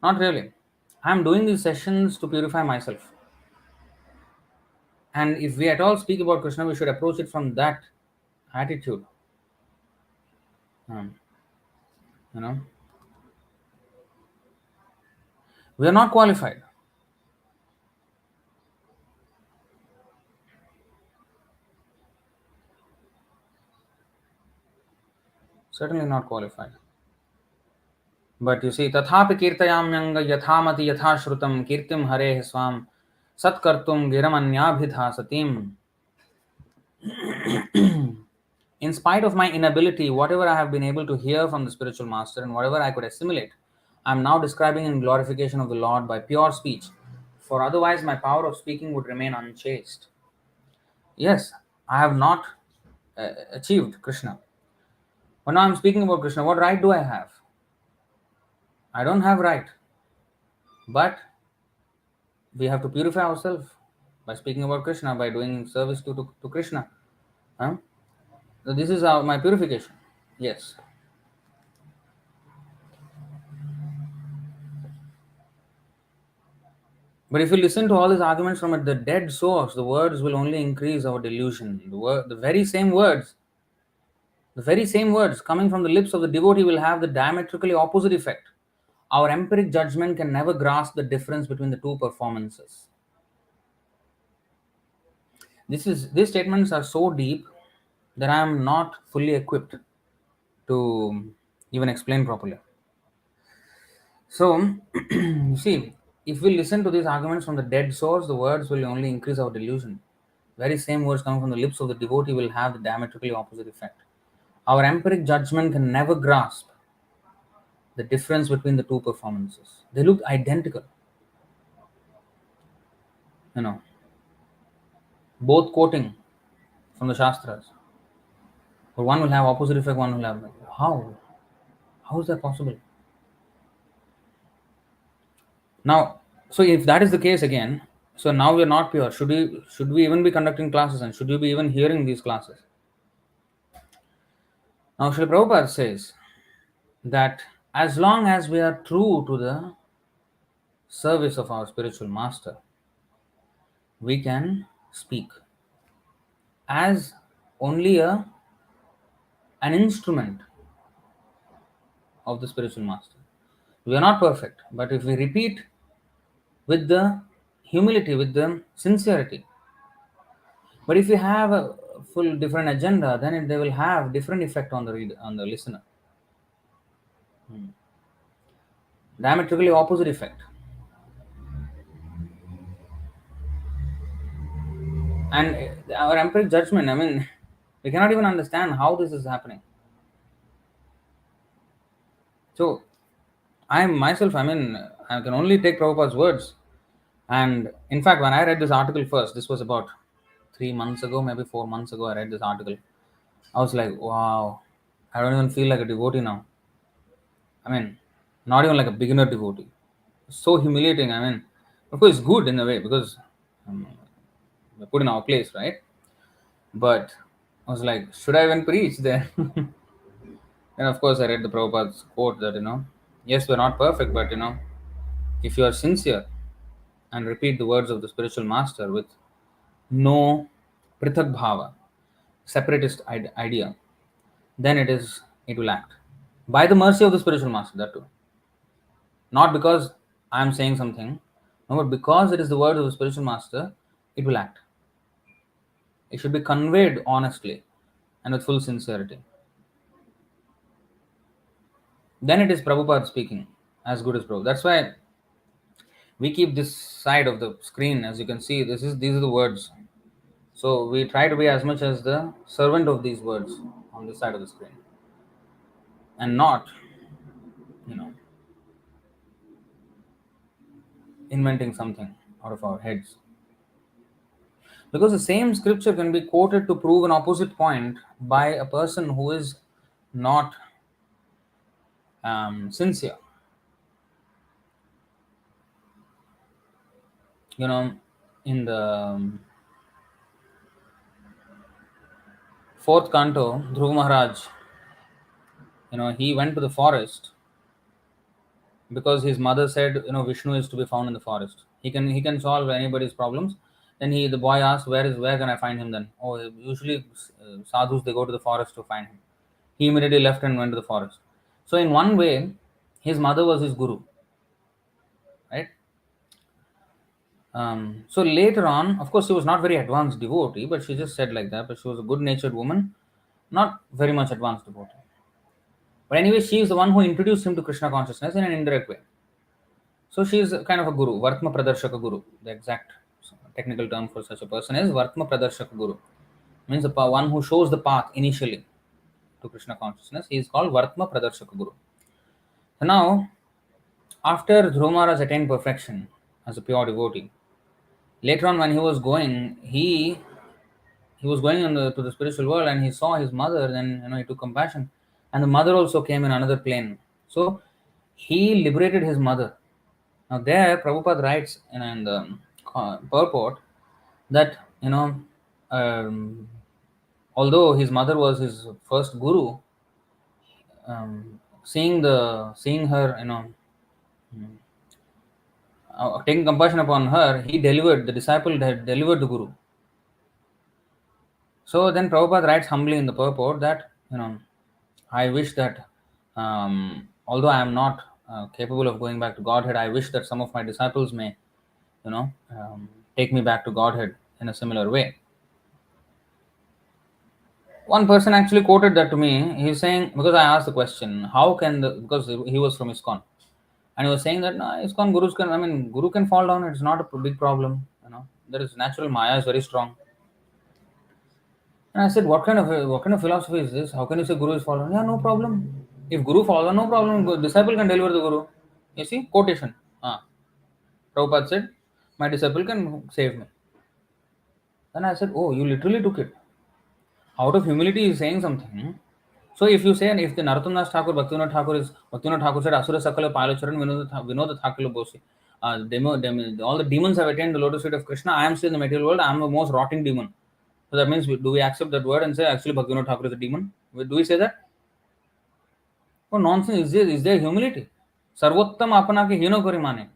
Not really. I'm doing these sessions to purify myself. And if we at all speak about Krishna, we should approach it from that attitude. Um, you know, we are not qualified. Certainly not qualified. But you see, tathapi kirtayamyanga yathamati yathashrutam kirtim harehe swam satkartum giramanyabhidha satim. In spite of my inability, whatever I have been able to hear from the spiritual master and whatever I could assimilate, I am now describing in glorification of the Lord by pure speech, for otherwise my power of speaking would remain unchaste. Yes, I have not achieved Krishna. But now I'm speaking about Krishna. What right do I have? I don't have right. But We have to purify ourselves by speaking about Krishna, by doing service to Krishna. Huh? So this is my purification. Yes. But if you listen to all these arguments from the dead source, the words will only increase our delusion. The very same words coming from the lips of the devotee will have the diametrically opposite effect. Our empiric judgment can never grasp the difference between the two performances. These statements are so deep that I am not fully equipped to even explain properly. So, you see, if we listen to these arguments from the dead source, the words will only increase our delusion. Very same words coming from the lips of the devotee will have the diametrically opposite effect. Our empiric judgment can never grasp the difference between the two performances. They look identical, you know, both quoting from the Shastras. But one will have opposite effect, one will have how? How is that possible? Now, so if that is the case again, so now we are not pure. Should we even be conducting classes and should you be even hearing these classes? Now, Srila Prabhupada says that as long as we are true to the service of our spiritual master, we can speak as only an instrument of the spiritual master. We are not perfect, but if we repeat with the humility, with the sincerity, but if we have a full different agenda, then they will have different effect on the on the listener. Diametrically opposite effect. And our empiric judgment, I mean, we cannot even understand how this is happening. So, I myself, I mean, I can only take Prabhupada's words. And in fact, when I read this article first, this was about 3 months ago, maybe 4 months ago, I read this article. I was like, wow, I don't even feel like a devotee now. I mean, not even like a beginner devotee. So humiliating. I mean, of course, it's good in a way because we're put in our place, right? But I was like, should I even preach then? And of course, I read the Prabhupada's quote that, yes, we're not perfect, but, if you are sincere and repeat the words of the spiritual master with no prithak bhava, separatist idea, then it will act. By the mercy of the spiritual master, that too. Not because I am saying something, no, but because it is the word of the spiritual master, it will act. It should be conveyed honestly and with full sincerity. Then it is Prabhupada speaking, as good as Prabhupada. That's why we keep this side of the screen, as you can see. These are the words. So we try to be as much as the servant of these words on this side of the screen, and not, you know, inventing something out of our heads. Because the same scripture can be quoted to prove an opposite point by a person who is not sincere. You know, in the fourth canto, Dhruv Maharaj, he went to the forest because his mother said, Vishnu is to be found in the forest. He can solve anybody's problems. Then the boy asked, where can I find him then? Oh, usually sadhus, they go to the forest to find him. He immediately left and went to the forest. So in one way, his mother was his guru, right? So later on, of course, she was not very advanced devotee, but she just said like that. But she was a good-natured woman, not very much advanced devotee. But anyway, she is the one who introduced him to Krishna consciousness in an indirect way. So she is kind of a guru, Vartma Pradarshaka Guru. The exact technical term for such a person is Vartma Pradarshaka Guru. Means the one who shows the path initially to Krishna consciousness. He is called Vartma Pradarshaka Guru. So now, after Dhruva Maharaj attained perfection as a pure devotee, later on when he was going, he was going to the spiritual world and he saw his mother. Then he took compassion, and the mother also came in another plane. So he liberated his mother. Now there, Prabhupada writes in the purport that, um, although his mother was his first guru, seeing her, taking compassion upon her, he delivered the disciple had delivered the guru. So then Prabhupada writes humbly in the purport that, I wish that, although I am not capable of going back to Godhead, I wish that some of my disciples may, take me back to Godhead in a similar way. One person actually quoted that to me. He's saying, because I asked the question, how can because he was from ISKCON, and he was saying that, no, ISKCON gurus can, guru can fall down, it's not a big problem. There is natural Maya is very strong. And I said, what kind of philosophy is this? How can you say guru is fallen? Yeah, no problem. If guru fallen, no problem. Disciple can deliver the guru. You see, quotation. Prabhupada said, my disciple can save me. Then I said, oh, you literally took it. Out of humility, he is saying something. So if you say, and if the Narottam Das Thakur, Bhaktivinoda Ṭhākura said, Asura Sakala Palacharan Vinoda Thakula Bosi. All the demons have attained the lotus feet of Krishna. I am still in the material world. I am the most rotting demon. So that means, do we accept that word and say, actually, Bhaktivinoda Ṭhākura is a demon? Do we say that? Oh, nonsense. Is there humility? Sarvottam apana ke hino kori mane.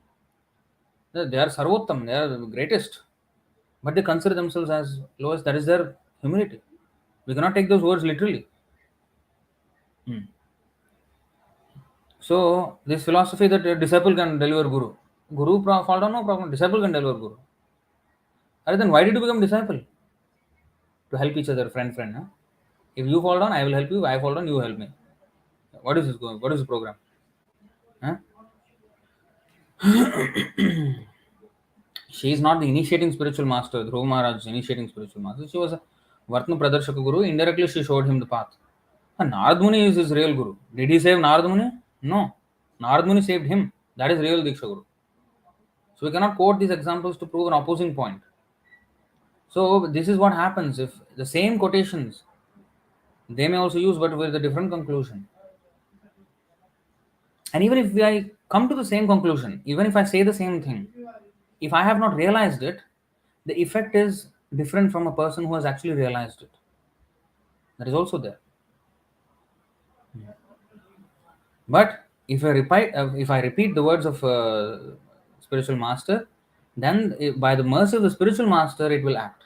They are Sarvottam. They are the greatest. But they consider themselves as lowest. That is their humility. We cannot take those words literally. So, this philosophy that a disciple can deliver guru. Fall down, no problem. Disciple can deliver guru. Other then why did you become disciple? To help each other, friend. Huh? If you fall down, I will help you. If I fall down, you help me. What is this going? What is the program? Huh? She is not the initiating spiritual master. Dhruva Maharaj is initiating spiritual master. She was a Vartma Pradarshaka Guru. Indirectly, she showed him the path. And Narad Muni is his real Guru. Did he save Narad Muni? No. Narad Muni saved him. That is real Diksha Guru. So we cannot quote these examples to prove an opposing point. So this is what happens if the same quotations they may also use, but with a different conclusion. And even if I come to the same conclusion, even if I say the same thing, if I have not realized it, the effect is different from a person who has actually realized it. That is also there. But if I repeat the words of spiritual master, then by the mercy of the spiritual master, it will act.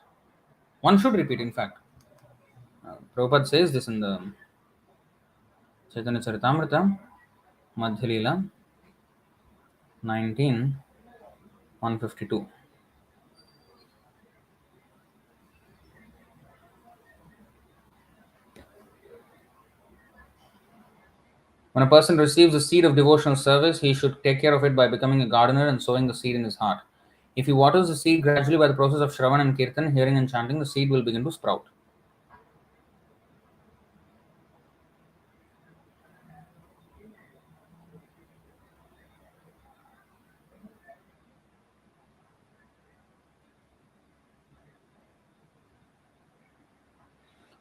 One should repeat, in fact. Prabhupada says this in the Chaitanya Charitamrita, Madhya Leela, 19:152. When a person receives the seed of devotional service, he should take care of it by becoming a gardener and sowing the seed in his heart. If he waters the seed gradually by the process of Shravan and Kirtan, hearing and chanting, the seed will begin to sprout.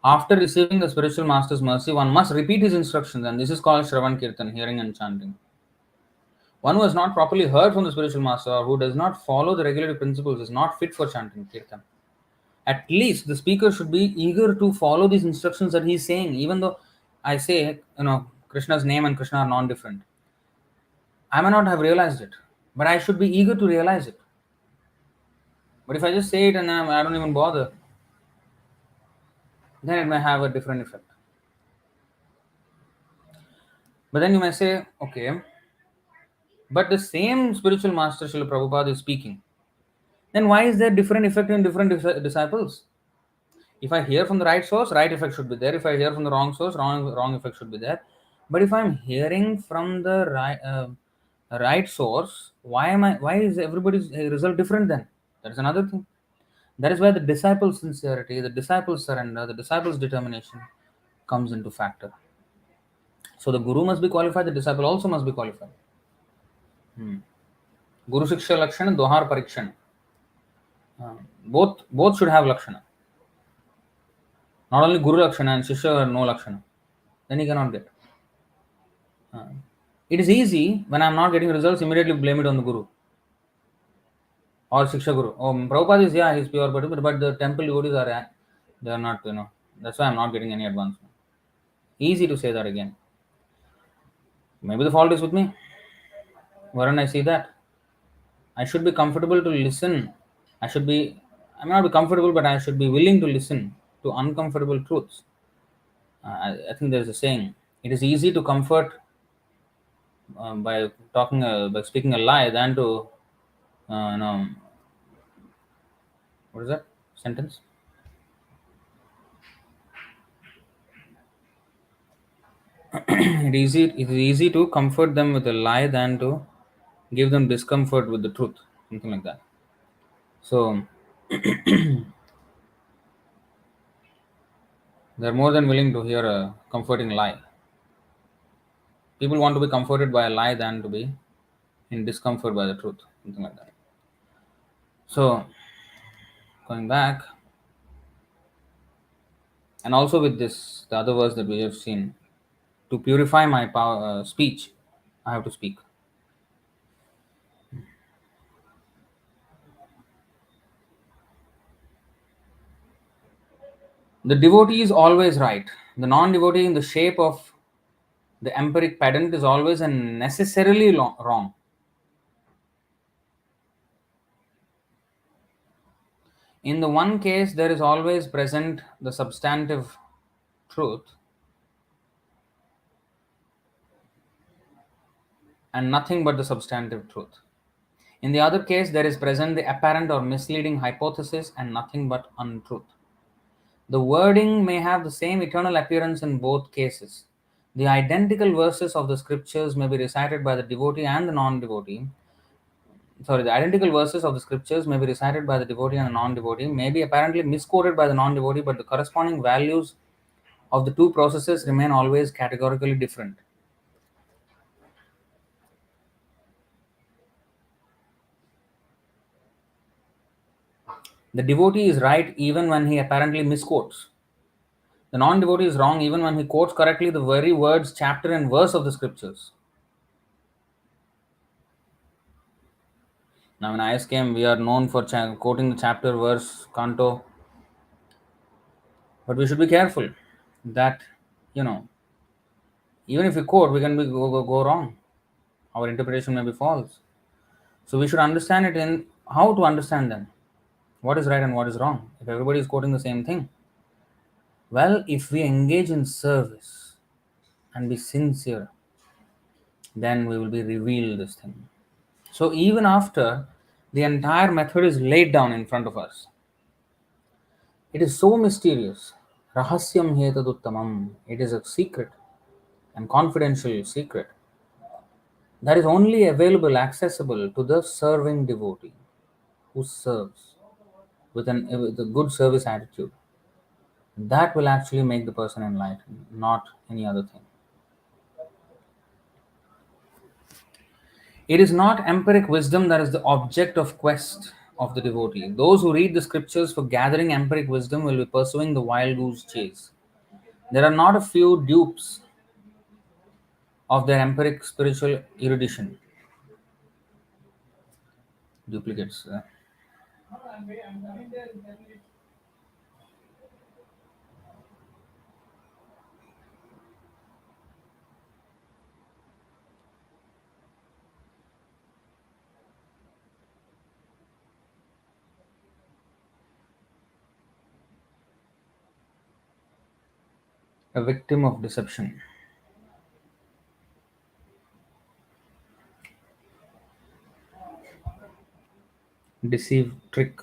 After receiving the spiritual master's mercy, one must repeat his instructions, and this is called Shravan Kirtan, hearing and chanting. One who has not properly heard from the spiritual master or who does not follow the regulative principles is not fit for chanting Kirtan. At least the speaker should be eager to follow these instructions that he is saying, even though I say, Krishna's name and Krishna are non-different. I may not have realized it, but I should be eager to realize it. But if I just say it and I don't even bother, then it may have a different effect. But then you may say, okay, but the same spiritual master, Śrīla Prabhupada, is speaking. Then why is there different effect in different disciples? If I hear from the right source, right effect should be there. If I hear from the wrong source, wrong effect should be there. But if I'm hearing from the right source, why is everybody's result different then? That is another thing. That is where the disciple's sincerity, the disciple's surrender, the disciple's determination comes into factor. So the guru must be qualified, the disciple also must be qualified. Guru Shiksha Lakshana, Dohar Parikshana. Both should have Lakshana. Not only Guru Lakshana and Shishya no Lakshana. Then he cannot get. It is easy when I am not getting results, immediately blame it on the Guru. or Shiksha Guru. Oh, Prabhupada is, yeah, he's pure, but the temple devotees are, they are not, that's why I'm not getting any advancement. Easy to say that again. Maybe the fault is with me. Why don't I see that? I should be comfortable to listen. I may not be comfortable, but I should be willing to listen to uncomfortable truths. I think there's a saying: it is easy to comfort by speaking a lie than to, uh, you know, what is that sentence? It is easy to comfort them with a lie than to give them discomfort with the truth, something like that. So they're more than willing to hear a comforting lie. People want to be comforted by a lie than to be in discomfort by the truth, something like that. So going back, and also with this, the other verse that we have seen, to purify my speech, I have to speak. The devotee is always right. The non-devotee, in the shape of the empiric pedant, is always and necessarily wrong. In the one case, there is always present the substantive truth and nothing but the substantive truth. In the other case, there is present the apparent or misleading hypothesis and nothing but untruth. The wording may have the same eternal appearance in both cases. The identical verses of the scriptures may be recited by the devotee and the non devotee. The identical verses of the scriptures may be recited by the devotee and the non devotee, may be apparently misquoted by the non devotee, but the corresponding values of the two processes remain always categorically different. The devotee is right even when he apparently misquotes. The non devotee is wrong even when he quotes correctly the very words, chapter, and verse of the scriptures. Now, in ISKM, we are known for quoting the chapter, verse, canto, but we should be careful that, you know, even if we quote, we can go wrong. Our interpretation may be false. So, we should understand it in how to understand them. What is right and what is wrong? If everybody is quoting the same thing, well, if we engage in service and be sincere, then we will be revealed this thing. So even after the entire method is laid down in front of us, it is so mysterious. Rahasyam hetaduttamam. It is a secret and confidential secret that is only available, accessible to the serving devotee who serves with a good service attitude. That will actually make the person enlightened, not any other thing. It is not empiric wisdom that is the object of quest of the devotee. Those who read the scriptures for gathering empiric wisdom will be pursuing the wild goose chase. There are not a few dupes of their empiric spiritual erudition. Duplicates. A victim of deception. Deceive, trick.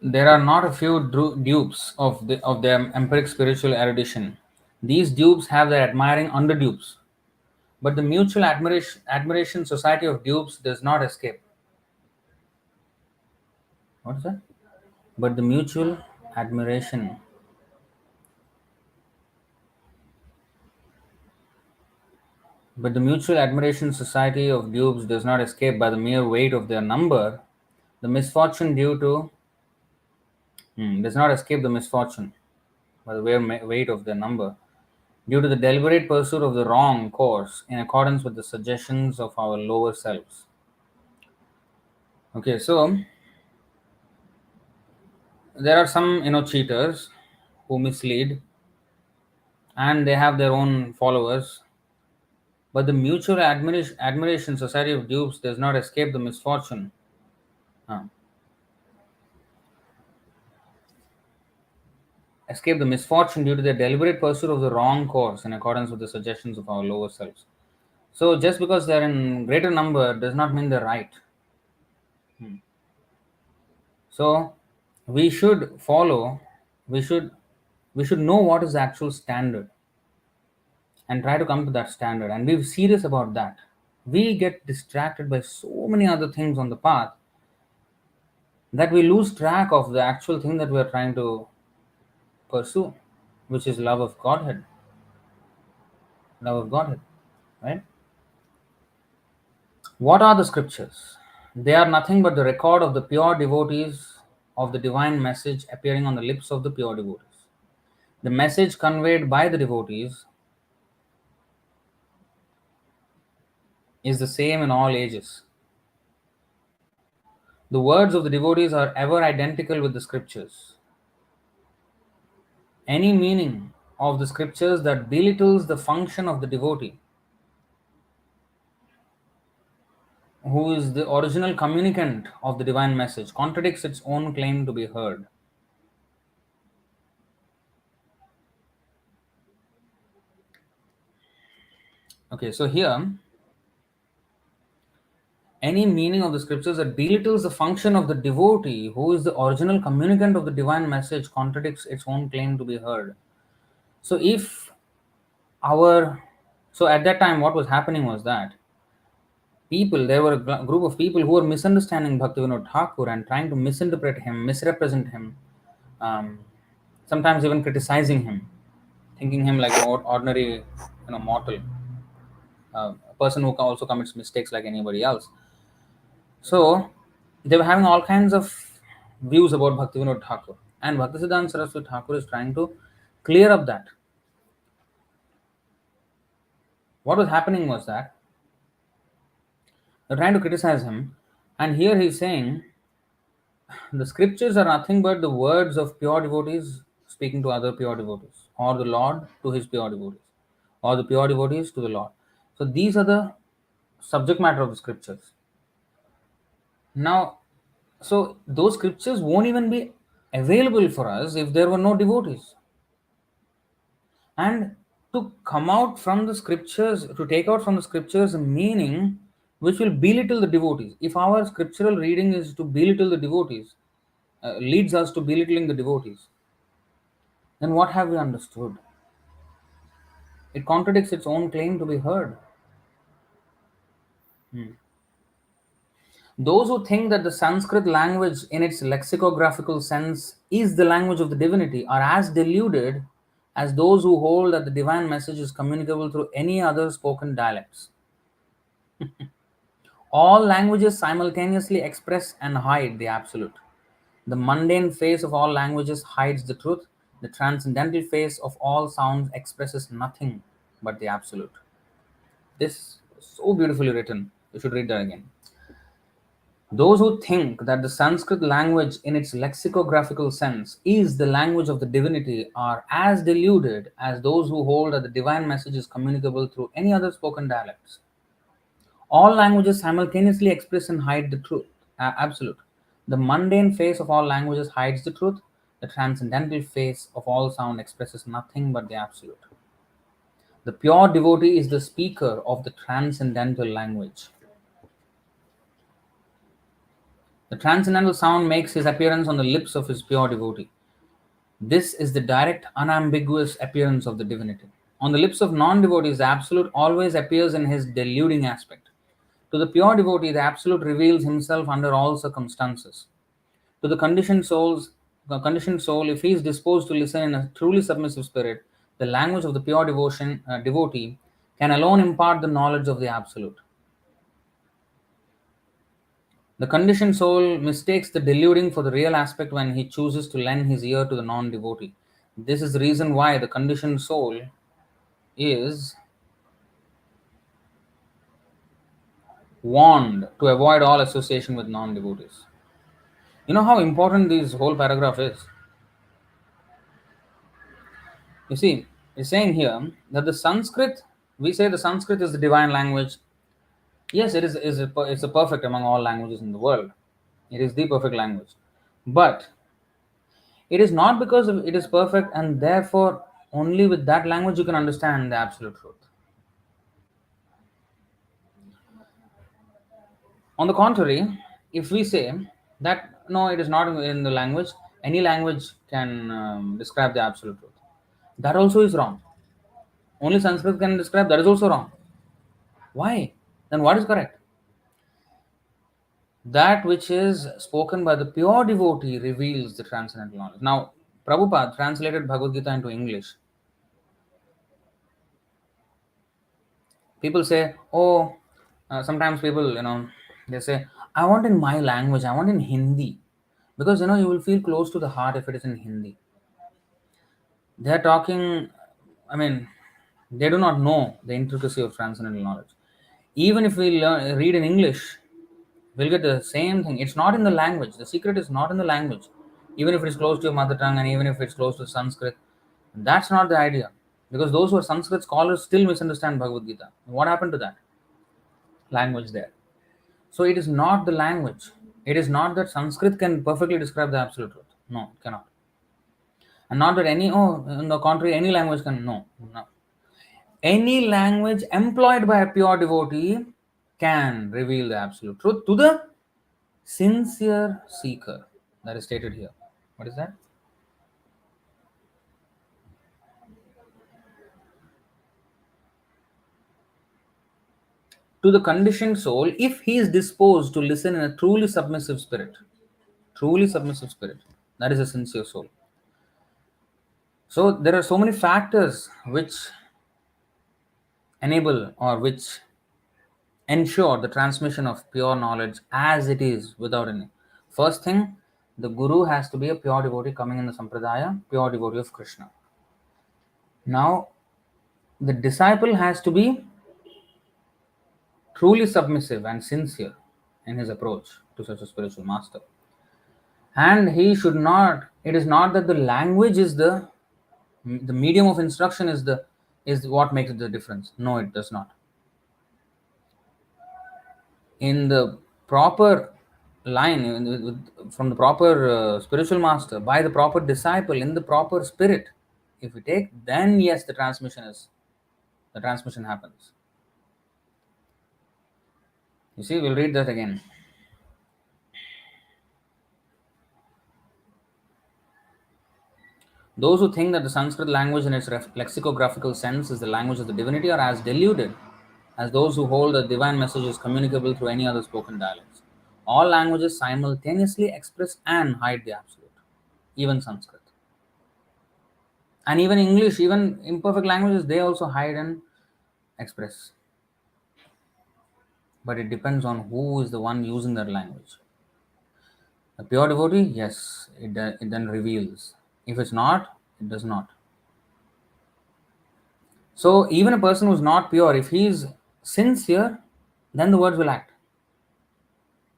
There are not a few dupes of their empiric spiritual erudition. These dupes have their admiring under dupes. But the mutual admiration society of dupes does not escape. What is that? But the mutual admiration. But the mutual admiration society of dupes does not escape by the mere weight of their number. The misfortune due to does not escape the misfortune by the weight of their number due to the deliberate pursuit of the wrong course in accordance with the suggestions of our lower selves. Okay, so there are some cheaters who mislead, and they have their own followers. But the mutual admiration society of dupes does not escape the misfortune. uh, Escape the misfortune due to their deliberate pursuit of the wrong course in accordance with the suggestions of our lower selves. So just because they're in greater number does not mean they're right. Hmm. So we should follow. We should we should know what is the actual standard and try to come to that standard and be serious about that. We get distracted by so many other things on the path that we lose track of the actual thing that we are trying to pursue, which is love of Godhead. Love of Godhead, right? What are the scriptures? They are nothing but the record of the pure devotees of the divine message appearing on the lips of the pure devotees. The message conveyed by the devotees is the same in all ages. The words of the devotees are ever identical with the scriptures. Any meaning of the scriptures that belittles the function of the devotee, who is the original communicant of the divine message, contradicts its own claim to be heard. Okay, so here, any meaning of the scriptures that belittles the function of the devotee, who is the original communicant of the divine message, contradicts its own claim to be heard. So, if our so at that time, what was happening was that there were a group of people who were misunderstanding Bhaktivinoda Ṭhākura and trying to misinterpret him, misrepresent him, um, sometimes even criticizing him, thinking him like an ordinary, mortal, a person who also commits mistakes like anybody else. So they were having all kinds of views about Bhaktivinoda Ṭhākura, and Bhaktisiddānta Sarasvatī Ṭhākura is trying to clear up that. What was happening was that they're trying to criticize him, and here he's saying the scriptures are nothing but the words of pure devotees speaking to other pure devotees, or the Lord to his pure devotees, or the pure devotees to the Lord. So these are the subject matter of the scriptures. Now, so those scriptures won't even be available for us if there were no devotees. And to come out from the scriptures, to take out from the scriptures a meaning which will belittle the devotees. If our scriptural reading is to belittle the devotees, leads us to belittling the devotees, then what have we understood? It contradicts its own claim to be heard. Hmm. Those who think that the Sanskrit language in its lexicographical sense is the language of the divinity are as deluded as those who hold that the divine message is communicable through any other spoken dialects. All languages simultaneously express and hide the absolute. The mundane face of all languages hides the truth. The transcendental face of all sounds expresses nothing but the absolute. This is so beautifully written. You should read that again. Those who think that the Sanskrit language in its lexicographical sense is the language of the divinity are as deluded as those who hold that the divine message is communicable through any other spoken dialects. All languages simultaneously express and hide the truth, absolute. The mundane face of all languages hides the truth. The transcendental face of all sound expresses nothing but the absolute. The pure devotee is the speaker of the transcendental language. The transcendental sound makes his appearance on the lips of his pure devotee. This is the direct, unambiguous appearance of the divinity. On the lips of non devotees, the absolute always appears in his deluding aspect. To the pure devotee, the absolute reveals himself under all circumstances. To the conditioned soul, if he is disposed to listen in a truly submissive spirit, the language of the pure devotee can alone impart the knowledge of the absolute. The conditioned soul mistakes the deluding for the real aspect when he chooses to lend his ear to the non devotee. This is the reason why the conditioned soul is warned to avoid all association with non-devotees. You know how important this whole paragraph is? You see, it's saying here that the Sanskrit, we say the Sanskrit is the divine language. Yes, it's a perfect among all languages in the world. It is the perfect language. But it is not because it is perfect and therefore only with that language you can understand the absolute truth. On the contrary, if we say that no, it is not in the language, any language can describe the absolute truth, that also is wrong. Only Sanskrit can describe, that is also wrong. Why? Then what is correct? That which is spoken by the pure devotee reveals the transcendental knowledge. Now, Prabhupada translated Bhagavad Gita into English. People say, oh, sometimes people, they say, I want in my language, I want in Hindi. Because, you will feel close to the heart if it is in Hindi. They are talking, I mean, they do not know the intricacy of transcendental knowledge. Even if we read in English, we'll get the same thing. It's not in the language. The secret is not in the language. Even if it's close to your mother tongue and even if it's close to Sanskrit, that's not the idea. Because those who are Sanskrit scholars still misunderstand Bhagavad Gita. What happened to that language there? So it is not the language. It is not that Sanskrit can perfectly describe the absolute truth. No, it cannot. And not that on the contrary, any language can. No. Any language employed by a pure devotee can reveal the absolute truth to the sincere seeker. That is stated here. What is that? To the conditioned soul, if he is disposed to listen in a truly submissive spirit. Truly submissive spirit. That is a sincere soul. So there are so many factors which enable or which ensure the transmission of pure knowledge as it is without any. First thing, the guru has to be a pure devotee coming in the sampradaya, pure devotee of Krishna. Now, the disciple has to be truly submissive and sincere in his approach to such a spiritual master. And he should not, it is not that the language is the medium of instruction is what makes the difference. No, it does not. In the proper line, from the proper spiritual master, by the proper disciple, in the proper spirit, if we take, then yes, the transmission happens. You see, we'll read that again. Those who think that the Sanskrit language in its lexicographical sense is the language of the divinity are as deluded as those who hold that divine message is communicable through any other spoken dialects. All languages simultaneously express and hide the absolute, even Sanskrit. And even English, even imperfect languages, they also hide and express. But it depends on who is the one using that language. A pure devotee, yes, it then reveals. If it's not, it does not. So even a person who is not pure, if he is sincere, then the words will act.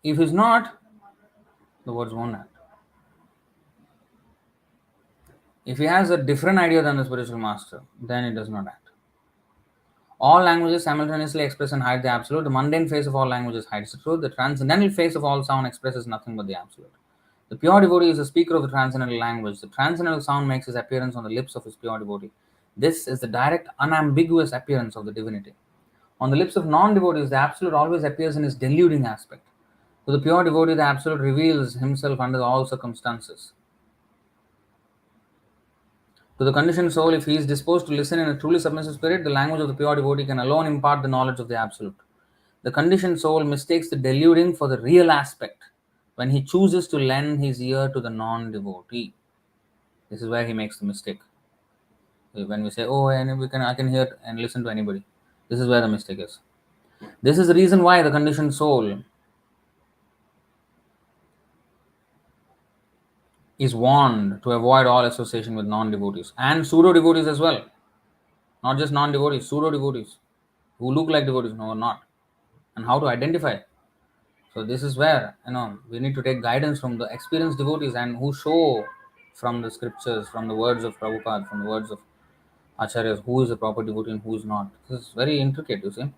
If he's not, the words won't act. If he has a different idea than the spiritual master, then it does not act. All languages simultaneously express and hide the absolute. The mundane face of all languages hides the truth. The transcendental face of all sound expresses nothing but the absolute. The pure devotee is a speaker of the transcendental language. The transcendental sound makes its appearance on the lips of his pure devotee. This is the direct, unambiguous appearance of the divinity. On the lips of non-devotees, the absolute always appears in his deluding aspect. To the pure devotee, the absolute reveals himself under all circumstances. To the conditioned soul, if he is disposed to listen in a truly submissive spirit, the language of the pure devotee can alone impart the knowledge of the absolute. The conditioned soul mistakes the deluding for the real aspect when he chooses to lend his ear to the non-devotee. This is where he makes the mistake. When we say, "Oh, and I can hear and listen to anybody," this is where the mistake is. This is the reason why the conditioned soul is warned to avoid all association with non-devotees and pseudo-devotees as well. Not just non-devotees, pseudo-devotees who look like devotees, no, not. and how to identify. So this is where we need to take guidance from the experienced devotees and who show from the scriptures, from the words of Prabhupada, from the words of acharyas, who is a proper devotee and who is not. This is very intricate, you see.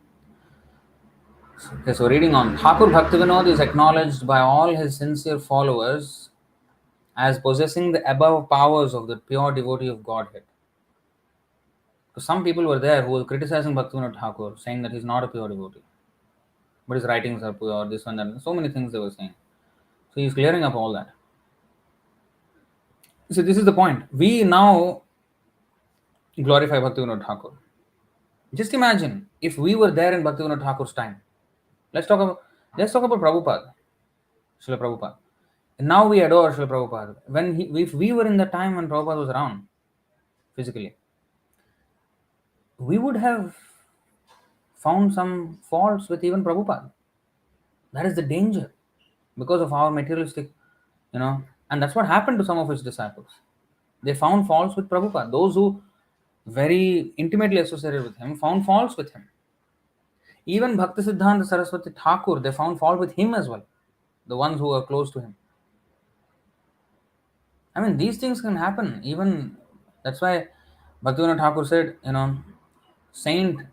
Okay, so reading on. Thakur Bhaktivinoda is acknowledged by all his sincere followers as possessing the above powers of the pure devotee of Godhead. So some people were there who were criticizing Bhaktivinoda Thakur, saying that he's not a pure devotee, but his writings are pure, this one, that. So many things they were saying. So he's clearing up all that. So this is the point. We now glorify Bhaktivinoda Thakur. Just imagine if we were there in Bhaktivinoda Thakur's time. Let's talk about Prabhupada, Śrīla Prabhupada. And now we adore Śrīla Prabhupada. If we were in the time when Prabhupada was around physically, we would have found some faults with even Prabhupada. That is the danger because of our materialistic, and that's what happened to some of his disciples. They found faults with Prabhupada. Those who very intimately associated with him found faults with him. Even Bhaktisiddānta Sarasvatī Ṭhākura, they found fault with him as well, the ones who were close to him. I mean, these things can happen. Even that's why Bhaktivinoda Thakur said,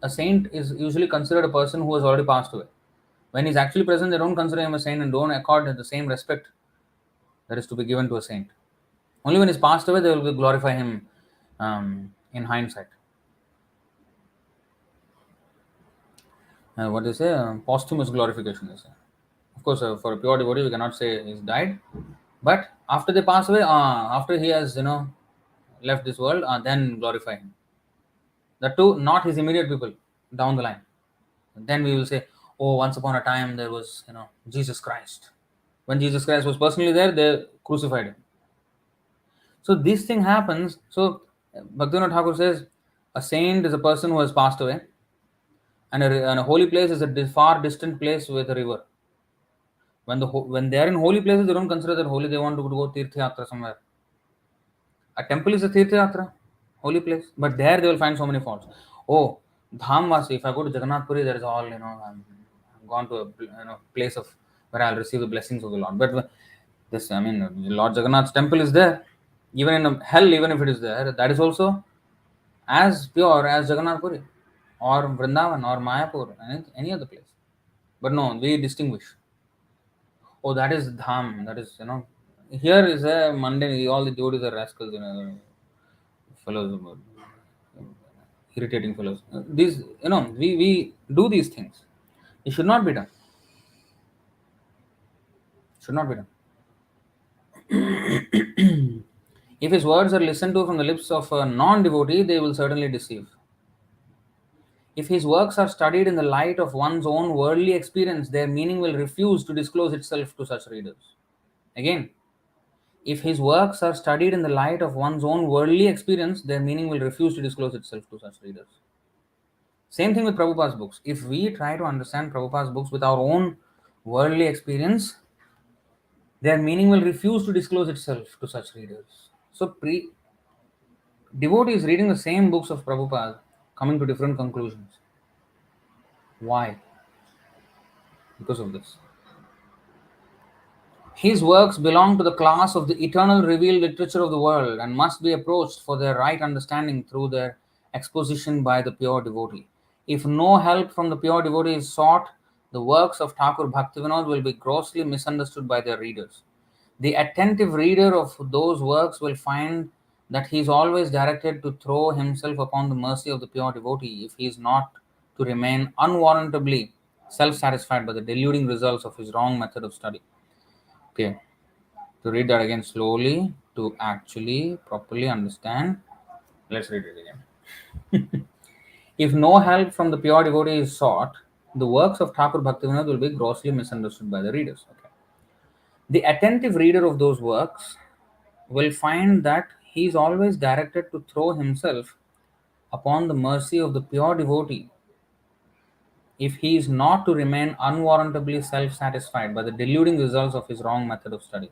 a saint is usually considered a person who has already passed away. When he's actually present, they don't consider him a saint and don't accord the same respect that is to be given to a saint. Only when he's passed away, they will glorify him in hindsight. What they say, posthumous glorification, they say. Of course, for a pure devotee, we cannot say he's died. But after they pass away, after he has, left this world, then glorify him. That too, not his immediate people, down the line. And then we will say, oh, once upon a time there was, Jesus Christ. When Jesus Christ was personally there, they crucified him. So this thing happens. So Bhaktivinoda Thakur says, a saint is a person who has passed away, and a holy place is a far distant place with a river. When they are in holy places, they don't consider that holy. They want to go Tirtha Yatra somewhere. A temple is a Tirtha Yatra, holy place, but there they will find so many faults. Oh, Dhamvasi, if I go to Jagannath Puri, there is all, I'm gone to a place of where I'll receive the blessings of the Lord. But Lord Jagannath's temple is there. Even in hell, even if it is there, that is also as pure as Jagannath Puri or Vrindavan or Mayapur, any other place. But no, we distinguish. Oh, that is Dham. That is, here is a mundane, all the devotees are rascals, fellows, irritating fellows. These, we do these things. It should not be done. Should not be done. If his words are listened to from the lips of a non-devotee, they will certainly deceive. If his works are studied in the light of one's own worldly experience, their meaning will refuse to disclose itself to such readers. Again, if his works are studied in the light of one's own worldly experience, their meaning will refuse to disclose itself to such readers. Same thing with Prabhupada's books. If we try to understand Prabhupada's books with our own worldly experience, their meaning will refuse to disclose itself to such readers. So, devotees reading the same books of Prabhupada coming to different conclusions. Why? Because of this. His works belong to the class of the eternal revealed literature of the world and must be approached for their right understanding through their exposition by the pure devotee. If no help from the pure devotee is sought, the works of Thakur Bhaktivinoda will be grossly misunderstood by their readers. The attentive reader of those works will find that he is always directed to throw himself upon the mercy of the pure devotee if he is not to remain unwarrantably self-satisfied by the deluding results of his wrong method of study. Okay, to read that again slowly, to actually properly understand. Let's read it again. If no help from the pure devotee is sought, the works of Thakur Bhaktivinoda will be grossly misunderstood by the readers. Okay. The attentive reader of those works will find that he is always directed to throw himself upon the mercy of the pure devotee if he is not to remain unwarrantably self-satisfied by the deluding results of his wrong method of study.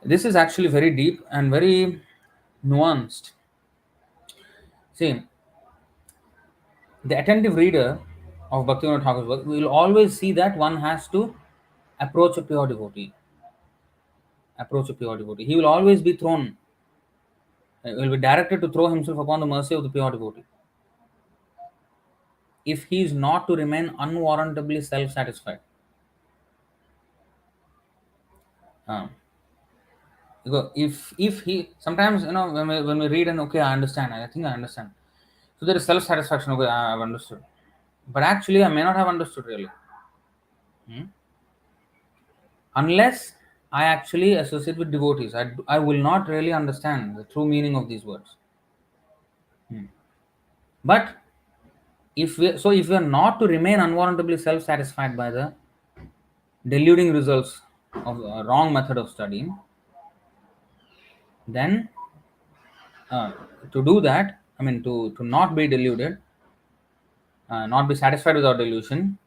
This is actually very deep and very nuanced. See, the attentive reader of Bhaktivinoda Thakur's work, we will always see that one has to approach a pure devotee. Approach a pure devotee. He will always be thrown, he will be directed to throw himself upon the mercy of the pure devotee. If he is not to remain unwarrantably self satisfied. Because if he sometimes, when we read and okay, I understand, I think I understand. So there is self satisfaction. Okay, I have understood, but actually I may not have understood really. Hmm? Unless I actually associate with devotees, I will not really understand the true meaning of these words. But if we are not to remain unwarrantably self satisfied by the deluding results of a wrong method of studying, then to do that, I mean to not be deluded, not be satisfied with our delusion.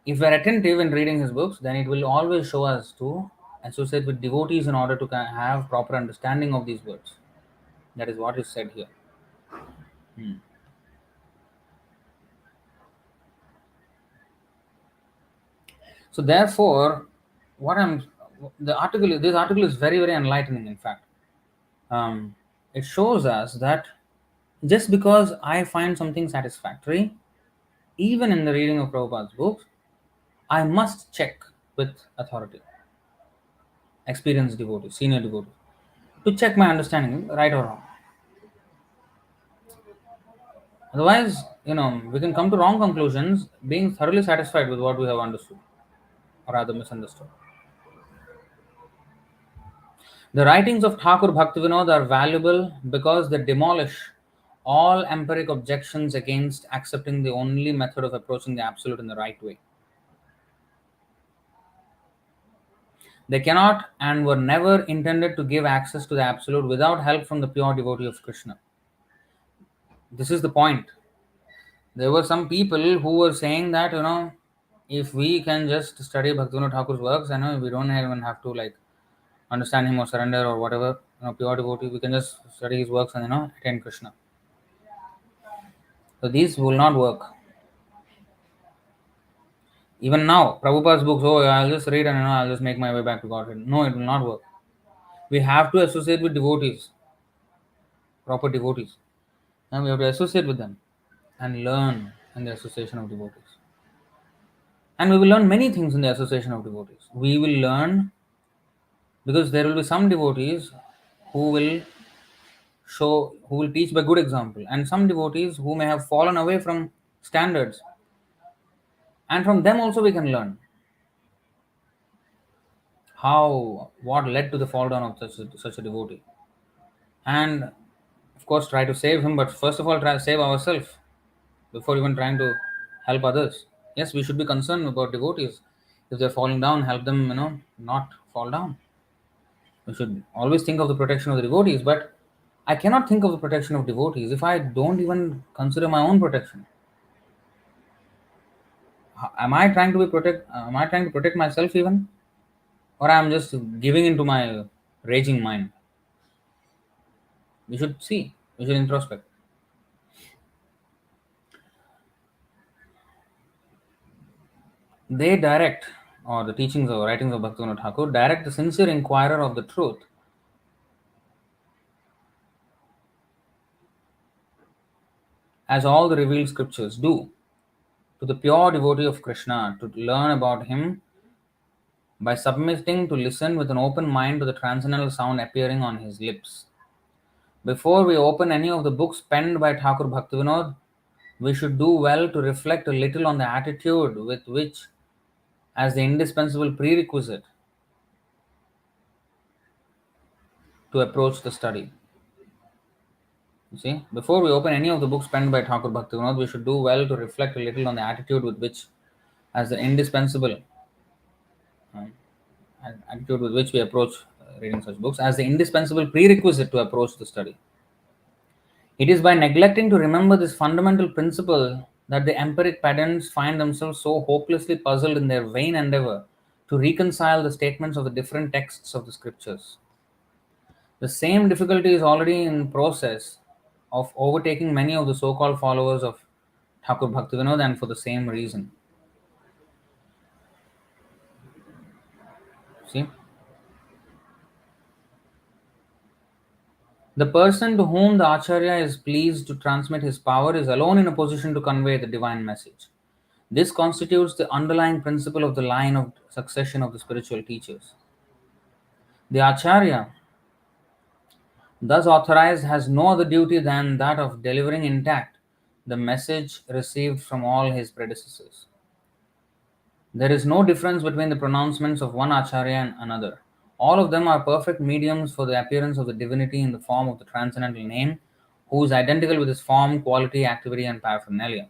If we are attentive in reading his books, then it will always show us to associate with devotees in order to have proper understanding of these words. That is what is said here. So therefore, what I'm this article is very very enlightening. In fact, it shows us that just because I find something satisfactory, even in the reading of Prabhupada's books, I must check with authority, experienced devotees, senior devotees, to check my understanding, right or wrong. Otherwise, we can come to wrong conclusions, being thoroughly satisfied with what we have understood, or rather misunderstood. The writings of Thakur Bhaktivinoda are valuable because they demolish all empiric objections against accepting the only method of approaching the Absolute in the right way. They cannot and were never intended to give access to the Absolute without help from the pure devotee of Krishna. This is the point. There were some people who were saying that, if we can just study Bhaktivinoda Thakur's works, we don't even have to understand him or surrender or whatever, pure devotee, we can just study his works and, attain Krishna. So these will not work. Even now, Prabhupada's books, oh, I'll just read and I'll just make my way back to Godhead. No, it will not work. We have to associate with devotees, proper devotees. And we have to associate with them and learn in the association of devotees. And we will learn many things in the association of devotees. We will learn because there will be some devotees who will who will teach by good example, and some devotees who may have fallen away from standards. And from them also we can learn what led to the fall down of such a devotee. And of course, try to save him, but first of all, try to save ourselves before even trying to help others. Yes, we should be concerned about devotees. If they're falling down, help them, not fall down. We should always think of the protection of the devotees, but I cannot think of the protection of devotees if I don't even consider my own protection. Am I trying to protect myself even, or I'm just giving into my raging mind? We should see. We should introspect. They direct, or the teachings or writings of Bhaktivinoda Thakur direct the sincere inquirer of the truth as all the revealed scriptures do to the pure devotee of Krishna to learn about him by submitting to listen with an open mind to the transcendental sound appearing on his lips. Before we open any of the books penned by Thakur Bhaktivinoda, we should do well to reflect a little on the attitude with which, as the indispensable prerequisite to approach the study. You see, before we open any of the books penned by Thakur Bhaktivinoda, we should do well to reflect a little on the attitude with which, as the indispensable attitude with which we approach reading such books, as the indispensable prerequisite to approach the study. It is by neglecting to remember this fundamental principle that the empiric pedants find themselves so hopelessly puzzled in their vain endeavor to reconcile the statements of the different texts of the scriptures. The same difficulty is already in process of overtaking many of the so-called followers of Thakur Bhaktivinoda, and for the same reason. See? The person to whom the acharya is pleased to transmit his power is alone in a position to convey the divine message. This constitutes the underlying principle of the line of succession of the spiritual teachers. The acharya, thus authorized, has no other duty than that of delivering intact the message received from all his predecessors. There is no difference between the pronouncements of one acharya and another. All of them are perfect mediums for the appearance of the divinity in the form of the transcendental name, who is identical with his form, quality, activity, and paraphernalia.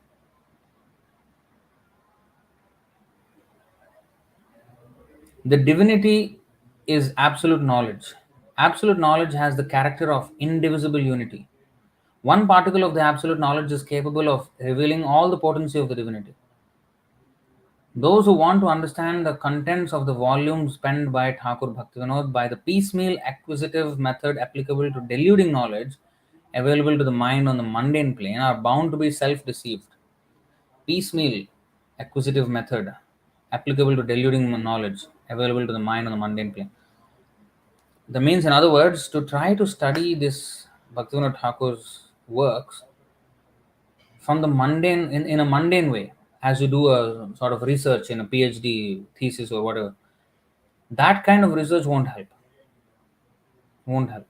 The divinity is absolute knowledge. Absolute knowledge has the character of indivisible unity. One particle of the absolute knowledge is capable of revealing all the potency of the divinity. Those who want to understand the contents of the volumes penned by Thakur Bhaktivinoda by the piecemeal acquisitive method applicable to deluding knowledge available to the mind on the mundane plane are bound to be self-deceived. Piecemeal acquisitive method applicable to deluding knowledge available to the mind on the mundane plane. That means, in other words, to try to study this Bhaktivinoda Thakur's works from the mundane in a mundane way, as you do a sort of research in a PhD thesis or whatever, that kind of research won't help. Won't help.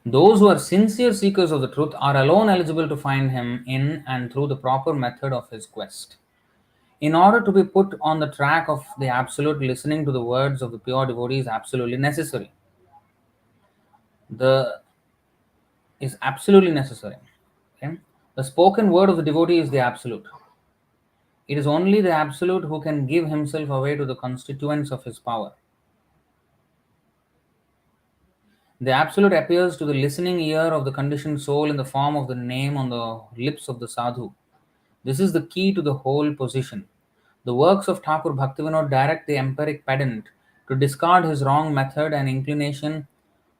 Those who are sincere seekers of the truth are alone eligible to find him in and through the proper method of his quest. In order to be put on the track of the absolute, listening to the words of the pure devotee is absolutely necessary. The is absolutely necessary. Okay? The spoken word of the devotee is the absolute. It is only the absolute who can give himself away to the constituents of his power. The absolute appears to the listening ear of the conditioned soul in the form of the name on the lips of the sadhu. This is the key to the whole position. The works of Thakur Bhaktivinoda direct the empiric pedant to discard his wrong method and inclination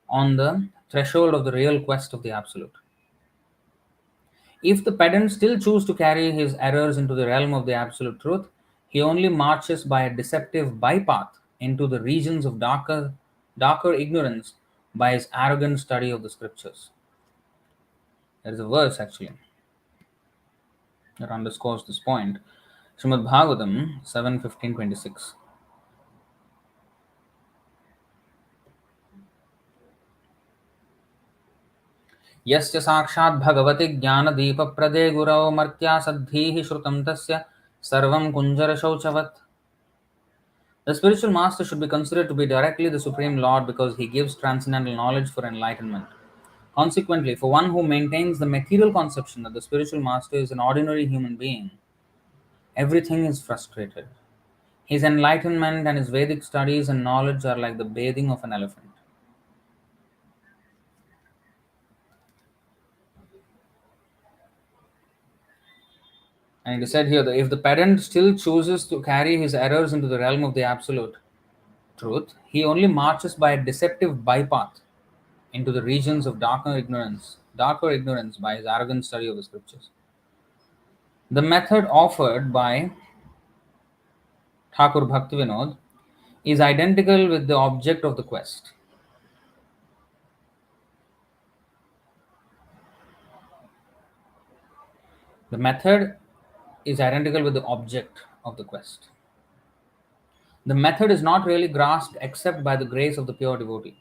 on the threshold of the real quest of the absolute. If the pedant still choose to carry his errors into the realm of the absolute truth, he only marches by a deceptive bypath into the regions of darker ignorance by his arrogant study of the scriptures. There is a verse actually that underscores this point. Srimad Bhagavatam 7:15-26. यस्य साक्षात् भगवति ज्ञानदीपप्रदे गुरौ मर्त्या सद्धिः श्रुतं तस्य सर्वं कुञ्जरशौचवत्. The spiritual master should be considered to be directly the Supreme Lord because he gives transcendental knowledge for enlightenment. Consequently, for one who maintains the material conception that the spiritual master is an ordinary human being, everything is frustrated. His enlightenment and his Vedic studies and knowledge are like the bathing of an elephant. And it is said here that if the pedant still chooses to carry his errors into the realm of the absolute truth, he only marches by a deceptive bypath into the regions of darker ignorance by his arrogant study of the scriptures. The method offered by Thakur Bhaktivinoda is identical with the object of the quest. The method is identical with the object of the quest. The method is not really grasped except by the grace of the pure devotee.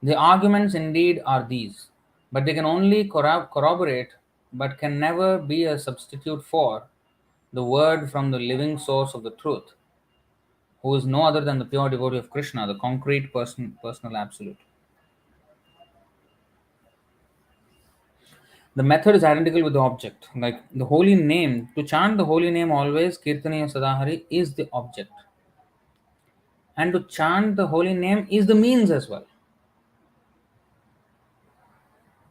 The arguments indeed are these, but they can only corroborate but can never be a substitute for the word from the living source of the truth, who is no other than the pure devotee of Krishna, the concrete personal absolute. The method is identical with the object. Like the holy name, to chant the holy name always, Kirtaniya Sadahari, is the object. And to chant the holy name is the means as well.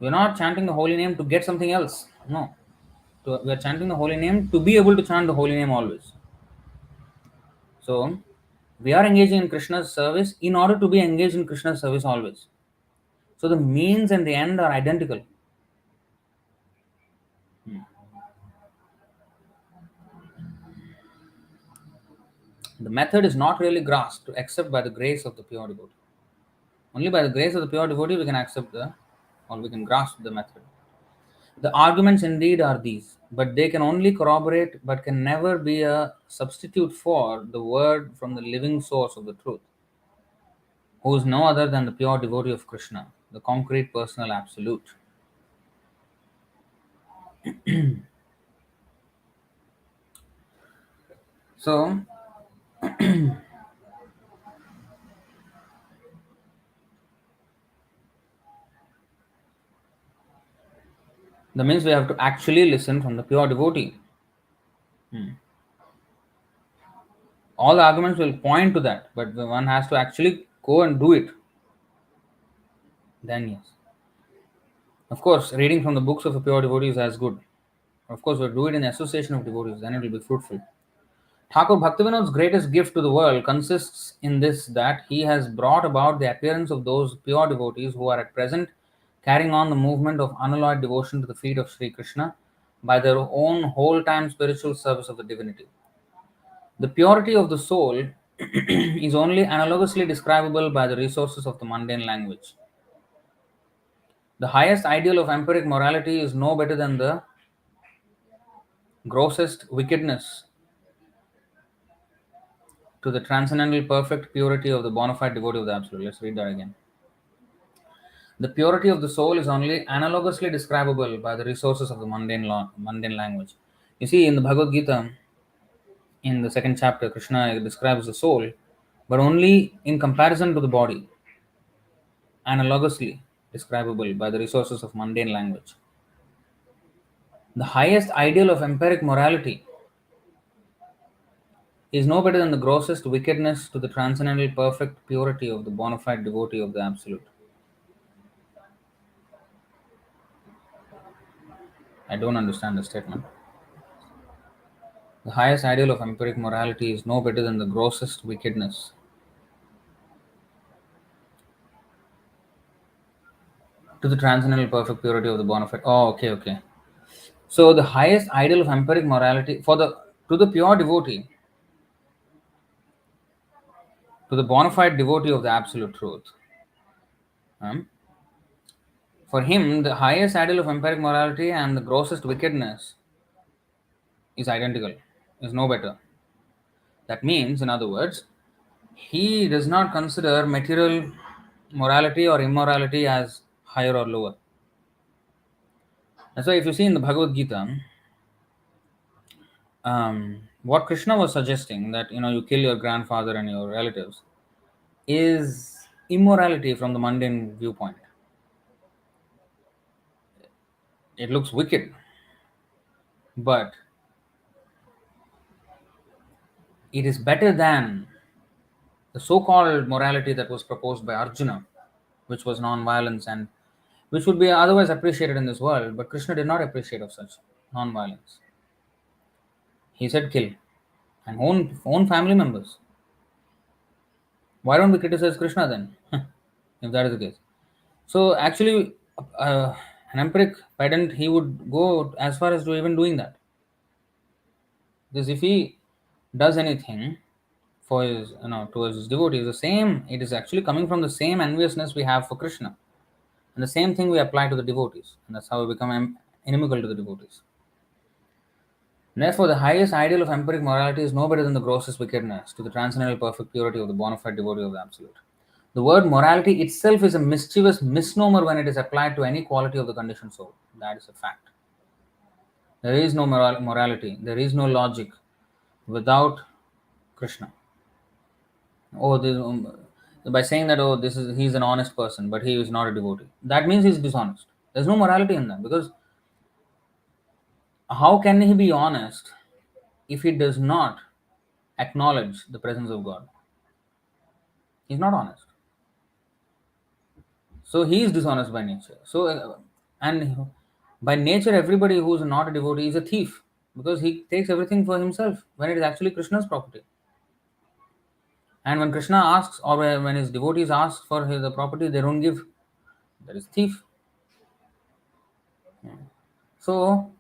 We're not chanting the holy name to get something else. No. We're chanting the holy name to be able to chant the holy name always. So, we are engaging in Krishna's service in order to be engaged in Krishna's service always. So the means and the end are identical. The method is not really grasped except by the grace of the pure devotee. Only by the grace of the pure devotee we can accept or we can grasp the method. The arguments indeed are these, but they can only corroborate but can never be a substitute for the word from the living source of the truth, who is no other than the pure devotee of Krishna, the concrete personal absolute. So, that means we have to actually listen from the pure devotee. All the arguments will point to that, but one has to actually go and do it. Then, yes. Of course, reading from the books of a pure devotee is as good. Of course, we'll do it in association of devotees, then it will be fruitful. Thakur Bhaktivinoda's greatest gift to the world consists in this, that he has brought about the appearance of those pure devotees who are at present carrying on the movement of unalloyed devotion to the feet of Sri Krishna by their own whole time spiritual service of the divinity. The purity of the soul is only analogously describable by the resources of the mundane language. The highest ideal of empiric morality is no better than the grossest wickedness to the transcendental perfect purity of the bona fide devotee of the Absolute. Let's read that again. The purity of the soul is only analogously describable by the resources of the mundane language. You see, in the Bhagavad Gita, in the second chapter, Krishna describes the soul, but only in comparison to the body, analogously describable by the resources of mundane language. The highest ideal of empiric morality is no better than the grossest wickedness to the transcendental perfect purity of the bona fide devotee of the Absolute. I don't understand the statement. The highest ideal of empiric morality is no better than the grossest wickedness to the transcendental perfect purity of the bona fide. Oh, okay, okay. So the highest ideal of empiric morality for the to the pure devotee, to the bona fide devotee of the absolute truth. For him, the highest ideal of empiric morality and the grossest wickedness is identical, is no better. That means, in other words, he does not consider material morality or immorality as higher or lower. That's why if you see in the Bhagavad Gita, what Krishna was suggesting, that you kill your grandfather and your relatives, is immorality from the mundane viewpoint. It looks wicked, but it is better than the so-called morality that was proposed by Arjuna, which was non-violence and which would be otherwise appreciated in this world, but Krishna did not appreciate of such non-violence. He said kill and own family members. Why don't we criticize Krishna then, if that is the case? So actually, an empiric pedant, he would go as far as to even doing that. Because if he does anything for his, towards his devotees, the same, it is actually coming from the same enviousness we have for Krishna. And the same thing we apply to the devotees. And that's how we become inimical to the devotees. Therefore, the highest ideal of empiric morality is no better than the grossest wickedness to the transcendental perfect purity of the bona fide devotee of the Absolute. The word morality itself is a mischievous misnomer when it is applied to any quality of the conditioned soul. That is a fact. There is no morality, there is no logic without Krishna. Oh, by saying that, oh, he's an honest person, but he is not a devotee. That means he's dishonest. There's no morality in that, because how can he be honest if he does not acknowledge the presence of God? He's not honest. So he is dishonest by nature. And by nature, everybody who is not a devotee is a thief, because he takes everything for himself when it is actually Krishna's property. And when Krishna asks, or when his devotees ask for the property, they don't give. That is thief. So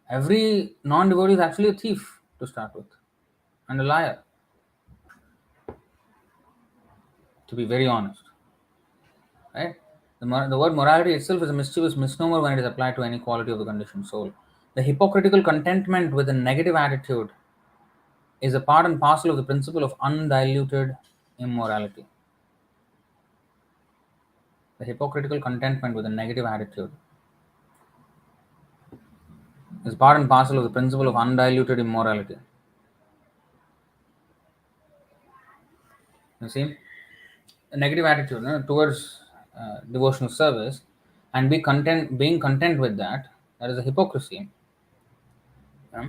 every non-devotee is actually a thief to start with, and a liar, to be very honest. Right? The word morality itself is a mischievous misnomer when it is applied to any quality of the conditioned soul. The hypocritical contentment with a negative attitude is a part and parcel of the principle of undiluted immorality. The hypocritical contentment with a negative attitude is part and parcel of the principle of undiluted immorality. You see, a negative attitude towards devotional service and being content with that, that is a hypocrisy. Yeah?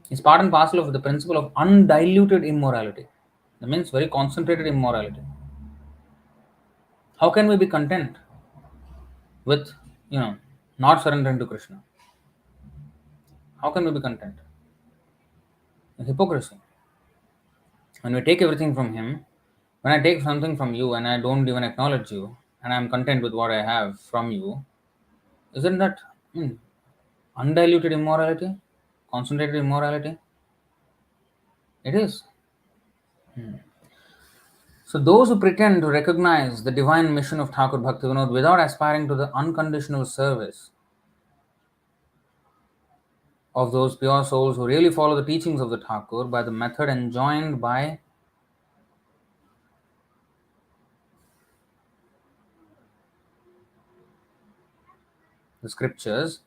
It's part and parcel of the principle of undiluted immorality. That means very concentrated immorality. How can we be content with, not surrendering to Krishna? How can we be content? Hypocrisy. When we take everything from him, when I take something from you and I don't even acknowledge you, and I'm content with what I have from you, isn't that undiluted immorality? Concentrated immorality? It is. So those who pretend to recognize the divine mission of Thakur Bhaktivinoda without aspiring to the unconditional service of those pure souls who really follow the teachings of the Thakur by the method enjoined by the scriptures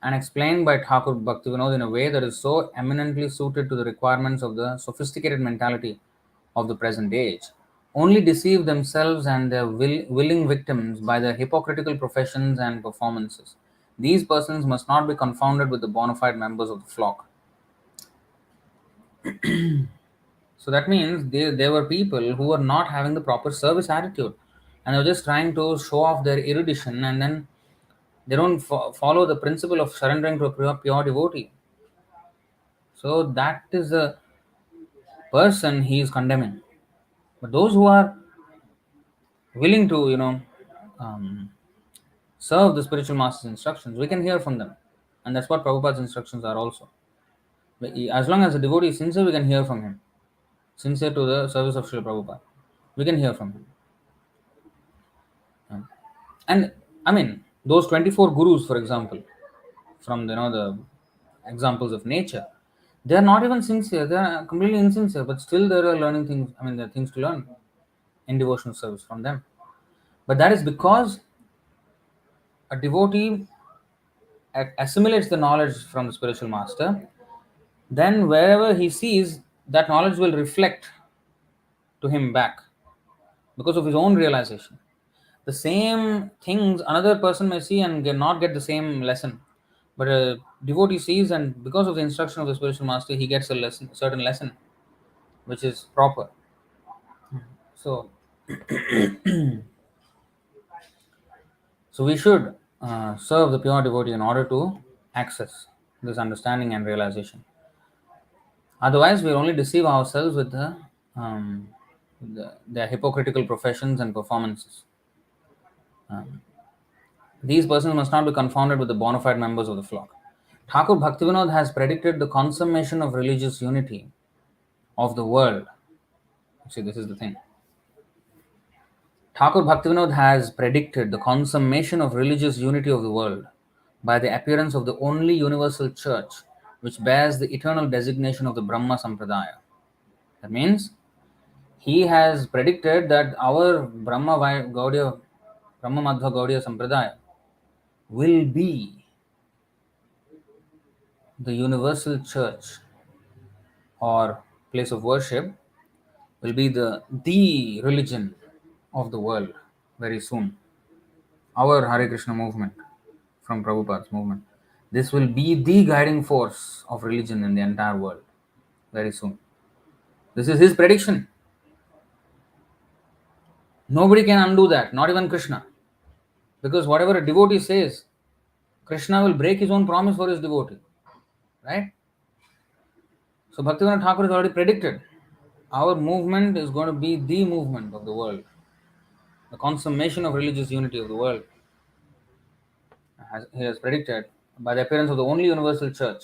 and explained by Thakur Bhaktivinoda in a way that is so eminently suited to the requirements of the sophisticated mentality of the present age, only deceive themselves and their willing victims by their hypocritical professions and performances. These persons must not be confounded with the bona fide members of the flock. So that means there were people who were not having the proper service attitude, and they were just trying to show off their erudition, and then they don't follow the principle of surrendering to a pure devotee. So that is the person he is condemning. But those who are willing to, um, serve the spiritual master's instructions, we can hear from them. And that's what Prabhupada's instructions are also. As long as the devotee is sincere, we can hear from him. Sincere to the service of Srila Prabhupada. We can hear from him. And I mean, those 24 gurus, for example, from the examples of nature, they are not even sincere. They are completely insincere, but still there are learning things. I mean, there are things to learn in devotional service from them. But that is because a devotee assimilates the knowledge from the spiritual master. Then wherever he sees, that knowledge will reflect to him back because of his own realization. The same things another person may see and not get the same lesson, but a devotee sees, and because of the instruction of the spiritual master, he gets a certain lesson, which is proper. So, so we should serve the pure devotee in order to access this understanding and realization. Otherwise, we only deceive ourselves with their hypocritical professions and performances. These persons must not be confounded with the bona fide members of the flock. Thakur Bhaktivinoda has predicted the consummation of religious unity of the world. See, this is the thing. Thakur Bhaktivinoda has predicted the consummation of religious unity of the world by the appearance of the only universal church which bears the eternal designation of the Brahma Sampradaya. That means he has predicted that our Brahma Madhva Gaudiya Sampradaya will be the universal church or place of worship, will be the religion of the world very soon. Our Hare Krishna movement from Prabhupada's movement. This will be the guiding force of religion in the entire world very soon. This is his prediction. Nobody can undo that, not even Krishna. Because whatever a devotee says, Krishna will break his own promise for his devotee. Right? So Bhaktivinoda Thakur has already predicted our movement is going to be the movement of the world. the consummation of religious unity of the world, he has predicted by the appearance of the only universal church,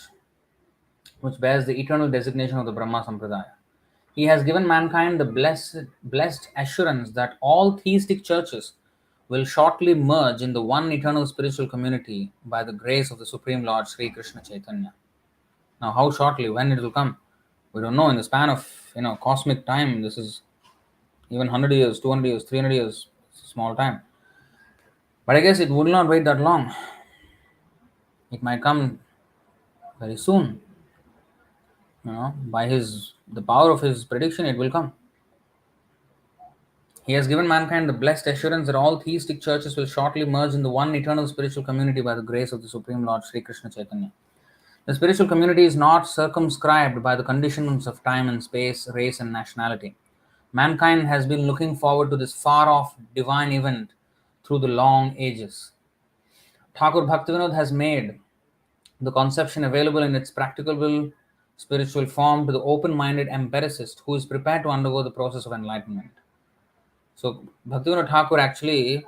which bears the eternal designation of the Brahma Sampradaya. He has given mankind the blessed assurance that all theistic churches will shortly merge in the one eternal spiritual community by the grace of the Supreme Lord Sri Krishna Chaitanya. Now, how shortly, when it will come, we don't know. In the span of cosmic time, this is even 100 years, 200 years, 300 years, it's a small time. But I guess it will not wait that long. It might come very soon. By the power of his prediction, it will come. He has given mankind the blessed assurance that all theistic churches will shortly merge in the one eternal spiritual community by the grace of the Supreme Lord Sri Krishna Chaitanya. The spiritual community is not circumscribed by the conditions of time and space, race and nationality. Mankind has been looking forward to this far-off divine event through the long ages. Thakur Bhaktivinoda has made the conception available in its practicable spiritual form to the open-minded empiricist who is prepared to undergo the process of enlightenment. So Bhaktivinoda Ṭhākura actually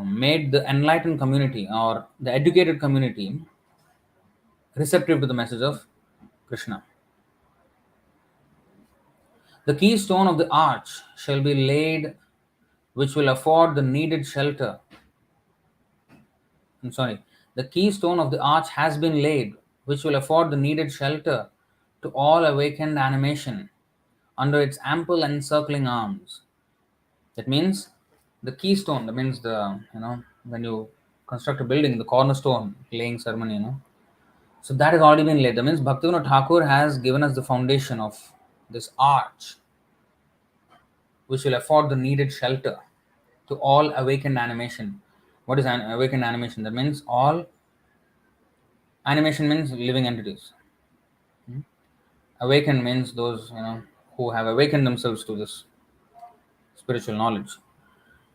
made the enlightened community or the educated community receptive to the message of Krishna. The keystone of the arch shall be laid, which will afford the needed shelter. The keystone of the arch has been laid, which will afford the needed shelter to all awakened animation under its ample encircling arms. That means the keystone, that means when you construct a building, the cornerstone laying ceremony, So that has already been laid. That means Bhaktivinoda Ṭhākura has given us the foundation of this arch, which will afford the needed shelter to all awakened animation. What is awakened animation? That means all animation means living entities. Awakened means those who have awakened themselves to this spiritual knowledge.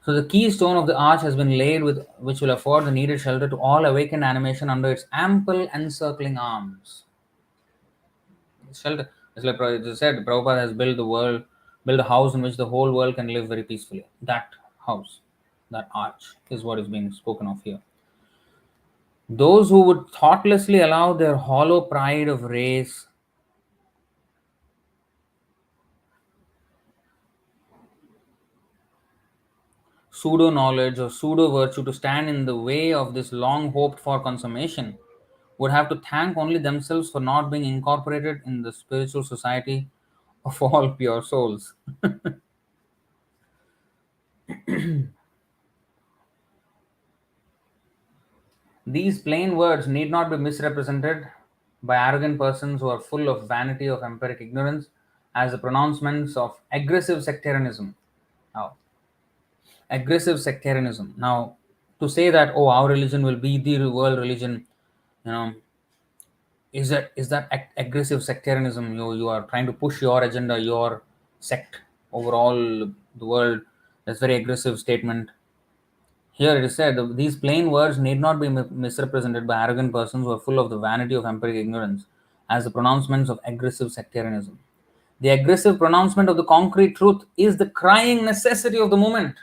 So the keystone of the arch has been laid with which will afford the needed shelter to all awakened animation under its ample encircling arms. Shelter. It's like it said, Prabhupada has built a house in which the whole world can live very peacefully. That house, that arch, is what is being spoken of here. Those who would thoughtlessly allow their hollow pride of race, pseudo knowledge, or pseudo virtue to stand in the way of this long hoped for consummation would have to thank only themselves for not being incorporated in the spiritual society of all pure souls. These plain words need not be misrepresented by arrogant persons who are full of vanity of empiric ignorance as the pronouncements of aggressive sectarianism. Now, aggressive sectarianism. Now, to say that our religion will be the world religion, you know, is that aggressive sectarianism? You are trying to push your agenda, your sect over all the world. That's very aggressive statement. Here it is said, these plain words need not be misrepresented by arrogant persons who are full of the vanity of empiric ignorance as the pronouncements of aggressive sectarianism. The aggressive pronouncement of the concrete truth is the crying necessity of the moment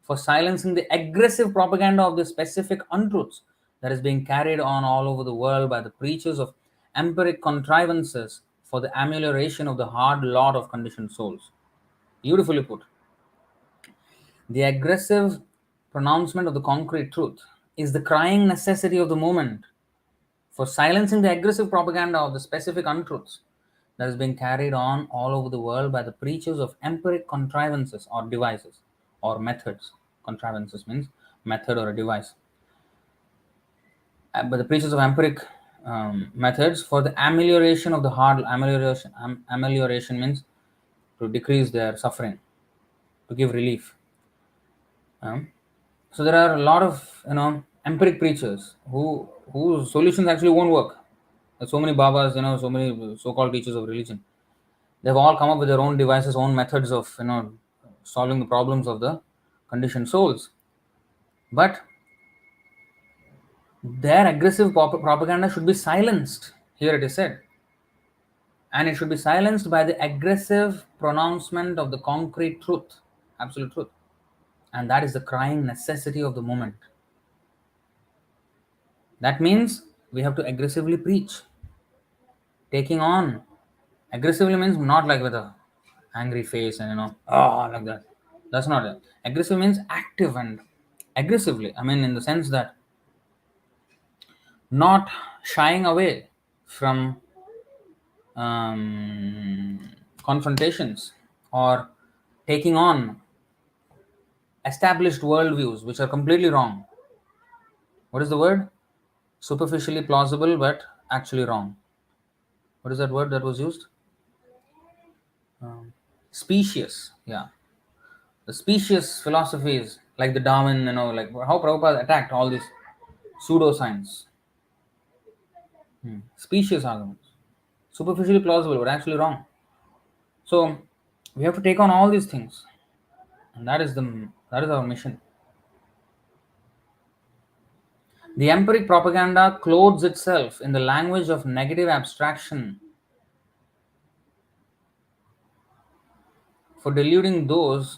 for silencing the aggressive propaganda of the specific untruths that is being carried on all over the world by the preachers of empiric contrivances for the amelioration of the hard lot of conditioned souls. Beautifully put. The aggressive pronouncement of the concrete truth is the crying necessity of the moment for silencing the aggressive propaganda of the specific untruths that is being carried on all over the world by the preachers of empiric contrivances or devices or methods. Contrivances means method or a device. But the preachers of empiric methods for the amelioration of the hard. Amelioration means to decrease their suffering, to give relief. So there are a lot of empiric preachers whose solutions actually won't work. There's so many babas, so many so-called teachers of religion. They've all come up with their own devices, own methods of solving the problems of the conditioned souls. But their aggressive propaganda should be silenced. Here it is said, and it should be silenced by the aggressive pronouncement of the concrete truth, absolute truth. And that is the crying necessity of the moment. That means we have to aggressively preach. Taking on. Aggressively means not like with a angry face and like that. That's not it. Aggressive means active and aggressively. I mean, in the sense that not shying away from confrontations or taking on established worldviews which are completely wrong. What is the word? Superficially plausible but actually wrong. What is that word that was used? Specious. Yeah. The specious philosophies like the Darwin, like how Prabhupada attacked all these pseudoscience. Specious arguments. Superficially plausible but actually wrong. So we have to take on all these things. And that is our mission. The empiric propaganda clothes itself in the language of negative abstraction for deluding those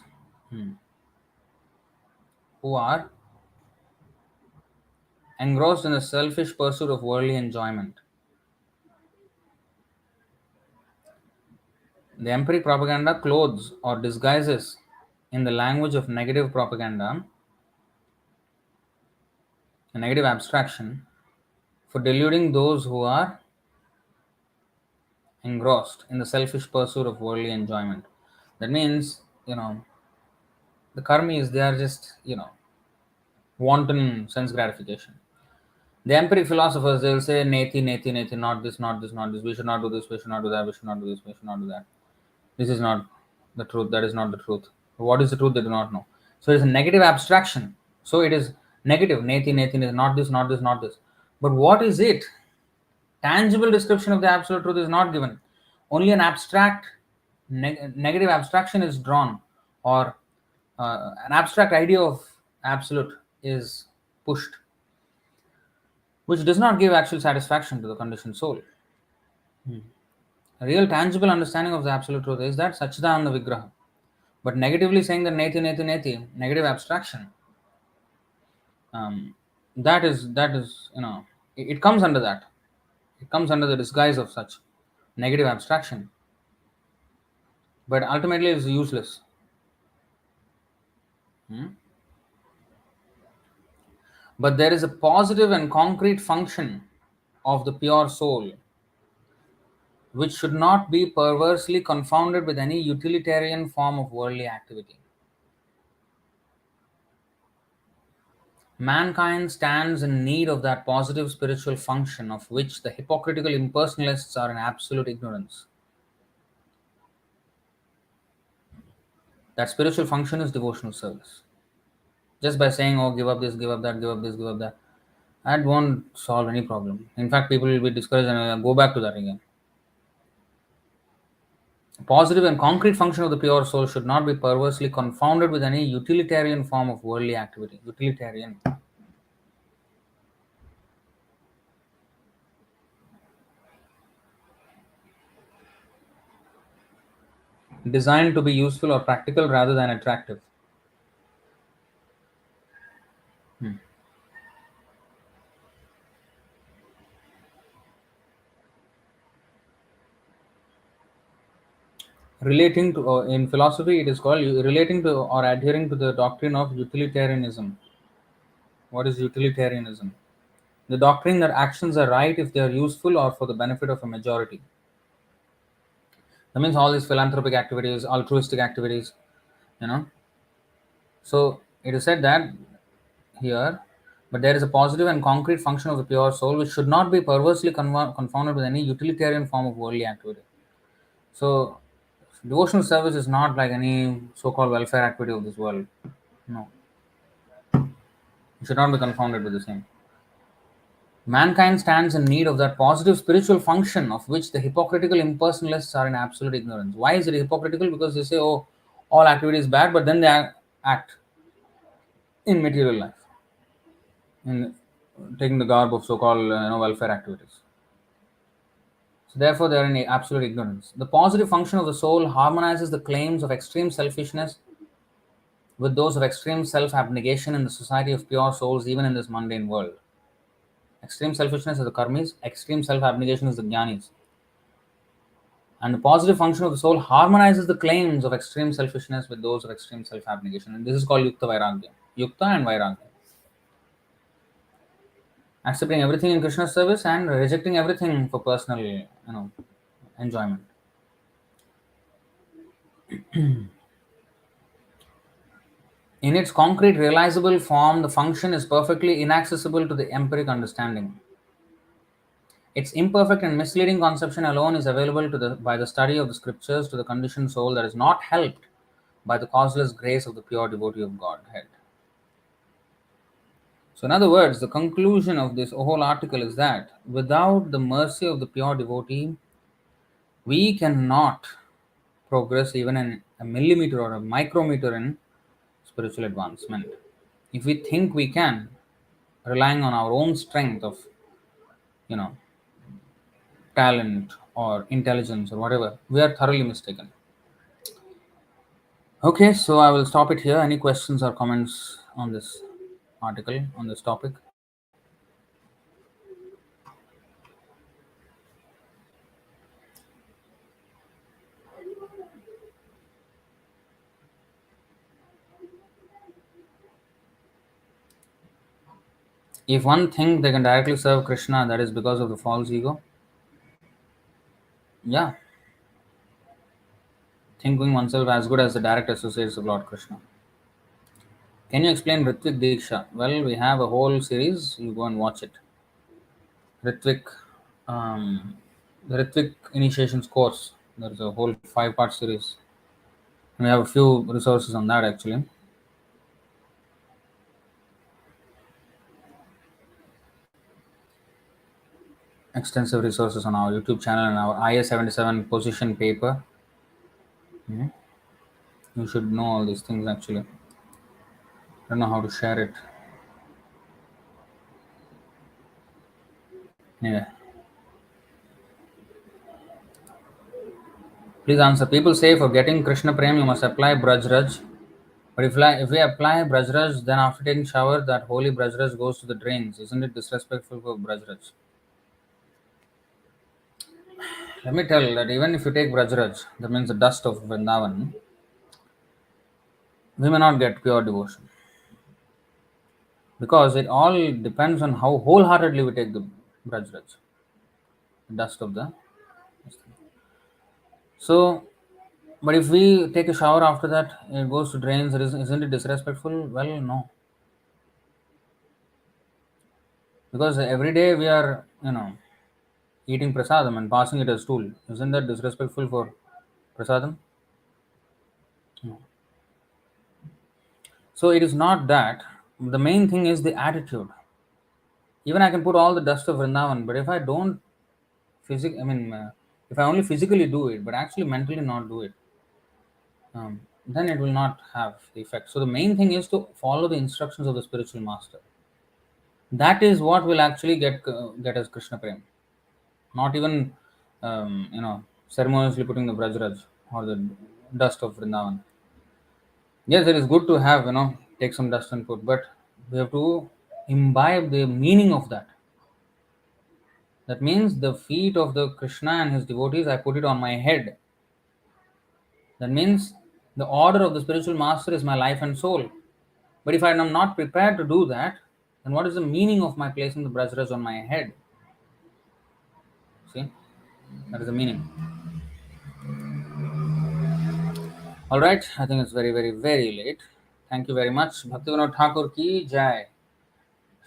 who are engrossed in the selfish pursuit of worldly enjoyment. The empiric propaganda clothes or disguises in the language of negative propaganda, a negative abstraction, for deluding those who are engrossed in the selfish pursuit of worldly enjoyment. That means, the karmis, they are just, wanton sense gratification. The empiric philosophers, they will say, neti, neti, neti, not this, not this, not this, we should not do this, we should not do that, we should not do this, we should not do that. This is not the truth, that is not the truth. What is the truth, they do not know. So it is a negative abstraction. So it is negative, neti, neti, neti, not this, not this, not this. But what is it? Tangible description of the absolute truth is not given. Only an abstract, negative abstraction is drawn, or an abstract idea of absolute is pushed, which does not give actual satisfaction to the conditioned soul. A real tangible understanding of the absolute truth is that Satchidananda Vigraha. But negatively saying that neti, neti, neti, negative abstraction, that is, it comes under that. It comes under the disguise of such negative abstraction. But ultimately it is useless. But there is a positive and concrete function of the pure soul which should not be perversely confounded with any utilitarian form of worldly activity. Mankind stands in need of that positive spiritual function of which the hypocritical impersonalists are in absolute ignorance. That spiritual function is devotional service. Just by saying, oh, give up this, give up that, give up this, give up that, that won't solve any problem. In fact, people will be discouraged and go back to that again. A positive and concrete function of the pure soul should not be perversely confounded with any utilitarian form of worldly activity. Utilitarian. Designed to be useful or practical rather than attractive. Relating to, or in philosophy, it is called relating to or adhering to the doctrine of utilitarianism. What is utilitarianism? The doctrine that actions are right if they are useful or for the benefit of a majority. That means all these philanthropic activities, altruistic activities, you know. So it is said that here, but there is a positive and concrete function of the pure soul which should not be perversely confounded with any utilitarian form of worldly activity. So devotional service is not like any so-called welfare activity of this world. No, it should not be confounded with the same. Mankind stands in need of that positive spiritual function of which the hypocritical impersonalists are in absolute ignorance. Why is it hypocritical? Because they say, oh, all activity is bad, but then they act in material life, in taking the garb of so-called welfare activities. So therefore, they are in absolute ignorance. The positive function of the soul harmonizes the claims of extreme selfishness with those of extreme self-abnegation in the society of pure souls, even in this mundane world. Extreme selfishness is the karmis, extreme self-abnegation is the jnanis. And the positive function of the soul harmonizes the claims of extreme selfishness with those of extreme self-abnegation. And this is called Yukta Vairagya. Yukta and Vairagya. Accepting everything in Krishna's service and rejecting everything for personal, enjoyment. In its concrete realizable form, the function is perfectly inaccessible to the empiric understanding. Its imperfect and misleading conception alone is available by the study of the scriptures to the conditioned soul that is not helped by the causeless grace of the pure devotee of Godhead. So, in other words, the conclusion of this whole article is that without the mercy of the pure devotee, we cannot progress even in a millimeter or a micrometer in spiritual advancement. If we think we can, relying on our own strength of, you know, talent or intelligence or whatever, we are thoroughly mistaken. Okay, so I will stop it here. Any questions or comments on this article, on this topic? If one thinks they can directly serve Krishna, that is because of the false ego. Yeah, thinking oneself as good as the direct associates of Lord Krishna. Can you explain Ritvik Diksha? Well, we have a whole series. You go and watch it. Ritvik, the Ritvik Initiations course. There's a whole 5-part series. We have a few resources on that actually. Extensive resources on our YouTube channel and our IA-77 position paper. You should know all these things actually. I don't know how to share it. Yeah. Please answer. People say for getting Krishna Prem you must apply Brajraj. But if we apply Brajraj, then after taking shower, that holy Brajraj goes to the drains. Isn't it disrespectful for Brajraj? Let me tell that even if you take Brajraj, that means the dust of Vrindavan, we may not get pure devotion. Because it all depends on how wholeheartedly we take the Brajraj, the dust of the. So, but if we take a shower after that, it goes to drains, isn't it disrespectful? Well, no. Because every day we are, eating prasadam and passing it as stool. Isn't that disrespectful for prasadam? No. So it is not that. The main thing is the attitude. Even I can put all the dust of Vrindavan, but if I don't if I only physically do it, but actually mentally not do it, then it will not have the effect. So the main thing is to follow the instructions of the spiritual master. That is what will actually get us Krishna Prem. Not even ceremoniously putting the Brajraj or the dust of Vrindavan. Yes, it is good to have take some dust and put, but we have to imbibe the meaning of that. That means the feet of the Krishna and his devotees, I put it on my head. That means the order of the spiritual master is my life and soul. But if I am not prepared to do that, then what is the meaning of my placing the Brajraj on my head? See, that is the meaning. All right, I think it's very, very, very late. Thank you very much. Bhaktivinoda Ṭhākura ki jai.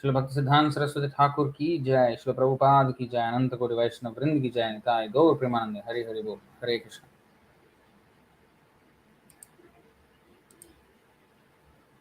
Śrīla Bhaktisiddānta Sarasvatī Ṭhākura ki jai. Śrīla Prabhupada ki jai. Ananta Koti Vaishnava Vrind ki jai. Nitai Gaur Premanande. Hare Hare Bol. Hare Krishna.